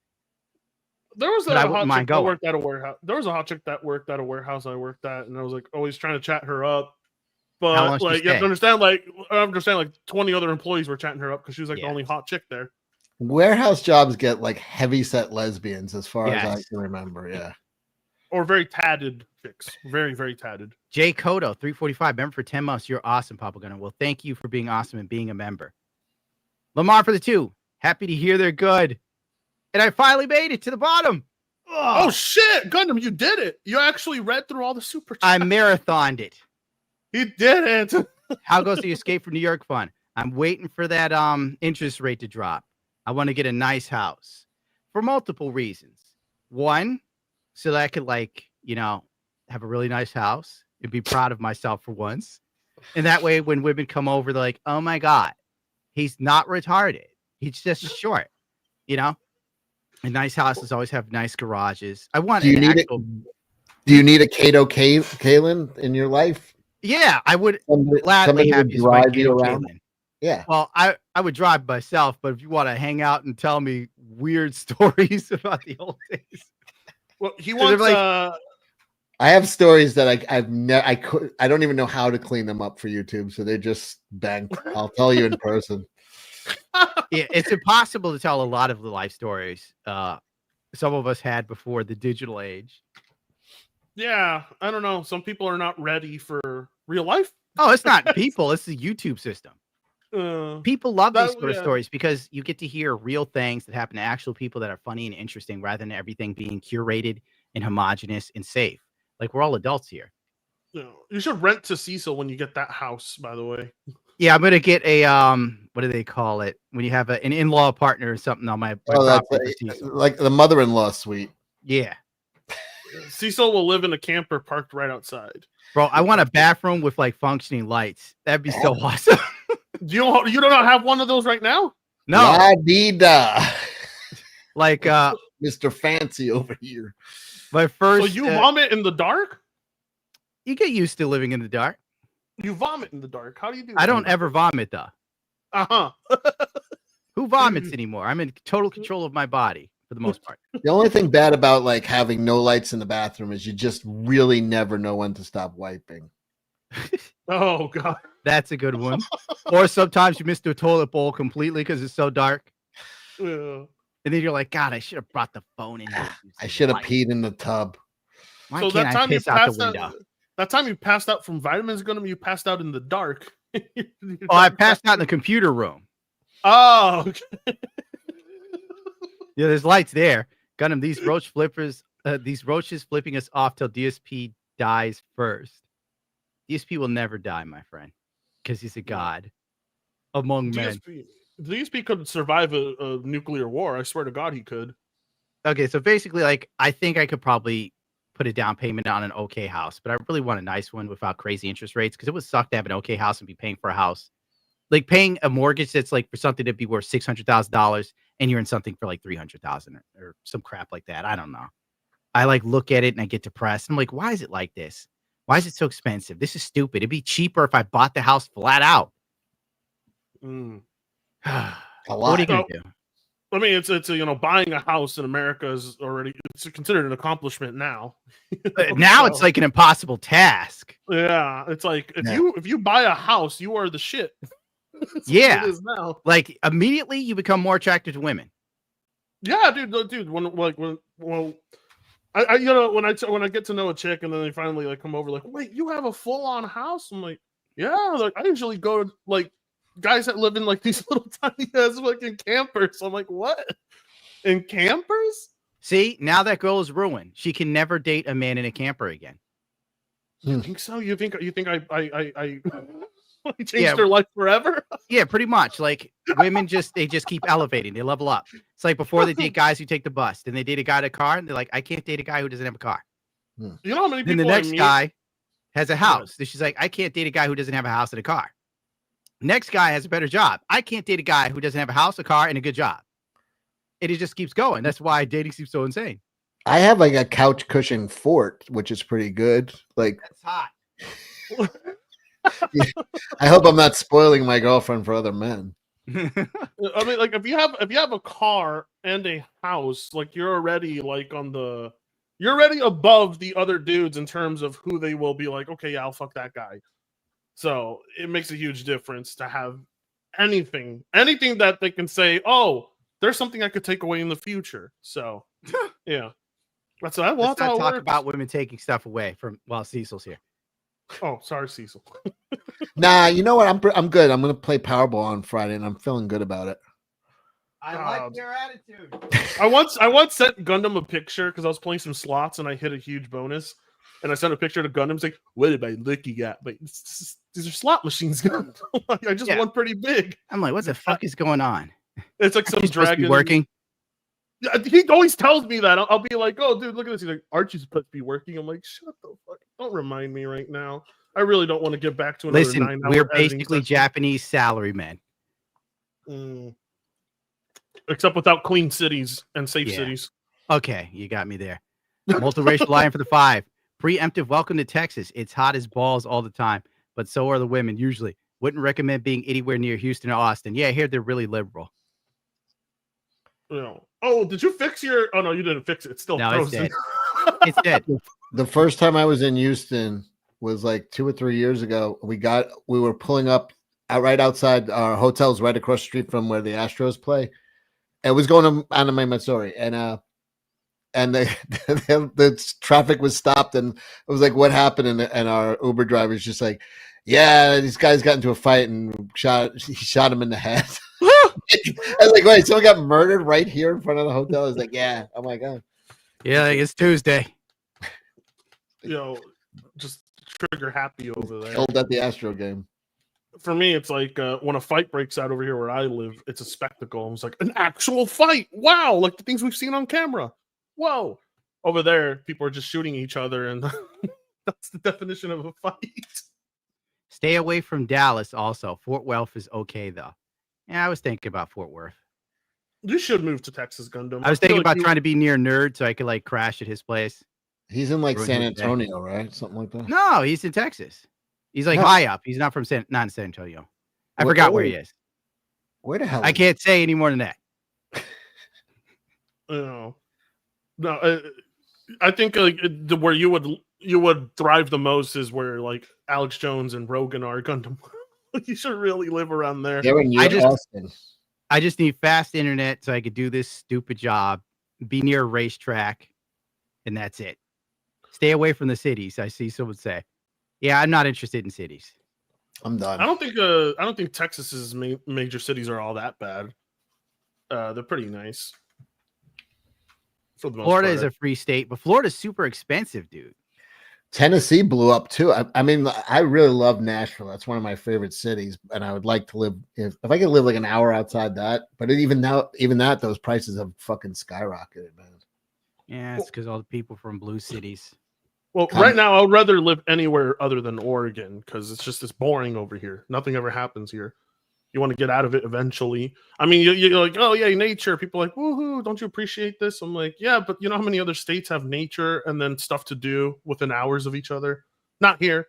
There was a hot chick that worked at a warehouse. There was a hot chick that worked at a warehouse I worked at, and I was like always trying to chat her up. But like you have to understand, like 20 other employees were chatting her up because she was like the only hot chick there. Warehouse jobs get like heavy set lesbians, as far as I can remember. Yeah. Or very tatted chicks. Very, very tatted. Jay Cotto, 345, member for 10 months. You're awesome, Papa Gunner. Well, thank you for being awesome and being a member. Lamar for the 2. Happy to hear they're good. And I finally made it to the bottom. Oh shit, Gundam, you did it. You actually read through all the super chats. I marathoned it. He did it. How goes the Escape from New York fund? I'm waiting for that interest rate to drop. I want to get a nice house for multiple reasons. One, so that I could have a really nice house and be proud of myself for once. And that way when women come over, they're like, oh my God, he's not retarded. He's just short, And nice houses always have nice garages. I want Do you need a Kato Kalin in your life? Yeah, I would gladly have you drive you around. Yeah. Well, I would drive myself, but if you want to hang out and tell me weird stories about the old days. Well, he wants I have stories that I don't even know how to clean them up for YouTube, so they just bang. I'll tell you in person. Yeah, it's impossible to tell a lot of the life stories some of us had before the digital age. Yeah, I don't know. Some people are not ready for real life. Oh, it's not people. It's the YouTube system. People love these sort of stories because you get to hear real things that happen to actual people that are funny and interesting rather than everything being curated and homogenous and safe. Like, we're all adults here. You should rent to Cecil when you get that house, by the way. Yeah, I'm gonna get a what do they call it when you have an in-law partner or something on my property. Like the mother-in-law suite. Yeah. Cecil will live in a camper parked right outside. Bro, I want a bathroom with functioning lights. That'd be so awesome. You don't have one of those right now? No. La-dee-da. Like Mr. Fancy over here. My first. So you vomit in the dark? You get used to living in the dark. You vomit in the dark. How do you do that? I don't ever vomit though. Who vomits anymore? I'm in total control of my body for the most part. The only thing bad about having no lights in the bathroom is you just really never know when to stop wiping. Oh God, that's a good one. Or sometimes you miss the toilet bowl completely because it's so dark. Yeah. And then you're like, God, I should have brought the phone in here. I should have peed in the tub. Why can't I piss out the window? That time you passed out from vitamins, you passed out in the dark. I passed out in the computer room. Oh, okay. Yeah, there's lights there. Got him. These roaches flipping us off till DSP dies first. DSP will never die, my friend, because he's a god among men. DSP could survive a nuclear war. I swear to God, he could. Okay, so basically, I think I could probably put a down payment on an okay house, but I really want a nice one without crazy interest rates because it would suck to have an okay house and be paying for a house. Like paying a mortgage that's for something to be worth $600,000 and you're in something for $300,000 or some crap like that. I don't know. I look at it and I get depressed. I'm like, why is it like this? Why is it so expensive? This is stupid. It'd be cheaper if I bought the house flat out. A lot. What are you gonna do? I mean, it's buying a house in America is already considered an accomplishment now. Now it's like an impossible task. Yeah, it's like if you buy a house, you are the shit. Yeah, it is now. Immediately you become more attracted to women. Yeah, dude. When I get to know a chick and then they finally come over wait, you have a full on house? I'm like, yeah. I usually go to guys that live in these little tiny ass fucking campers. I'm like, what? In campers? See, now that girl is ruined. She can never date a man in a camper again. You think so? You think I changed her life forever? Yeah, pretty much. Women just keep elevating. They level up. It's like before they date guys who take the bus, then they date a guy in a car, and they're like, I can't date a guy who doesn't have a car. You know how many people? Then the next guy has a house. So she's like, I can't date a guy who doesn't have a house and a car. Next guy has a better job. I can't date a guy who doesn't have a house, a car, and a good job. It just keeps going. That's why dating seems so insane. I have a couch cushion fort, which is pretty good. That's hot. I hope I'm not spoiling my girlfriend for other men. I mean, if you have a car and a house, you're already you're already above the other dudes in terms of who they will be okay, yeah, I'll fuck that guy. So it makes a huge difference to have anything that they can say, oh, there's something I could take away in the future. So, yeah. That's what Let's not talk works. about women taking stuff away from while Cecil's here. Oh, sorry, Cecil. Nah, you know what? I'm good. I'm gonna play Powerball on Friday, and I'm feeling good about it. I like your attitude. I once sent Gundam a picture because I was playing some slots and I hit a huge bonus, and I sent a picture to Gundam. It's like, what did I look you got? But these are slot machines. I just won pretty big. I'm like, what the fuck is going on? It's like some dragon working. Yeah, he always tells me that. I'll be like, oh, dude, look at this. He's like, Archie's supposed to be working. I'm like, shut the fuck. Don't remind me right now. I really don't want to get back to another 9 hour. We're basically Japanese salarymen. Except without clean cities and safe cities. Okay, you got me there. Multiracial Lion for the 5. Preemptive welcome to Texas. It's hot as balls all the time, but so are the women usually. Wouldn't recommend being anywhere near Houston or Austin. Yeah, I hear they're really liberal. No. Oh, did you fix your? Oh no, you didn't fix it. It's still frozen. It's dead. It's dead. The first time I was in Houston was like 2 or 3 years ago. We were pulling up right outside our hotels, right across the street from where the Astros play. It was going to Anime Missouri, and the traffic was stopped, and it was like, what happened? And our Uber driver's just like, yeah, these guys got into a fight and he shot him in the head. I was like, wait, someone got murdered right here in front of the hotel? I was like, yeah. Oh my god. Yeah, it's Tuesday. Just trigger happy over there. Killed at the Astro game. For me, it's like when a fight breaks out over here where I live, it's a spectacle. It's like an actual fight. Wow, like the things we've seen on camera. Whoa. Over there, people are just shooting each other, and that's the definition of a fight. Stay away from Dallas also. Fort Worth is okay, though. Yeah, I was thinking about Fort Worth. You should move to Texas, Gundam. I was thinking about trying to be near Nerd so I could like crash at his place. He's in like San Antonio, right? Something like that. No, he's in Texas. He's like high up. He's not from not in San Antonio. I forgot where he is. Where the hell? I can't say any more than that. No, I think like where you would thrive the most is where like Alex Jones and Rogan are. Gundam. You should really live around there. I just need fast internet so I could do this stupid job, be near a racetrack, and that's it. Stay away from the cities. I see someone say, yeah, I'm not interested in cities. I'm done. I don't think Texas's major cities are all that bad. They're pretty nice. For the most Florida part. is a free state, but Florida's super expensive, dude. Tennessee blew up too. I mean, I really love Nashville. That's one of my favorite cities, and I would like to live if I could live like an hour outside that. But even that, those prices have fucking skyrocketed, man. Yeah, it's because all the people from blue cities. Well, right now, I would rather live anywhere other than Oregon because it's boring over here. Nothing ever happens here. You want to get out of it eventually. I mean, you're like, oh yeah, nature. People are like, woohoo! Don't you appreciate this? I'm like, yeah, but you know how many other states have nature and then stuff to do within hours of each other? Not here.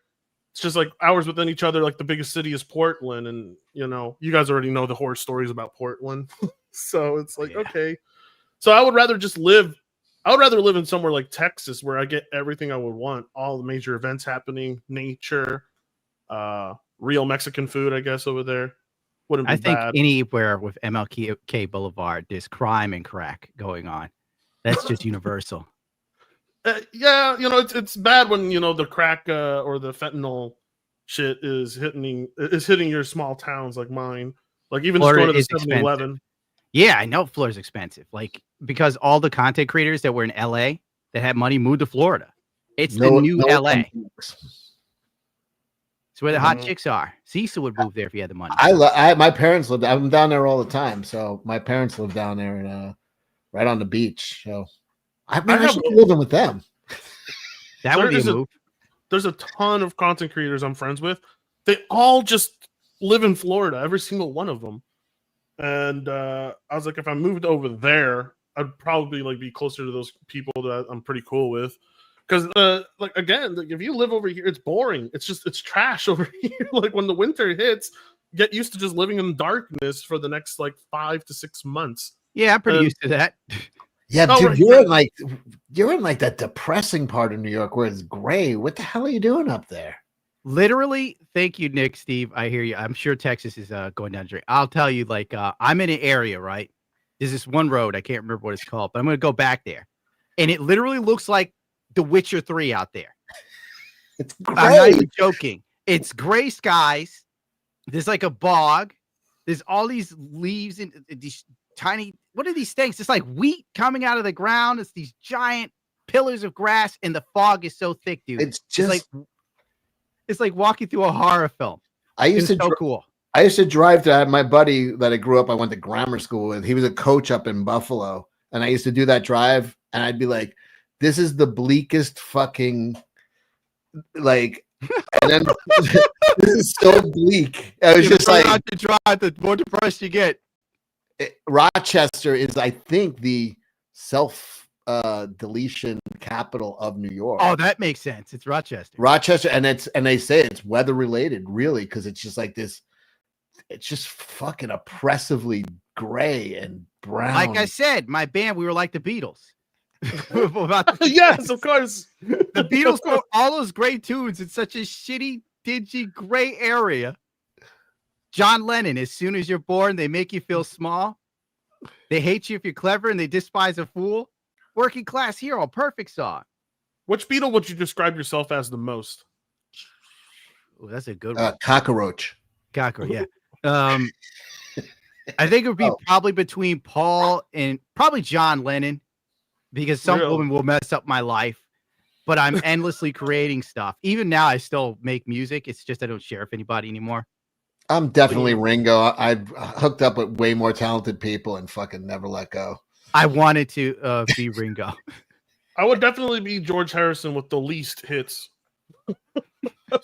It's just like hours within each other. Like the biggest city is Portland, and you guys already know the horror stories about Portland. So it's like, okay. So I would rather just live. I would rather live in somewhere like Texas where I get everything I would want. All the major events happening, nature, real Mexican food, I guess, over there. Wouldn't be I think bad. anywhere with MLK Boulevard, there's crime and crack going on. That's just universal. Yeah, it's bad when the crack or the fentanyl shit is hitting your small towns like mine. Like even just going to the 7-Eleven. Yeah, I know Florida's expensive. Like because all the content creators that were in LA that had money moved to Florida. It's the new LA. It's where the hot chicks are. Cecil would move there if he had the money. My parents lived. I'm down there all the time. So my parents live down there and right on the beach. So I should be living with them. That would be a move. There's a ton of content creators I'm friends with. They all just live in Florida, every single one of them. And I was like, if I moved over there, I'd probably like be closer to those people that I'm pretty cool with. Because, if you live over here, it's boring. It's trash over here. Like when the winter hits, get used to just living in darkness for the next 5 to 6 months. Yeah, I'm pretty used to that. Yeah, dude, you're in that depressing part of New York where it's gray. What the hell are you doing up there? Literally, thank you, Nick, Steve. I hear you. I'm sure Texas is going down the drain. I'll tell you, I'm in an area, right? There's this one road. I can't remember what it's called, but I'm going to go back there. and it literally looks like The Witcher 3 out there. It's I'm not great. even joking. It's gray skies. There's like a bog. There's all these leaves and these tiny, what are these things? It's like wheat coming out of the ground. It's these giant pillars of grass, and the fog is so thick, dude. It's just it's like walking through a horror film. I used to so cool. I used to drive to my buddy that I grew up. I went to grammar school with. He was a coach up in Buffalo, and I used to do that drive, and I'd be like, "This is the bleakest fucking like." And then this is so bleak. I was just like, to drive, the more depressed you get. Rochester is, I think, the deletion capital of New York. Oh, that makes sense. It's Rochester. Rochester, and they say it's weather related, really, because it's just like this. It's just fucking oppressively gray and brown. Like I said, my band, we were like the Beatles. Yes, of course. The Beatles wrote all those great tunes in such a shitty, dingy, gray area. John Lennon, as soon as you're born, they make you feel small. They hate you if you're clever, and they despise a fool. Working class hero, perfect song. Which Beatle would you describe yourself as the most? Oh, that's a good one. Cockroach. Cockroach, yeah. I think it would be probably between Paul and probably John Lennon, because some woman will mess up my life, but I'm endlessly creating stuff. Even now, I still make music. It's just I don't share with anybody anymore. I'm definitely Ringo. I've hooked up with way more talented people and fucking never let go. I wanted to be Ringo. I would definitely be George Harrison with the least hits. That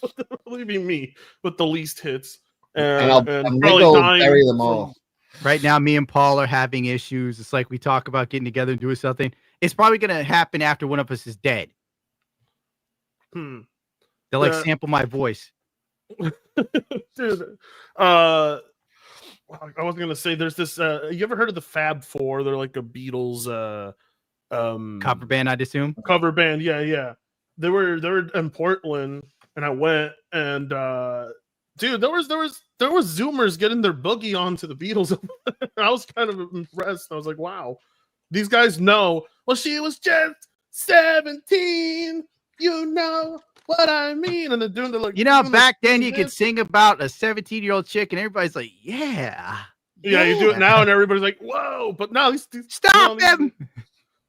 would definitely be me with the least hits. And Ringo will carry them all. Right now, me and Paul are having issues. It's like we talk about getting together and doing something. It's probably going to happen after one of us is dead. They'll like sample my voice. Dude, I was gonna say there's this. You ever heard of the Fab Four? They're like a Beatles cover band, I'd assume. Cover band, yeah. They were in Portland, and I went, and dude, there was Zoomers getting their boogie onto the Beatles. I was kind of impressed. I was like, wow, these guys know. Well, she was just 17, you know what I mean? And they're doing the like, back then you could sing about a 17-year-old chick, and everybody's like, yeah. You do it now, and everybody's like, whoa. But no, these stop them.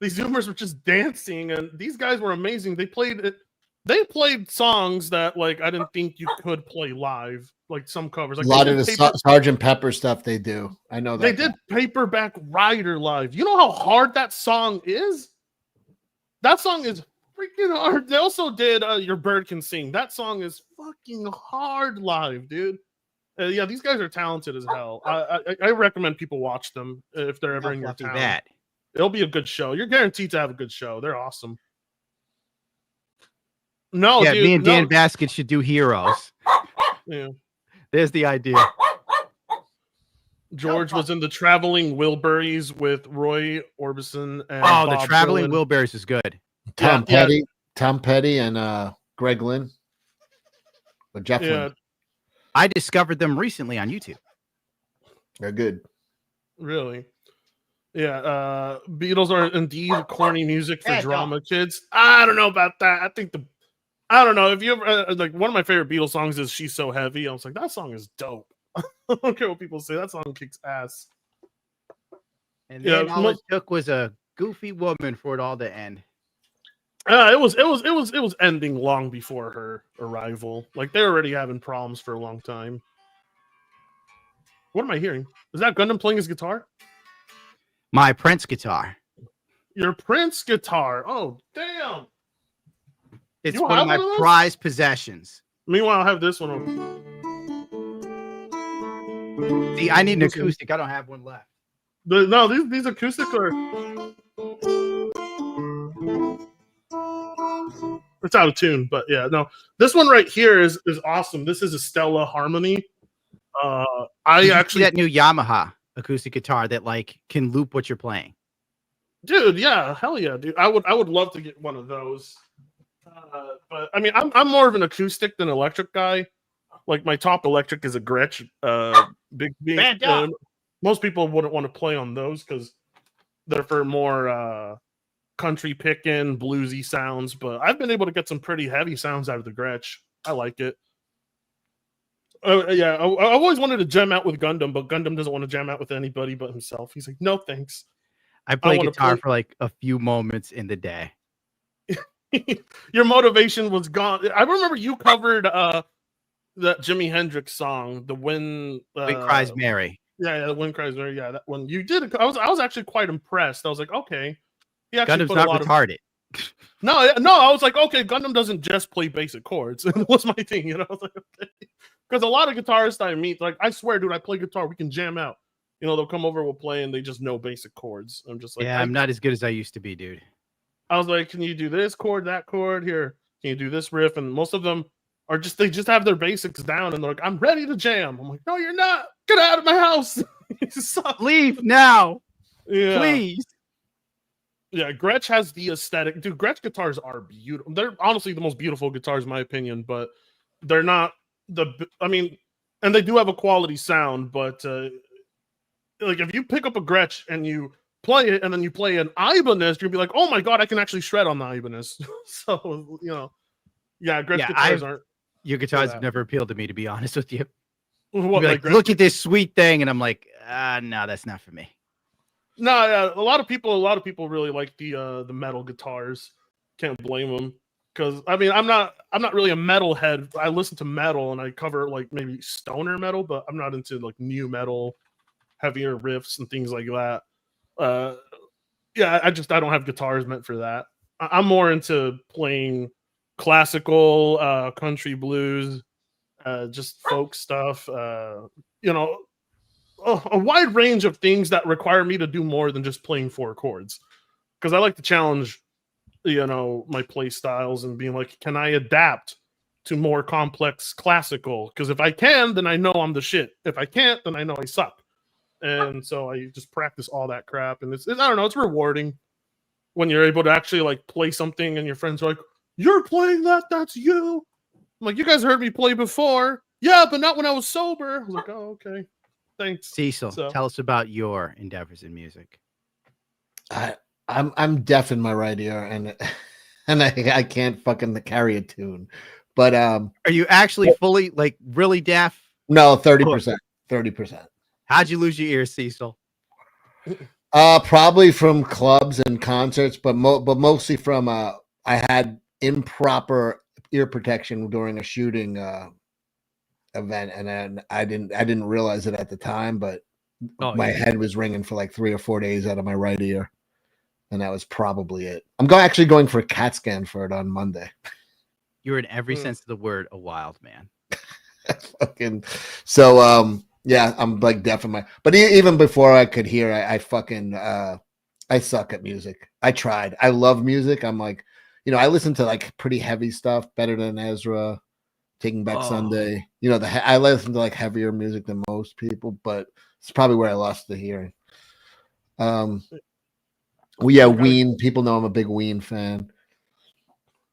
These Zoomers were just dancing, and these guys were amazing. They played songs that like I didn't think you could play live, like some covers. Like a lot of the Sgt. Pepper stuff they do. I know that they did Paperback Writer live. You know how hard that song is? That song is freaking hard. They also did Your Bird Can Sing. That song is fucking hard live, dude. Yeah, these guys are talented as hell. I recommend people watch them if they're ever in your town. It'll be a good show. You're guaranteed to have a good show. They're awesome. No, yeah, dude, me and Dan Basket should do Heroes. Yeah, there's the idea. George was in the Traveling Wilburys with Roy Orbison and Bob the Traveling Dylan. Wilburys is good. Tom Petty and Greg Lynn. But Jeff Lynne. I discovered them recently on YouTube. They're good. Really? Yeah. Beatles are indeed corny music for drama kids. I don't know about that. I don't know. If you ever like one of my favorite Beatles songs is She's So Heavy. I was like, that song is dope. I don't care what people say. That song kicks ass. And then all it took was a goofy woman for it all to end. It was ending long before her arrival. Like they're already having problems for a long time. What am I hearing? Is that Gundam playing his guitar? My Prince guitar. Your Prince guitar. Oh, damn. It's one of my prized possessions. Meanwhile, I have this one on. See, I need an acoustic. I don't have one left. No, these acoustic are. It's out of tune, but yeah, no. This one right here is awesome. This is a Stella Harmony. I actually that new Yamaha acoustic guitar that like can loop what you're playing. Dude, yeah, hell yeah, dude. I would love to get one of those. But I mean, I'm more of an acoustic than electric guy. Like my top electric is a Gretsch, big. Most people wouldn't want to play on those because they're for more country picking, bluesy sounds, but I've been able to get some pretty heavy sounds out of the Gretsch. I like it. Yeah, I always wanted to jam out with Gundam, but Gundam doesn't want to jam out with anybody but himself. He's like, no thanks. I play guitar for like a few moments in the day. Your motivation was gone. I remember you covered that Jimi Hendrix song, "The Wind Cries Mary." Yeah, "The Wind Cries Mary." Yeah, that one you did. I was actually quite impressed. I was like, okay, he actually Gundam's put not a lot retarded. No, I was like, okay, Gundam doesn't just play basic chords. It was my thing, I was like, okay, because a lot of guitarists I meet, like, I swear, dude, I play guitar. We can jam out. They'll come over, we'll play, and they just know basic chords. I'm just like, yeah, I'm not as good as I used to be, dude. I was like, can you do this chord, that chord here? Can you do this riff? And most of them are they just have their basics down, and they're like, I'm ready to jam. I'm like, no, you're not. Get out of my house. Leave now, yeah. please. Yeah, Gretsch has the aesthetic. Dude, Gretsch guitars are beautiful. They're honestly the most beautiful guitars, in my opinion, but they're not and they do have a quality sound, but like if you pick up a Gretsch and you play it and then you play an Ibanez, you'll be like, oh my god, I can actually shred on the Ibanez. So, yeah, Gretsch guitars aren't. Your guitars have never appealed to me, to be honest with you. What, like, look at this sweet thing, and I'm like, no, that's not for me. No, yeah, a lot of people really like the metal guitars. Can't blame them, because I'm not really a metal head. I listen to metal and I cover like maybe stoner metal, but I'm not into like new metal, heavier riffs and things like that. Yeah, I don't have guitars meant for that. I'm more into playing classical, country blues, just folk stuff. A wide range of things that require me to do more than just playing 4 chords, because I like to challenge my play styles and being like, can I adapt to more complex classical? Because if I can, then I know I'm the shit. If I can't, then I know I suck. And so I just practice all that crap, and it's I don't know, it's rewarding when you're able to actually like play something and your friends are like, you're playing that's you. I'm like, you guys heard me play before. Yeah, but not when I was sober. I was like, oh, okay. Thanks, Cecil. Tell us about your endeavors in music. I'm deaf in my right ear, and I can't fucking carry a tune. But are you actually fully, like, really deaf? No, 30%. 30%. How'd you lose your ears, Cecil? Probably from clubs and concerts, but mostly from I had improper ear protection during a shooting event, and then I didn't realize it at the time, but my head was ringing for like 3 or 4 days out of my right ear, and that was probably it. I'm actually going for a CAT scan for it on Monday. You're in every sense of the word a wild man. Fucking so yeah, I'm like deaf in my. But even before I could hear, I fucking I suck at music. I tried. I love music. I'm like, I listen to like pretty heavy stuff, Better Than Ezra, Taking Back Sunday. I listen to like heavier music than most people, but it's probably where I lost the hearing. Well, yeah, Ween. People know I'm a big Ween fan.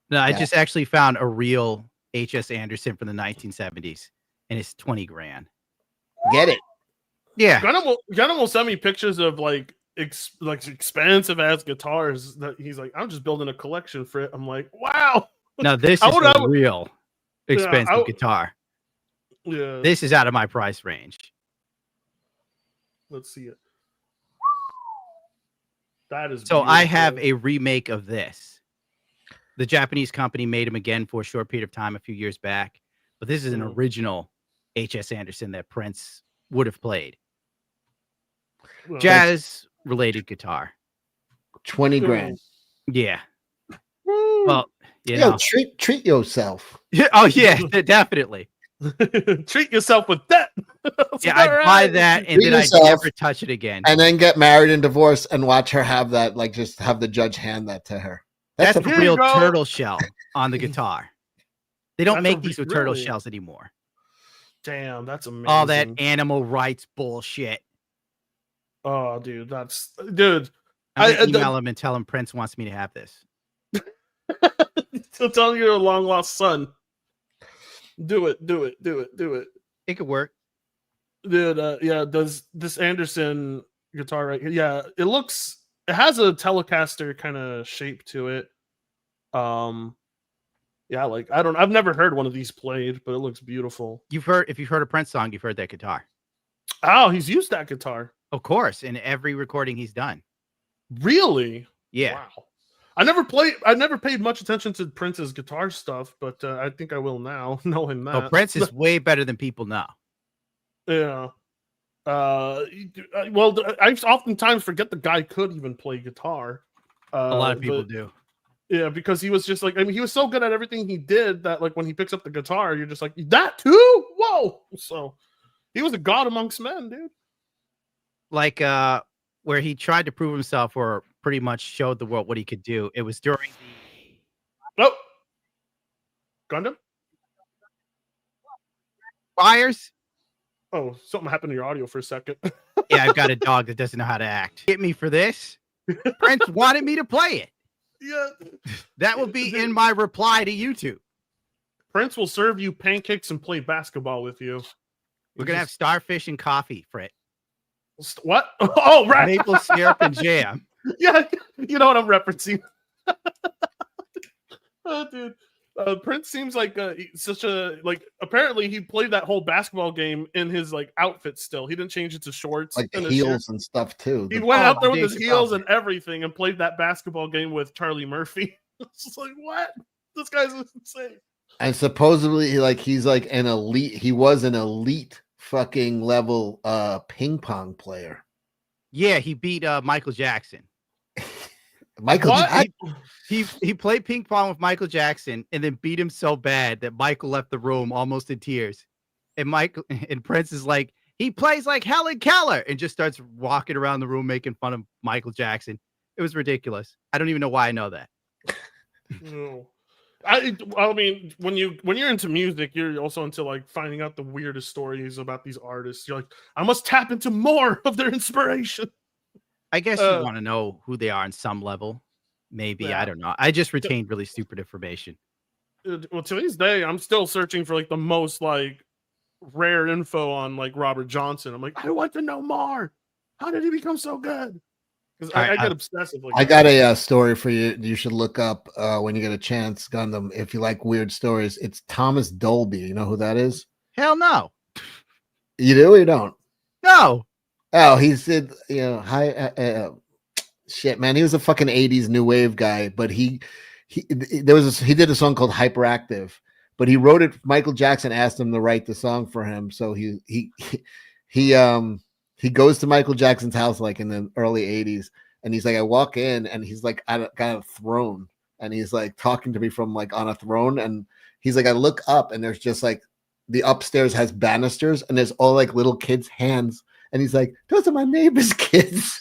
No, I just actually found a real H.S. Anderson from the 1970s, and it's 20 grand. Get it? Yeah. Gunnar will send me pictures of like expensive ass guitars that he's like, I'm just building a collection for it. I'm like, wow. No, this is a real expensive guitar. Yeah. This is out of my price range. Let's see it. That is so beautiful. I have a remake of this. The Japanese company made them again for a short period of time a few years back, but this is an original H.S. Anderson that Prince would have played. Jazz related guitar. 20 grand. Yeah. Well, treat yourself. Oh yeah, definitely. Treat yourself with that. Yeah, I'd buy that and then I'd never touch it again. And then get married and divorced and watch her have that, like just have the judge hand that to her. That's a real turtle shell on the guitar. They don't make these with turtle shells anymore. Damn, that's amazing. All that animal rights bullshit. Oh, dude, I'm gonna email him and tell him Prince wants me to have this. He'll tell you your long lost son. Do it. It could work. Dude, yeah, does this Anderson guitar right here? Yeah, it looks It has a Telecaster kind of shape to it. Yeah, like I've never heard one of these played, but it looks beautiful. If you've heard a Prince song, you've heard that guitar. Oh, he's used that guitar. Of course, in every recording he's done. Really? Yeah. Wow. I never paid much attention to Prince's guitar stuff, but I think I will now, knowing that. Oh, Prince is way better than people know. Yeah. Well, I oftentimes forget the guy could even play guitar. A lot of people do. Yeah, because he was just like, I mean, he was so good at everything he did that, like, when he picks up the guitar, you're just like, that too? Whoa! So he was a god amongst men, dude. Like, where he tried to prove himself, or pretty much showed the world what he could do. It was during the Gundam fires. Oh, something happened to your audio for a second. Yeah, I've got a dog that doesn't know how to act. Hit me for this. Prince wanted me to play it. Yeah, that will be in my reply to YouTube. Prince will serve you pancakes and play basketball with you. We're gonna have starfish and coffee, Frit. What? Oh, right. Maple syrup and jam. Yeah, you know what I'm referencing. Oh, dude. Prince seems like such a apparently he played that whole basketball game in his outfit still. He didn't change it to shorts, like the heels and stuff too. He went out there with his heels and everything and played that basketball game with Charlie Murphy. It's just like, what? This guy's insane. And supposedly he's like an elite. He was an elite fucking level ping pong player. Yeah, he beat Michael Jackson. He played ping pong with Michael Jackson and then beat him so bad that Michael left the room almost in tears. And Prince is like, he plays like Helen Keller, and just starts walking around the room making fun of Michael Jackson. It was ridiculous. I don't even know why I know that. No. I mean, when you're into music, you're also into finding out the weirdest stories about these artists. You're like, I must tap into more of their inspiration. I guess you want to know who they are on some level. Maybe. Yeah. I don't know. I just retained really stupid information. Well, to this day, I'm still searching for the most rare info on Robert Johnson. I'm like, I want to know more. How did he become so good? Because I get obsessive. I got a story for you. You should look up when you get a chance, Gundam. If you like weird stories, it's Thomas Dolby. You know who that is? Hell no. You do or you don't? No. Oh, he said, shit, man. He was a fucking 80s new wave guy, but he did a song called Hyperactive, but he wrote it. Michael Jackson asked him to write the song for him. So he goes to Michael Jackson's house in the early 80s, and he's like, I walk in and he's got a throne, and he's talking to me from on a throne, and he's like, I look up and there's just the upstairs has banisters and there's all little kids' hands. And he's like, those are my neighbor's kids.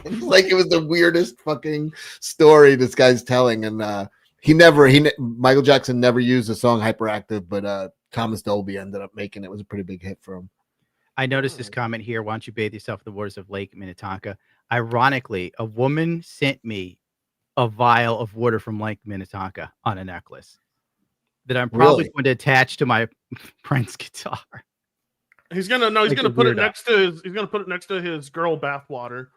It was the weirdest fucking story this guy's telling. And Michael Jackson never used the song Hyperactive, but Thomas Dolby ended up making it. It was a pretty big hit for him. I noticed this comment here. Why don't you bathe yourself in the waters of Lake Minnetonka? Ironically, a woman sent me a vial of water from Lake Minnetonka on a necklace that I'm probably going to attach to my Prince guitar. He's gonna put it next to his girl bathwater.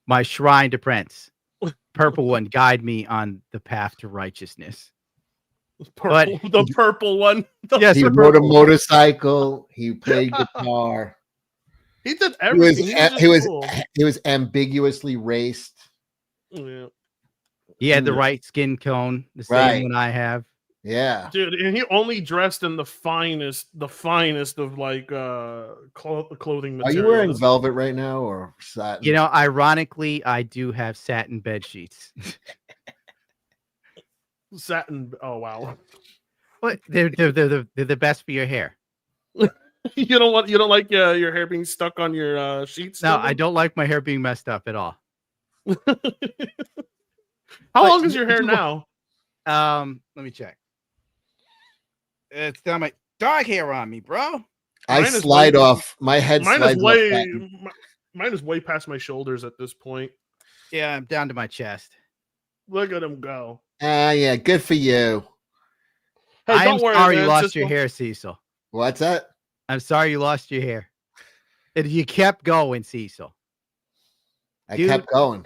My shrine to Prince. Purple one, guide me on the path to righteousness. The purple one. Yes, he rode a motorcycle. He played guitar. He did everything. He was ambiguously raced. Yeah. He had the right skin tone, the same one I have. Yeah, dude, and he only dressed in the finest of clothing materials. Are you wearing velvet right now or satin? Ironically, I do have satin bed sheets. Satin. Oh wow. But they're the best for your hair. You don't like your hair being stuck on your sheets? No, I don't like my hair being messed up at all. How long is your hair now? Let me check. It's got my dog hair on me, bro. I slide off. My head slides off. Mine is way past my shoulders at this point. Yeah, I'm down to my chest. Look at him go. Yeah, good for you. Hey, I'm sorry you lost your hair, Cecil. What's that? I'm sorry you lost your hair. And you kept going, Cecil. I kept going.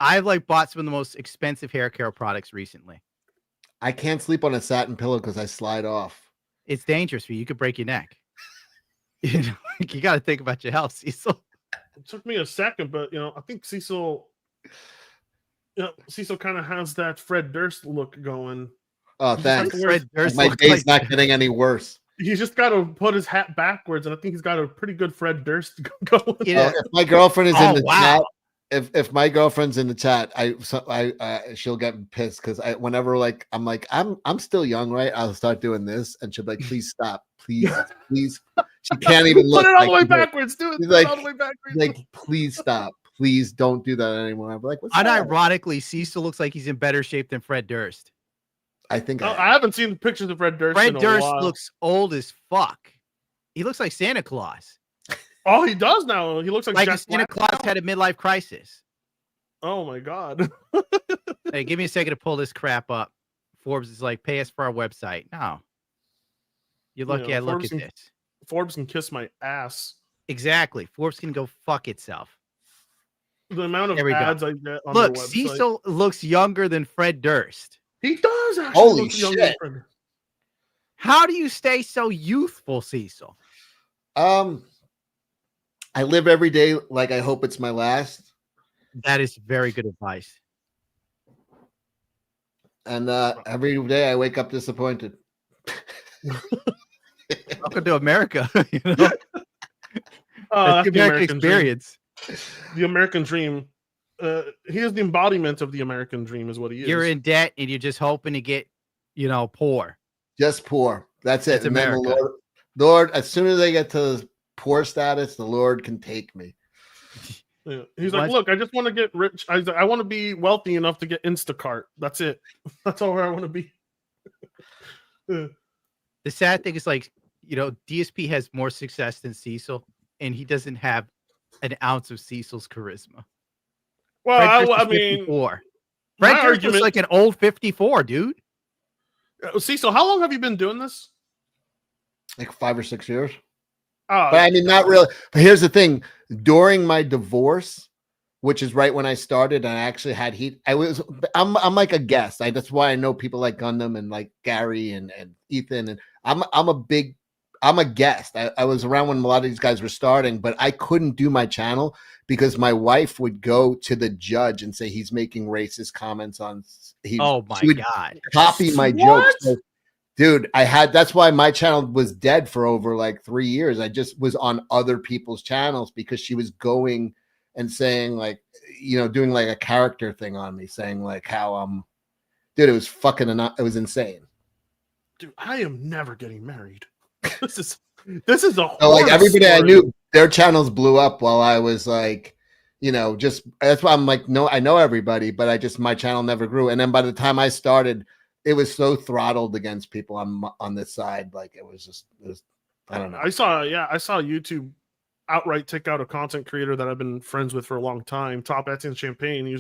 I've like bought some of the most expensive hair care products recently. I can't sleep on a satin pillow because I slide off. It's dangerous for you. You could break your neck. You know, you got to think about your health, Cecil. It took me a second, but I think Cecil kind of has that Fred Durst look going. Oh, thanks. Fred Durst My looks day's like- not getting any worse. He's just got to put his hat backwards, and I think he's got a pretty good Fred Durst going. Yeah. If my girlfriend is in the wow. chat, if my girlfriend's in the chat, she'll get pissed because whenever I'm still young, right? I'll start doing this, and she'll be like, "Please stop, please." She can't even look. Put it all the way backwards, dude. Put it all the way backwards. Like, please stop, please don't do that anymore. I'm like, what's that? Unironically, Cecil looks like he's in better shape than Fred Durst. I think I haven't seen pictures of Fred Durst. Fred in a Durst while. looks old as fuck. He looks like Santa Claus. Oh, he does now. He looks like Jack if Santa Black Claus now. had a midlife crisis. Oh my god. Hey, give me a second to pull this crap up. Forbes is like, pay us for our website. No. You're lucky I look at this. Forbes can kiss my ass. Exactly. Forbes can go fuck itself. The amount of There we go. ads I get on Look, their website. Cecil looks younger than Fred Durst. He does actually. Holy look younger shit. than Fred. How do you stay so youthful, Cecil? I live every day like I hope it's my last. That is very good advice. And every day I wake up disappointed. Welcome to America. You know? That's the American experience. Dream. The American dream. He is the embodiment of the American dream, is what he is. You're in debt and you're just hoping to get, poor. Just poor. That's it. It's And then America. the Lord, as soon as I get to poor status, the Lord can take me. Yeah. He's like, look, I just want to get rich. I want to be wealthy enough to get Instacart. That's it. That's all where I want to be. The sad thing is, DSP has more success than Cecil, and he doesn't have an ounce of Cecil's charisma. Well, I Fred mean, 54. my Fred Durst argument- looks like an old 54, dude. Cecil, how long have you been doing this? Like 5 or 6 years. Oh, But I mean, not really. But here's the thing: during my divorce, which is right when I started, and I actually had heat. I'm like a guest. That's why I know people like Gundam and like Gary and Ethan. And I'm a guest. I was around when a lot of these guys were starting, but I couldn't do my channel because my wife would go to the judge and say he's making racist comments on. Oh my she would God. Copy my jokes. So, dude, that's why my channel was dead for over like 3 years. I just was on other people's channels because she was going and saying doing like a character thing on me, saying like how dude, it was it was insane. Dude, I am never getting married. This is a So like everybody I knew, their channels blew up while I was like, just that's why I'm like, no, I know everybody, but my channel never grew. And then by the time I started, it was so throttled against people on this side. Like it was I don't know. I saw YouTube outright take out a content creator that I've been friends with for a long time, Top Etienne Champagne. He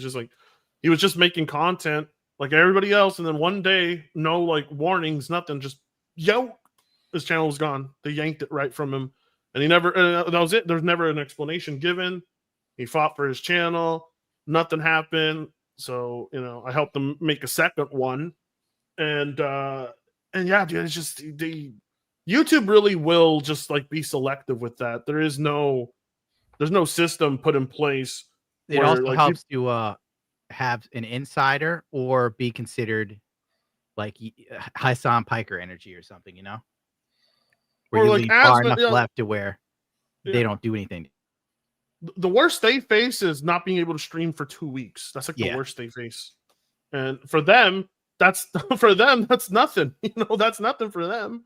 was just making content like everybody else, and then one day, no like warnings, nothing, just his channel was gone. They yanked it right from him, and he never. That was it. There's never an explanation given. He fought for his channel. Nothing happened. So I helped him make a second one, and yeah, dude, it's just YouTube really will just like be selective with that. There's no system put in place. It also helps to have an insider or be considered like Hassan Piker energy or something, where Or you like leave far Asma, enough left to where they don't do anything. The worst they face is not being able to stream for 2 weeks. That's like the Yeah. worst they face. And for them, that's nothing. That's nothing for them.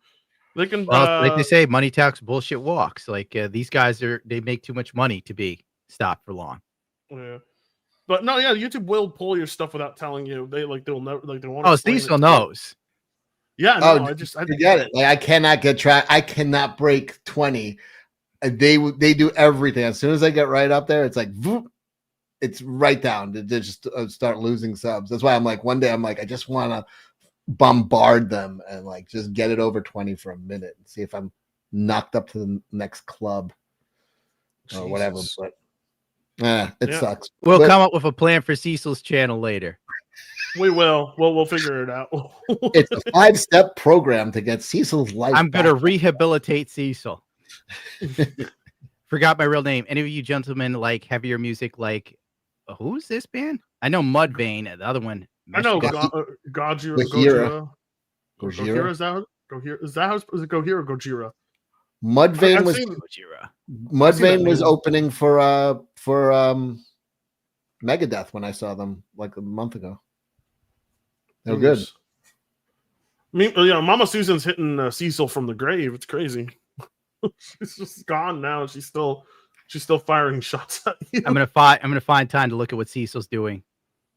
They can Like they say, money talks, bullshit walks. Like these guys they make too much money to be stopped for long. Yeah. But no, yeah, YouTube will pull your stuff without telling you. They'll never they won't. Oh, explain it Cecil to you. knows. Yeah, no, I forget it. Like I cannot get track. I cannot break 20. They do everything. As soon as I get right up there, it's like voop, it's right down. They just start losing subs. That's why I'm like, one day I'm like, I just want to bombard them and like just get it over 20 for a minute and see if I'm knocked up to the next club or whatever. But Yeah, it Yeah. sucks. We'll But come up with a plan for Cecil's channel later. We will. We'll figure it out. it's a 5-step program to get Cecil's life. I'm gonna back. rehabilitate Cecil. Forgot my real name. Any of you gentlemen like heavier music? Like, who's this band? I know Mudvayne. The other one. I know Gojira. Gojira. Gojira. Is that how is it Gojira or Gojira? Mudvayne was Gojira. Mudvayne was opening for Megadeth when I saw them like a month ago. They're good. I mean, yeah, Mama Susan's hitting Cecil from the grave. It's crazy. She's just gone now. She's still firing shots at you. I'm gonna find time to look at what Cecil's doing,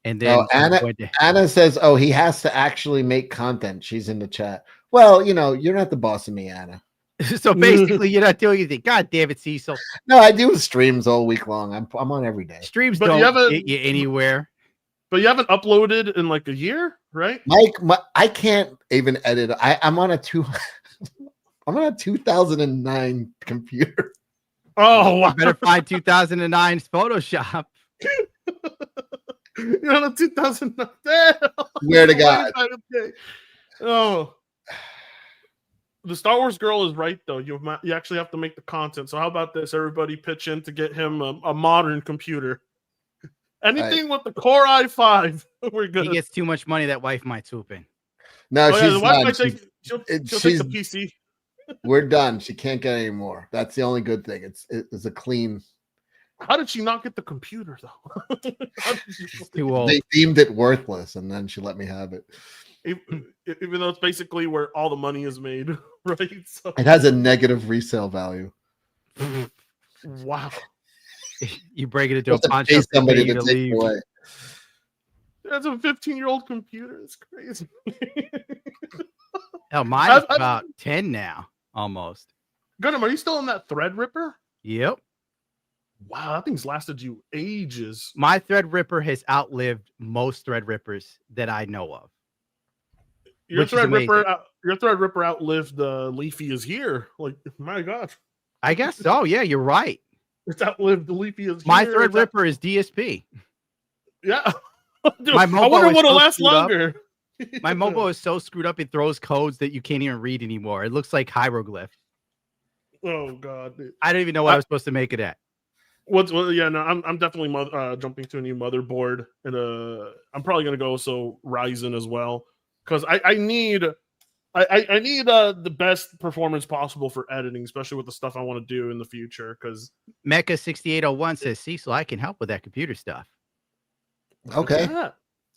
and then Anna says, "Oh, he has to actually make content." She's in the chat. Well, you're not the boss of me, Anna. So basically, you're not doing anything. God damn it, Cecil. No, I do streams all week long. I'm on every day. Streams don't get you anywhere. But you haven't uploaded in like a year, right? Mike, I can't even edit. I'm on a 2009 computer. Oh, wow. You better find 2009's Photoshop. You're on a 2009. Swear to God. Oh. The Star Wars girl is right, though. You actually have to make the content. So how about this? Everybody pitch in to get him a modern computer. Anything with the Core i5, we're good. He gets too much money. That wife might swoop in. No, the she's wife done. might take the PC. We're done. She can't get any more. That's the only good thing. It's a clean. How did she not get the computer though? Too old. They deemed it worthless, and then she let me have it. Even though it's basically where all the money is made, right? So. It has a negative resale value. Wow. You break it into a punch. Somebody to take away. That's a 15-year-old computer. It's crazy. Hell, mine's about 10 now, almost. Gunham, are you still in that Threadripper? Yep. Wow, that thing's lasted you ages. My Threadripper has outlived most Threadrippers that I know of. Your Threadripper outlived Leafy is Here. Like, my God. I guess so. Yeah, you're right. It's outlived the Leafy is Here. My Threadripper is DSP. Yeah. Dude, I wonder what will last longer. My mobile is so screwed up, it throws codes that you can't even read anymore. It looks like hieroglyph. Oh, God. Dude. I don't even know what I was supposed to make it at. I'm definitely jumping to a new motherboard, and I'm probably gonna go Ryzen as well, because I need the best performance possible for editing, especially with the stuff I want to do in the future. Because Mecha 6801 says, Cecil, I can help with that computer stuff. Okay,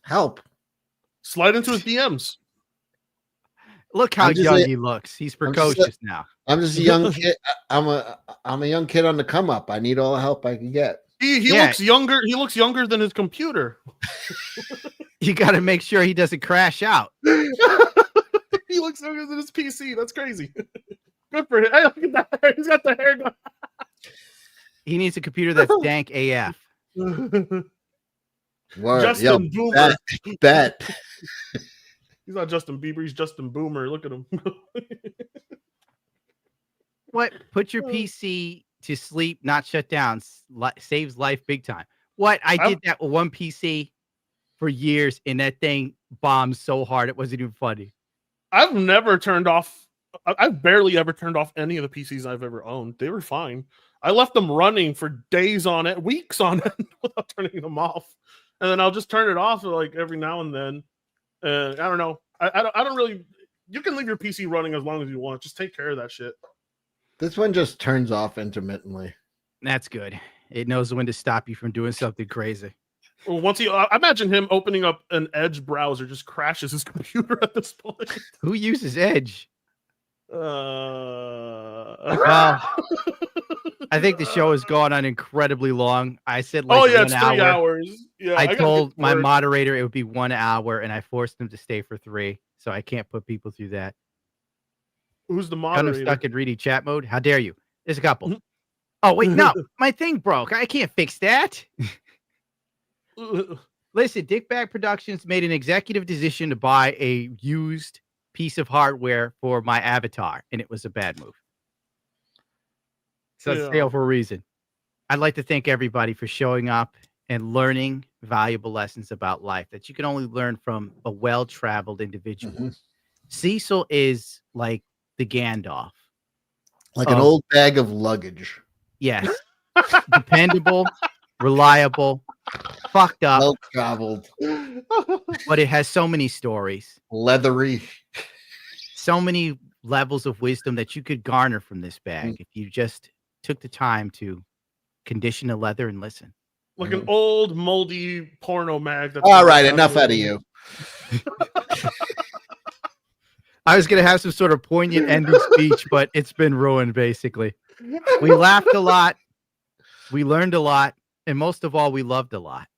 help. Slide into his DMs. Look how young he looks. He's precocious now. I'm just a young kid. I'm a young kid on the come up. I need all the help I can get. He looks younger. He looks younger than his computer. You got to make sure he doesn't crash out. He looks younger than his PC. That's crazy. Good for him. Hey, look at that hair. He's got the hair going. He needs a computer that's dank AF. Word. Justin Boomer. Bet. He's not Justin Bieber. He's Justin Boomer. Look at him. What? Put your PC to sleep, not shut down. Saves life big time. What? I did that with one PC for years, and that thing bombed so hard it wasn't even funny. I've barely ever turned off any of the PCs I've ever owned. They were fine. I left them running for days on it, weeks on end, without turning them off. And then I'll just turn it off like every now and then. I don't know. I don't really. You can leave your PC running as long as you want. Just take care of that shit. This one just turns off intermittently. That's good. It knows when to stop you from doing something crazy. Well, I imagine him opening up an Edge browser just crashes his computer at this point. Who uses Edge? Well, I think the show has gone on incredibly long. I said it's 3 hours. Yeah, I told my moderator it would be 1 hour, and I forced him to stay for 3, so I can't put people through that. Who's the Kind moderator? of stuck in reading chat mode. How dare you? There's a couple. Oh wait, no, my thing broke. I can't fix that. Listen, Dickbag Productions made an executive decision to buy a used piece of hardware for my avatar, and it was a bad move. So it's fail for a reason. I'd like to thank everybody for showing up and learning valuable lessons about life that you can only learn from a well-traveled individual. Cecil is like the Gandalf. Like an old bag of luggage. Yes. Dependable, reliable, fucked up. Well-traveled. But it has so many stories. Leathery. So many levels of wisdom that you could garner from this bag if you just took the time to condition the leather and listen. Like an old moldy porno mag. That's All right, enough out of you. I was going to have some sort of poignant ending speech, but it's been ruined, basically. We laughed a lot. We learned a lot. And most of all, we loved a lot.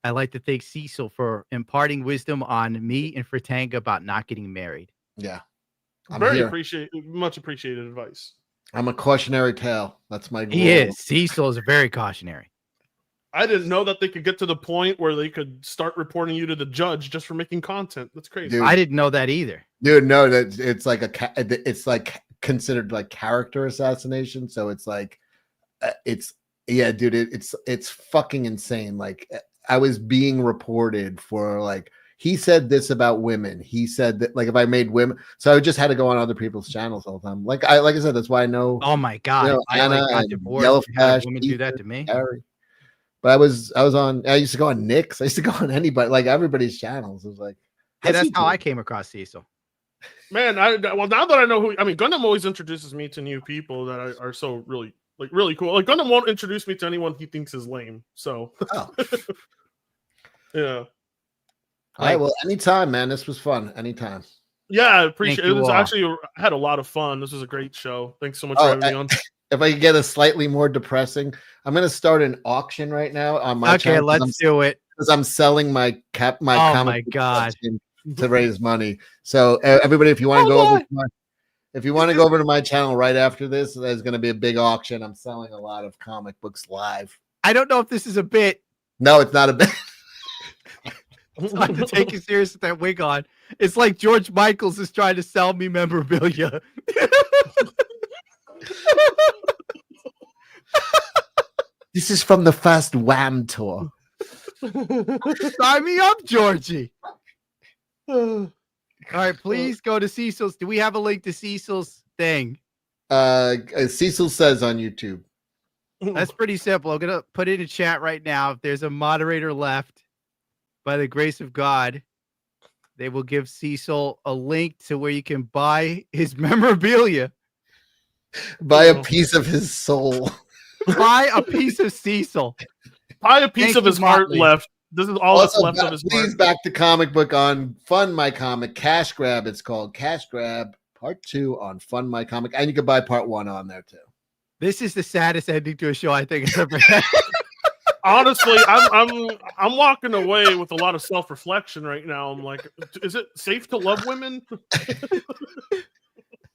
I'd like to thank Cecil for imparting wisdom on me and Fratanga about not getting married. Yeah. Much appreciated advice. I'm a cautionary tale. That's my goal. He is. Cecil is very cautionary. I didn't know that they could get to the point where they could start reporting you to the judge just for making content. That's crazy. Dude. I didn't know that either. Dude, no, that it's like it's like considered like character assassination. So it's like, it's fucking insane. Like I was being reported for like, he said this about women. He said that like if I made women, so I just had to go on other people's channels all the time. Like I said, that's why I know. Oh my god, you know, Anna got divorced. Women do that to me. Harry. But I used to go on Nick's. I used to go on anybody, like everybody's channels. It was like, yeah, that's how I came across Cecil. Man, well, now that I know Gundam always introduces me to new people that are so really cool. Like Gundam won't introduce me to anyone he thinks is lame. So, yeah. All right, well, anytime, man. This was fun. Anytime. Yeah, I appreciate it. It was actually, I had a lot of fun. This was a great show. Thanks so much for having me on. If I could get a slightly more depressing, I'm going to start an auction right now on my channel. Okay, let's do it. Because I'm selling my comic my god to raise money. So everybody, if you want to go over to my channel right after this, there's going to be a big auction. I'm selling a lot of comic books live. I don't know if this is a bit. No, it's not a bit. It's not to take you serious with that wig on. It's like George Michaels is trying to sell me memorabilia. This is from the first Wham tour. Sign me up, Georgie. All right, please go to Cecil's. Do we have a link to Cecil's thing? Cecil says on YouTube. That's pretty simple. I'm gonna put it in chat right now. If there's a moderator left, by the grace of God, they will give Cecil a link to where you can buy his memorabilia. Buy a piece of his soul. Buy a piece of Cecil. Buy a piece of his heart left. This is all that's left of his heart. Please back to Comic Book on Fund My Comic. Cash Grab, it's called. Cash Grab Part 2 on Fund My Comic. And you can buy Part 1 on there too. This is the saddest ending to a show I think I've ever had. Honestly, I'm walking away with a lot of self-reflection right now. I'm like, is it safe to love women?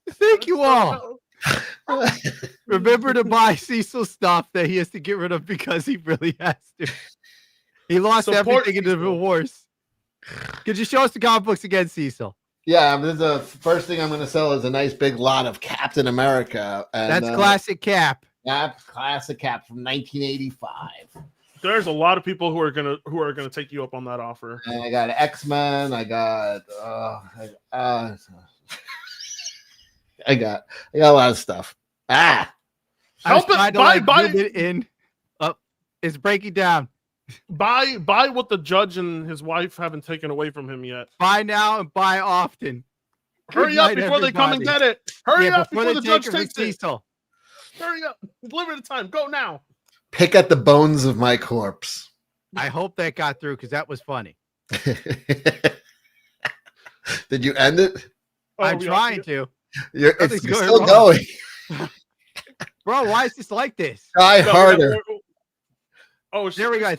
Thank you all. Remember to buy Cecil stuff that he has to get rid of because he really has to. He lost everything in the divorce. Could you show us the comic books again, Cecil? Yeah, this is the first thing I'm going to sell is a nice big lot of Captain America. And, that's classic Cap. That's classic Cap from 1985. There's a lot of people who are gonna take you up on that offer. And I got X-Men. I got I got a lot of stuff. Help it! Buy it in. It's breaking down. Buy what the judge and his wife haven't taken away from him yet. Buy now and buy often. Hurry up before they come and get it. Hurry up before the judge takes it. Cecil. Hurry up! Deliver the time. Go now. Pick at the bones of my corpse. I hope that got through because that was funny. Did you end it? I'm trying to. It's still going. Bro, why is this like this? Try harder. Oh, there we go.